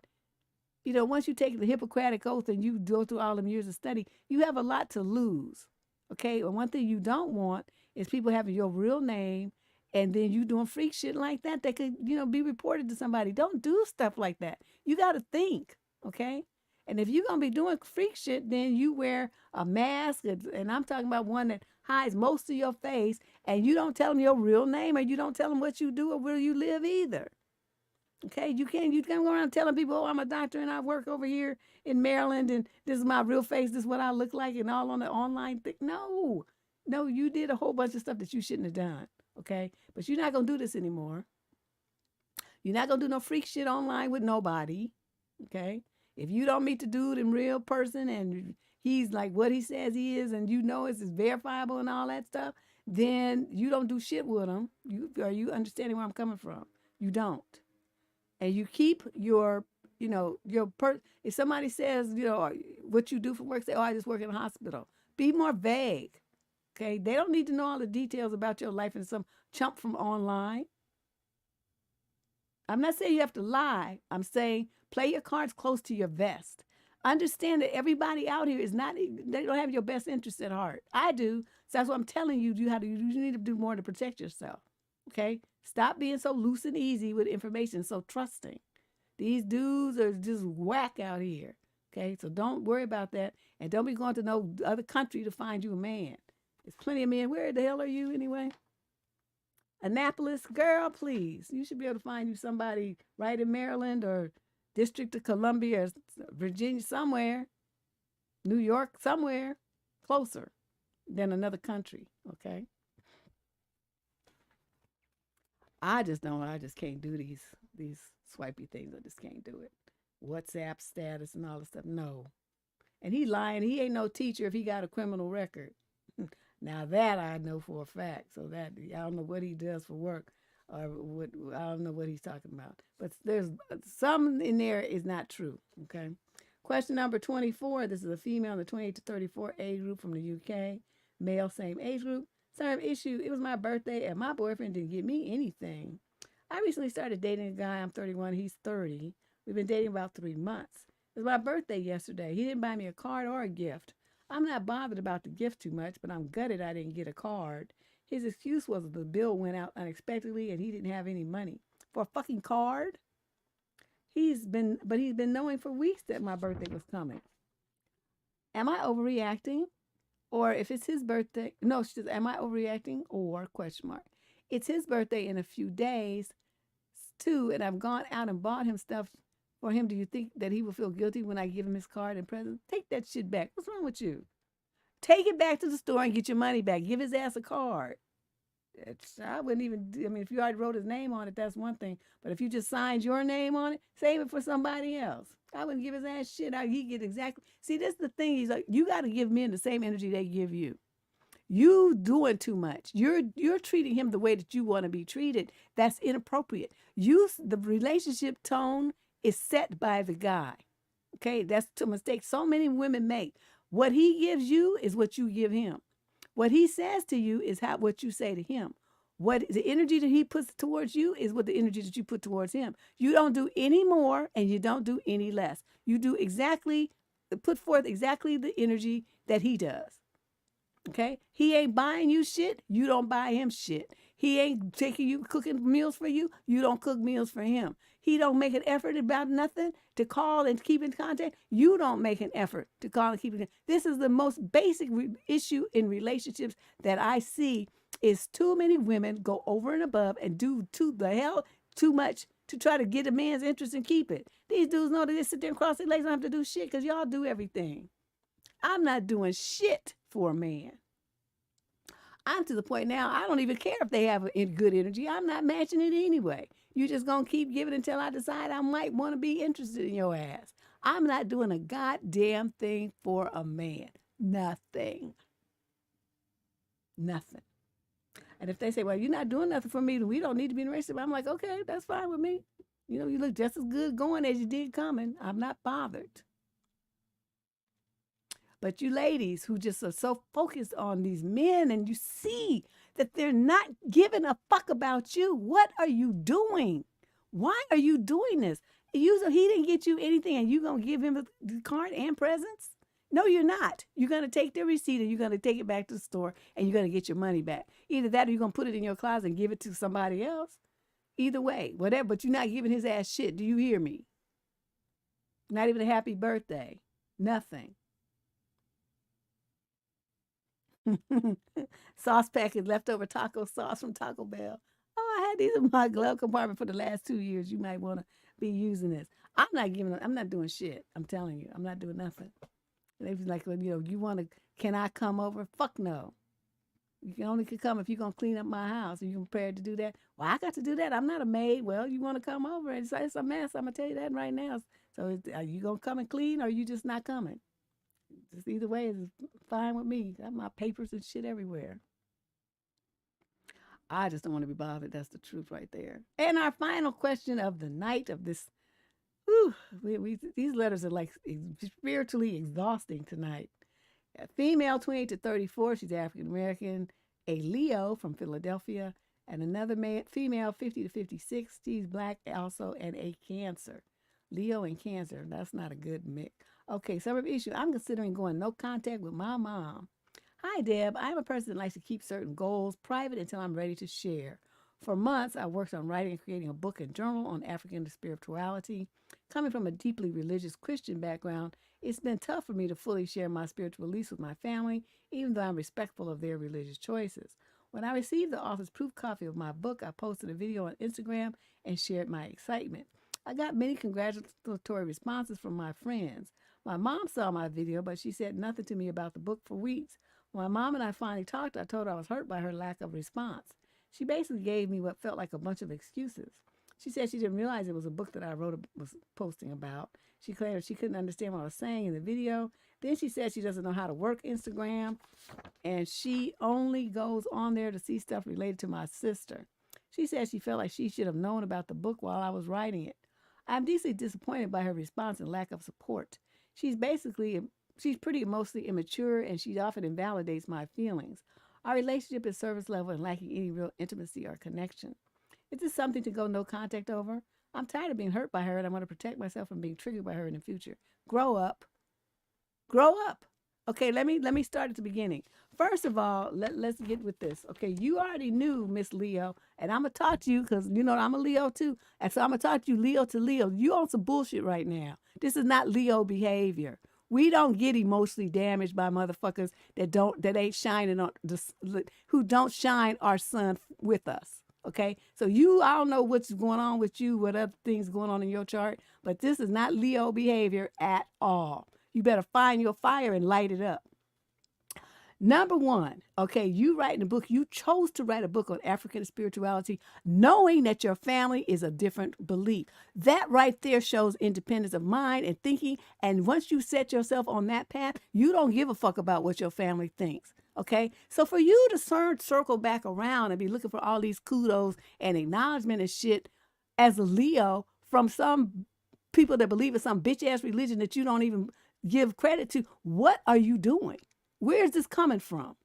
once you take the Hippocratic Oath and you go through all them years of study, you have a lot to lose, okay? And one thing you don't want is people having your real name and then you doing freak shit like that could, be reported to somebody. Don't do stuff like that. You got to think, okay? And if you're going to be doing freak shit, then you wear a mask, and I'm talking about one that hides most of your face, and you don't tell them your real name, or you don't tell them what you do or where you live either. Okay, you can't go around telling people, oh, I'm a doctor and I work over here in Maryland and this is my real face, this is what I look like, and all on the online thing. No, you did a whole bunch of stuff that you shouldn't have done, okay? But you're not going to do this anymore. You're not going to do no freak shit online with nobody, okay? If you don't meet the dude in real person and he's like what he says he is and it's verifiable and all that stuff, then you don't do shit with him. Are you understanding where I'm coming from? You don't. And you keep if somebody says, what you do for work, say, oh, I just work in a hospital. Be more vague, okay? They don't need to know all the details about your life and some chump from online. I'm not saying you have to lie. I'm saying play your cards close to your vest. Understand that everybody out here they don't have your best interest at heart. I do. So that's what I'm telling you. You need to do more to protect yourself. Okay? Stop being so loose and easy with information, so trusting. These dudes are just whack out here. Okay? So don't worry about that. And don't be going to no other country to find you a man. There's plenty of men. Where the hell are you anyway? Annapolis? Girl, please. You should be able to find you somebody right in Maryland or District of Columbia or Virginia, somewhere. New York, somewhere closer than another country. Okay? I just can't do these swipey things. I just can't do it. WhatsApp status and all this stuff. No. And he lying. He ain't no teacher if he got a criminal record. Now that I know for a fact. So that I don't know what he does for work or what, I don't know what he's talking about. But there's some in there is not true. Okay. Question number 24. This is a female in the 28 to 34 age group from the UK. Male, same age group. Sorry, issue. It was my birthday and my boyfriend didn't give me anything. I recently started dating a guy. I'm 31. He's 30. We've been dating about 3 months. It was my birthday yesterday. He didn't buy me a card or a gift. I'm not bothered about the gift too much, but I'm gutted I didn't get a card. His excuse was the bill went out unexpectedly and he didn't have any money for a fucking card. He's been knowing for weeks that my birthday was coming. Am I overreacting? Or if it's his birthday, no, she says, am I overreacting? Or question mark. It's his birthday in a few days too, and I've gone out and bought him stuff for him. Do you think that he will feel guilty when I give him his card and present? Take that shit back. What's wrong with you? Take it back to the store and get your money back. Give his ass a card. I wouldn't even, if you already wrote his name on it, that's one thing. But if you just signed your name on it, save it for somebody else. I wouldn't give his ass shit out. He get exactly. See, this is the thing. He's like, you got to give men the same energy they give you. You doing too much. You're treating him the way that you want to be treated. That's inappropriate. The relationship tone is set by the guy. Okay, that's a mistake so many women make. What he gives you is what you give him. What he says to you is what you say to him. What the energy that he puts towards you is what the energy that you put towards him. You don't do any more and you don't do any less. You put forth exactly the energy that he does. Okay? He ain't buying you shit. You don't buy him shit. He ain't cooking meals for you. You don't cook meals for him. He don't make an effort about nothing to call and keep in contact. You don't make an effort to call and keep in contact. This is the most basic issue in relationships that I see is too many women go over and above and do too much to try to get a man's interest and keep it. These dudes know that they sit there and cross their legs and don't have to do shit because y'all do everything. I'm not doing shit for a man. I'm to the point now, I don't even care if they have a good energy. I'm not matching it anyway. You just going to keep giving until I decide I might want to be interested in your ass. I'm not doing a goddamn thing for a man. Nothing. Nothing. And if they say, well, you're not doing nothing for me, then we don't need to be in a relationship. I'm like, okay, that's fine with me. You know, you look just as good going as you did coming. I'm not bothered. But you ladies who just are so focused on these men and you see that they're not giving a fuck about you. What are you doing? Why are you doing this? He didn't get you anything and you're going to give him the card and presents? No, you're not. You're going to take the receipt and you're going to take it back to the store and you're going to get your money back. Either that or you're going to put it in your closet and give it to somebody else. Either way, whatever. But you're not giving his ass shit. Do you hear me? Not even a happy birthday. Nothing. Sauce packet, leftover taco sauce from Taco Bell. Oh, I had these in my glove compartment for the last 2 years. You might want to be using this. I'm not doing shit. I'm telling you, I'm not doing nothing. They was like, can I come over? Fuck no. You can only come if you're going to clean up my house. Are you prepared to do that? Well, I got to do that. I'm not a maid. Well, you want to come over? It's a mess. I'm going to tell you that right now. So are you going to come and clean or are you just not coming? Just either way is fine with me. I have my papers and shit everywhere. I just don't want to be bothered. That's the truth right there. And our final question of the night of this. These letters are like spiritually exhausting tonight. A female, 28 to 34. She's African American. A Leo from Philadelphia. And another female, 50 to 56. She's black also, and a Cancer. Leo and Cancer. That's not a good mix. Okay, suburb issue. I'm considering going no contact with my mom. Hi, Deb. I'm a person that likes to keep certain goals private until I'm ready to share. For months, I worked on writing and creating a book and journal on African spirituality. Coming from a deeply religious Christian background, it's been tough for me to fully share my spiritual beliefs with my family, even though I'm respectful of their religious choices. When I received the author's proof copy of my book, I posted a video on Instagram and shared my excitement. I got many congratulatory responses from my friends. My mom saw my video, but she said nothing to me about the book for weeks. When my mom and I finally talked, I told her I was hurt by her lack of response. She basically gave me what felt like a bunch of excuses. She said she didn't realize it was a book that I was posting about. She claimed she couldn't understand what I was saying in the video. Then she said she doesn't know how to work Instagram, and she only goes on there to see stuff related to my sister. She said she felt like she should have known about the book while I was writing it. I'm deeply disappointed by her response and lack of support. She's pretty emotionally immature, and she often invalidates my feelings. Our relationship is surface level and lacking any real intimacy or connection. Is this something to go no contact over? I'm tired of being hurt by her, and I want to protect myself from being triggered by her in the future. Grow up. Grow up. Okay, let me start at the beginning. First of all, let's get with this. Okay, you already knew, Miss Leo, and I'm going to talk to you because, you know, I'm a Leo too. And so I'm going to talk to you Leo to Leo. You on some bullshit right now. This is not Leo behavior. We don't get emotionally damaged by motherfuckers that ain't shining on who don't shine our sun with us. Okay, so I don't know what's going on with you, what other things going on in your chart, but this is not Leo behavior at all. You better find your fire and light it up. Number one, okay, you writing a book, you chose to write a book on African spirituality, knowing that your family is a different belief. That right there shows independence of mind and thinking. And once you set yourself on that path, you don't give a fuck about what your family thinks. Okay, so for you to circle back around and be looking for all these kudos and acknowledgement and shit as a Leo from some people that believe in some bitch ass religion that you don't even give credit to, what are you doing? Where's this coming from?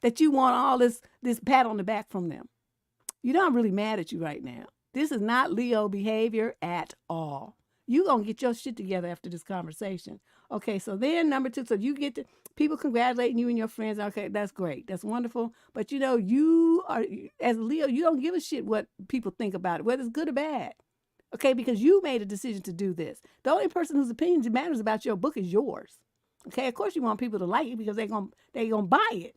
That you want all this pat on the back from them. You know, I'm really mad at you right now. This is not Leo behavior at all. You gonna get your shit together after this conversation. Okay, so then number 2, so you get to people congratulating you and your friends. Okay, that's great. That's wonderful. But you are, as a Leo, you don't give a shit what people think about it, whether it's good or bad. Okay, because you made a decision to do this. The only person whose opinion matters about your book is yours. Okay, of course you want people to like it because they're gonna buy it.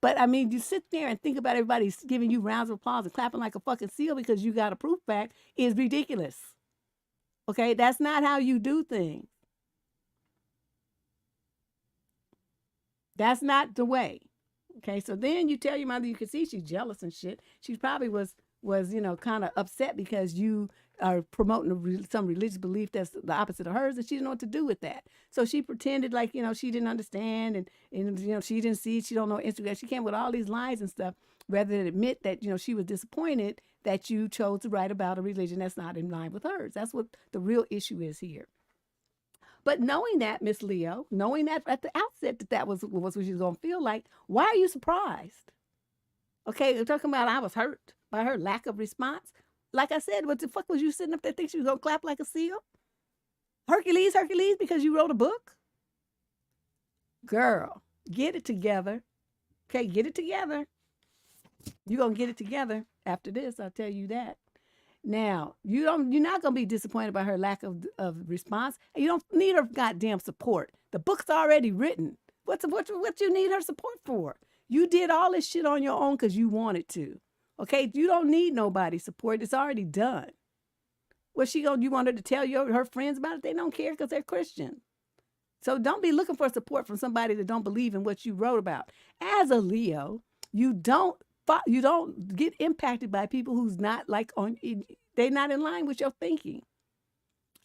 But I mean, you sit there and think about everybody giving you rounds of applause and clapping like a fucking seal because you got a proof back is ridiculous. Okay, that's not how you do things. That's not the way. Okay, so then you tell your mother, you can see she's jealous and shit. She probably was kind of upset because you are promoting some religious belief that's the opposite of hers, and she didn't know what to do with that. So she pretended like, she didn't understand, and she didn't see, she don't know Instagram. She came with all these lies and stuff rather than admit that, she was disappointed that you chose to write about a religion that's not in line with hers. That's what the real issue is here. But knowing that, Miss Leo, knowing that at the outset that was what she was going to feel like, why are you surprised? Okay, you're talking about I was hurt by her lack of response. Like I said, what the fuck was you sitting up there thinking she was going to clap like a seal? Hercules, because you wrote a book? Girl, get it together. Okay, get it together. You're going to get it together after this, I'll tell you that. Now, you're not going to be disappointed by her lack of response, and you don't need her goddamn support. The book's already written. What you need her support for? You did all this shit on your own because you wanted to. Okay, you don't need nobody's support. It's already done. You want her to tell her friends about it? They don't care because they're Christian. So don't be looking for support from somebody that don't believe in what you wrote about. As a Leo, you don't get impacted by people who's not they're not in line with your thinking.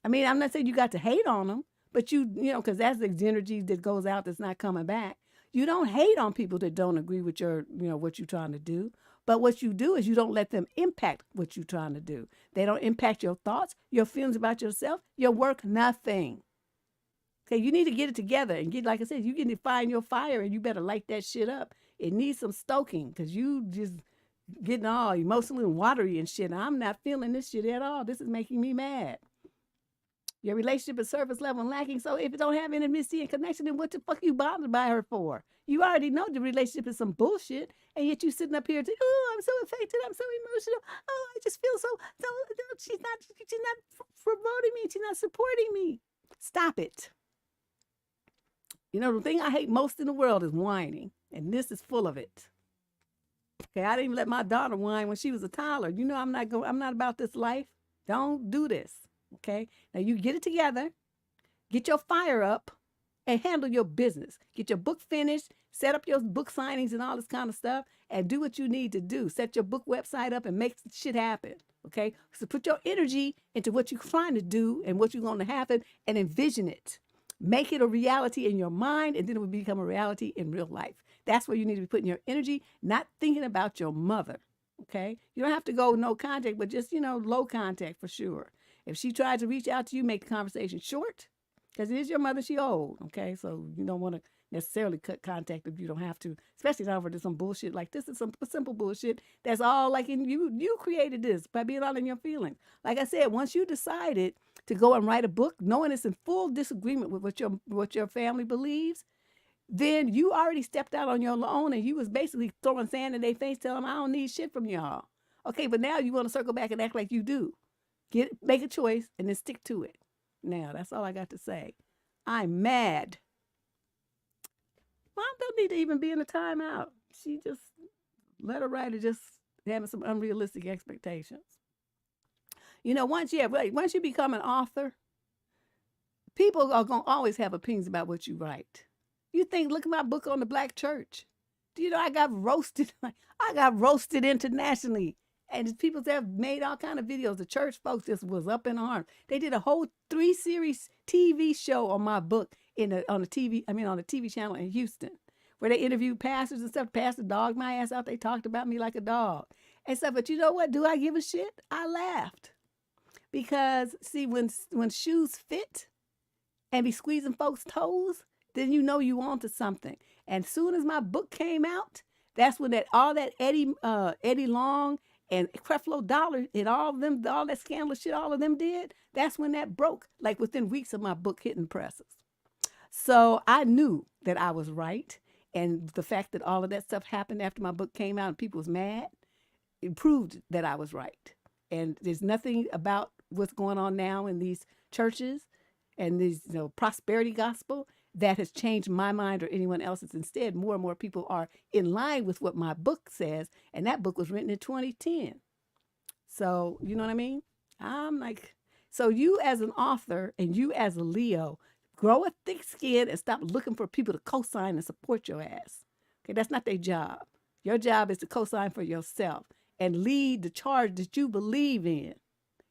I mean, I'm not saying you got to hate on them, but because that's the energy that goes out that's not coming back. You don't hate on people that don't agree with your, what you're trying to do. But what you do is you don't let them impact what you're trying to do. They don't impact your thoughts, your feelings about yourself, your work, nothing. Okay, you need to get it together and like I said, you can find your fire and you better light that shit up. It needs some stoking because you just getting all emotionally watery and shit. I'm not feeling this shit at all. This is making me mad. Your relationship is surface level and lacking. So if it don't have intimacy and connection, then what the fuck you bothered by her for? You already know the relationship is some bullshit, and yet you sitting up here I'm so affected, I'm so emotional. Oh, I just feel so she's not promoting me, she's not supporting me. Stop it. The thing I hate most in the world is whining, and this is full of it. Okay, I didn't even let my daughter whine when she was a toddler. I'm not about this life. Don't do this. Okay, now you get it together, get your fire up, and handle your business. Get your book finished, set up your book signings and all this kind of stuff, and do what you need to do. Set your book website up and make shit happen. Okay, so put your energy into what you're trying to do and what you're going to happen, and envision it. Make it a reality in your mind, and then it will become a reality in real life. That's where you need to be putting your energy, not thinking about your mother. Okay, you don't have to go no contact, but just low contact for sure. If she tries to reach out to you, make the conversation short, because it is your mother. She old, okay? So you don't want to necessarily cut contact if you don't have to, especially not over some bullshit like this. Is some simple bullshit that's all like in you. You created this by being all in your feelings. Like I said, once you decided to go and write a book, knowing it's in full disagreement with what your family believes, then you already stepped out on your own, and you was basically throwing sand in their face, telling them I don't need shit from y'all. Okay, but now you want to circle back and act like you do. Make a choice and then stick to it. Now, that's all I got to say. I'm mad. Mom don't need to even be in a timeout. She just let her writer just having some unrealistic expectations. Once you become an author, people are going to always have opinions about what you write. You think, look at my book on the Black church. Do you know I got roasted? I got roasted internationally. And people that have made all kind of videos. The church folks just was up in arms. They did a whole 3-series TV show on my book on the TV channel in Houston, where they interviewed pastors and stuff. Pastor dogged my ass out. They talked about me like a dog and stuff. But you know what? Do I give a shit? I laughed because see, when shoes fit and be squeezing folks' toes, then you know you onto something. And soon as my book came out, that's when all that Eddie Long And Creflo Dollar and all of them, all that scandalous shit all of them did, that's when that broke, like within weeks of my book hitting presses. So I knew that I was right. And the fact that all of that stuff happened after my book came out and people was mad, it proved that I was right. And there's nothing about what's going on now in these churches and these, prosperity gospel that has changed my mind or anyone else's. Instead, more and more people are in line with what my book says. And that book was written in 2010. So, you know what I mean? I'm like, so you as an author and you as a Leo, grow a thick skin and stop looking for people to co-sign and support your ass. Okay, that's not their job. Your job is to co-sign for yourself and lead the charge that you believe in.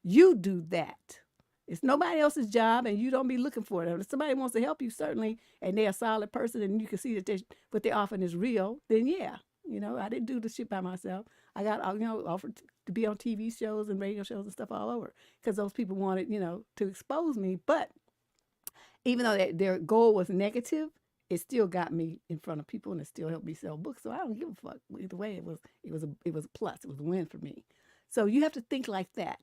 You do that. It's nobody else's job, and you don't be looking for it. If somebody wants to help you, certainly, and they're a solid person, and you can see that what they're offering is real, then yeah. I didn't do the shit by myself. I got, offered to be on TV shows and radio shows and stuff all over because those people wanted, to expose me. But even though their goal was negative, it still got me in front of people, and it still helped me sell books. So I don't give a fuck. Either way, it was a plus. It was a win for me. So you have to think like that.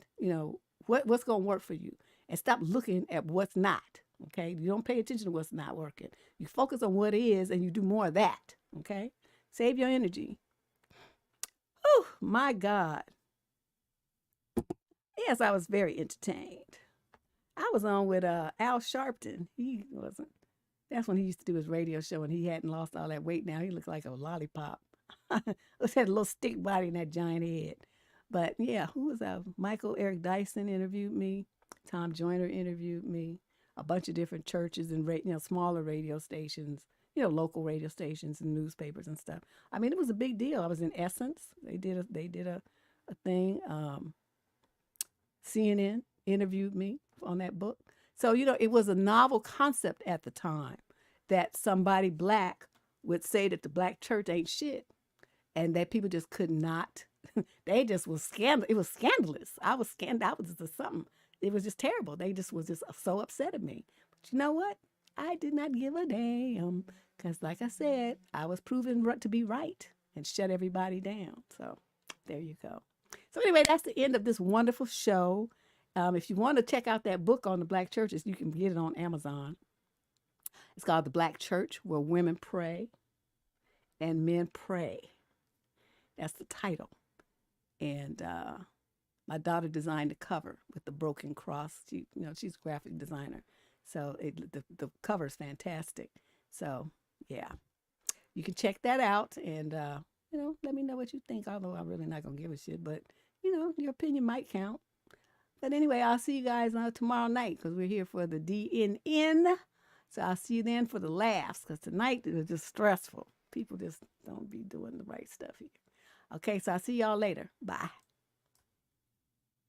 What's going to work for you, and stop looking at what's not. Okay, you don't pay attention to what's not working. You focus on what is, and you do more of that. Okay, save your energy. Oh my God. Yes, I was very entertained. I was on with Al Sharpton. He wasn't. That's when he used to do his radio show, and he hadn't lost all that weight. Now he looked like a lollipop. He had a little stick body and that giant head. But yeah, who was that? Michael Eric Dyson interviewed me. Tom Joyner interviewed me. A bunch of different churches and smaller radio stations, local radio stations and newspapers and stuff. I mean, it was a big deal. I was in Essence. They did a thing. CNN interviewed me on that book. So, it was a novel concept at the time that somebody black would say that the black church ain't shit, and that people just could not. They just was scandal. It was scandalous. I was just something. It was just terrible. They just was just so upset at me. But you know what? I did not give a damn because, like I said, I was proven to be right and shut everybody down. So there you go. So anyway, that's the end of this wonderful show. If you want to check out that book on the black churches, you can get it on Amazon. It's called The Black Church, Where Women Pray and Men Pray. That's the title. And my daughter designed the cover with the broken cross. She's a graphic designer. So the cover is fantastic. So, yeah. You can check that out and, let me know what you think. Although I'm really not going to give a shit. But, your opinion might count. But anyway, I'll see you guys tomorrow night because we're here for the DNN. So I'll see you then for the laughs because tonight it was just stressful. People just don't be doing the right stuff here. Okay, so I'll see y'all later. Bye.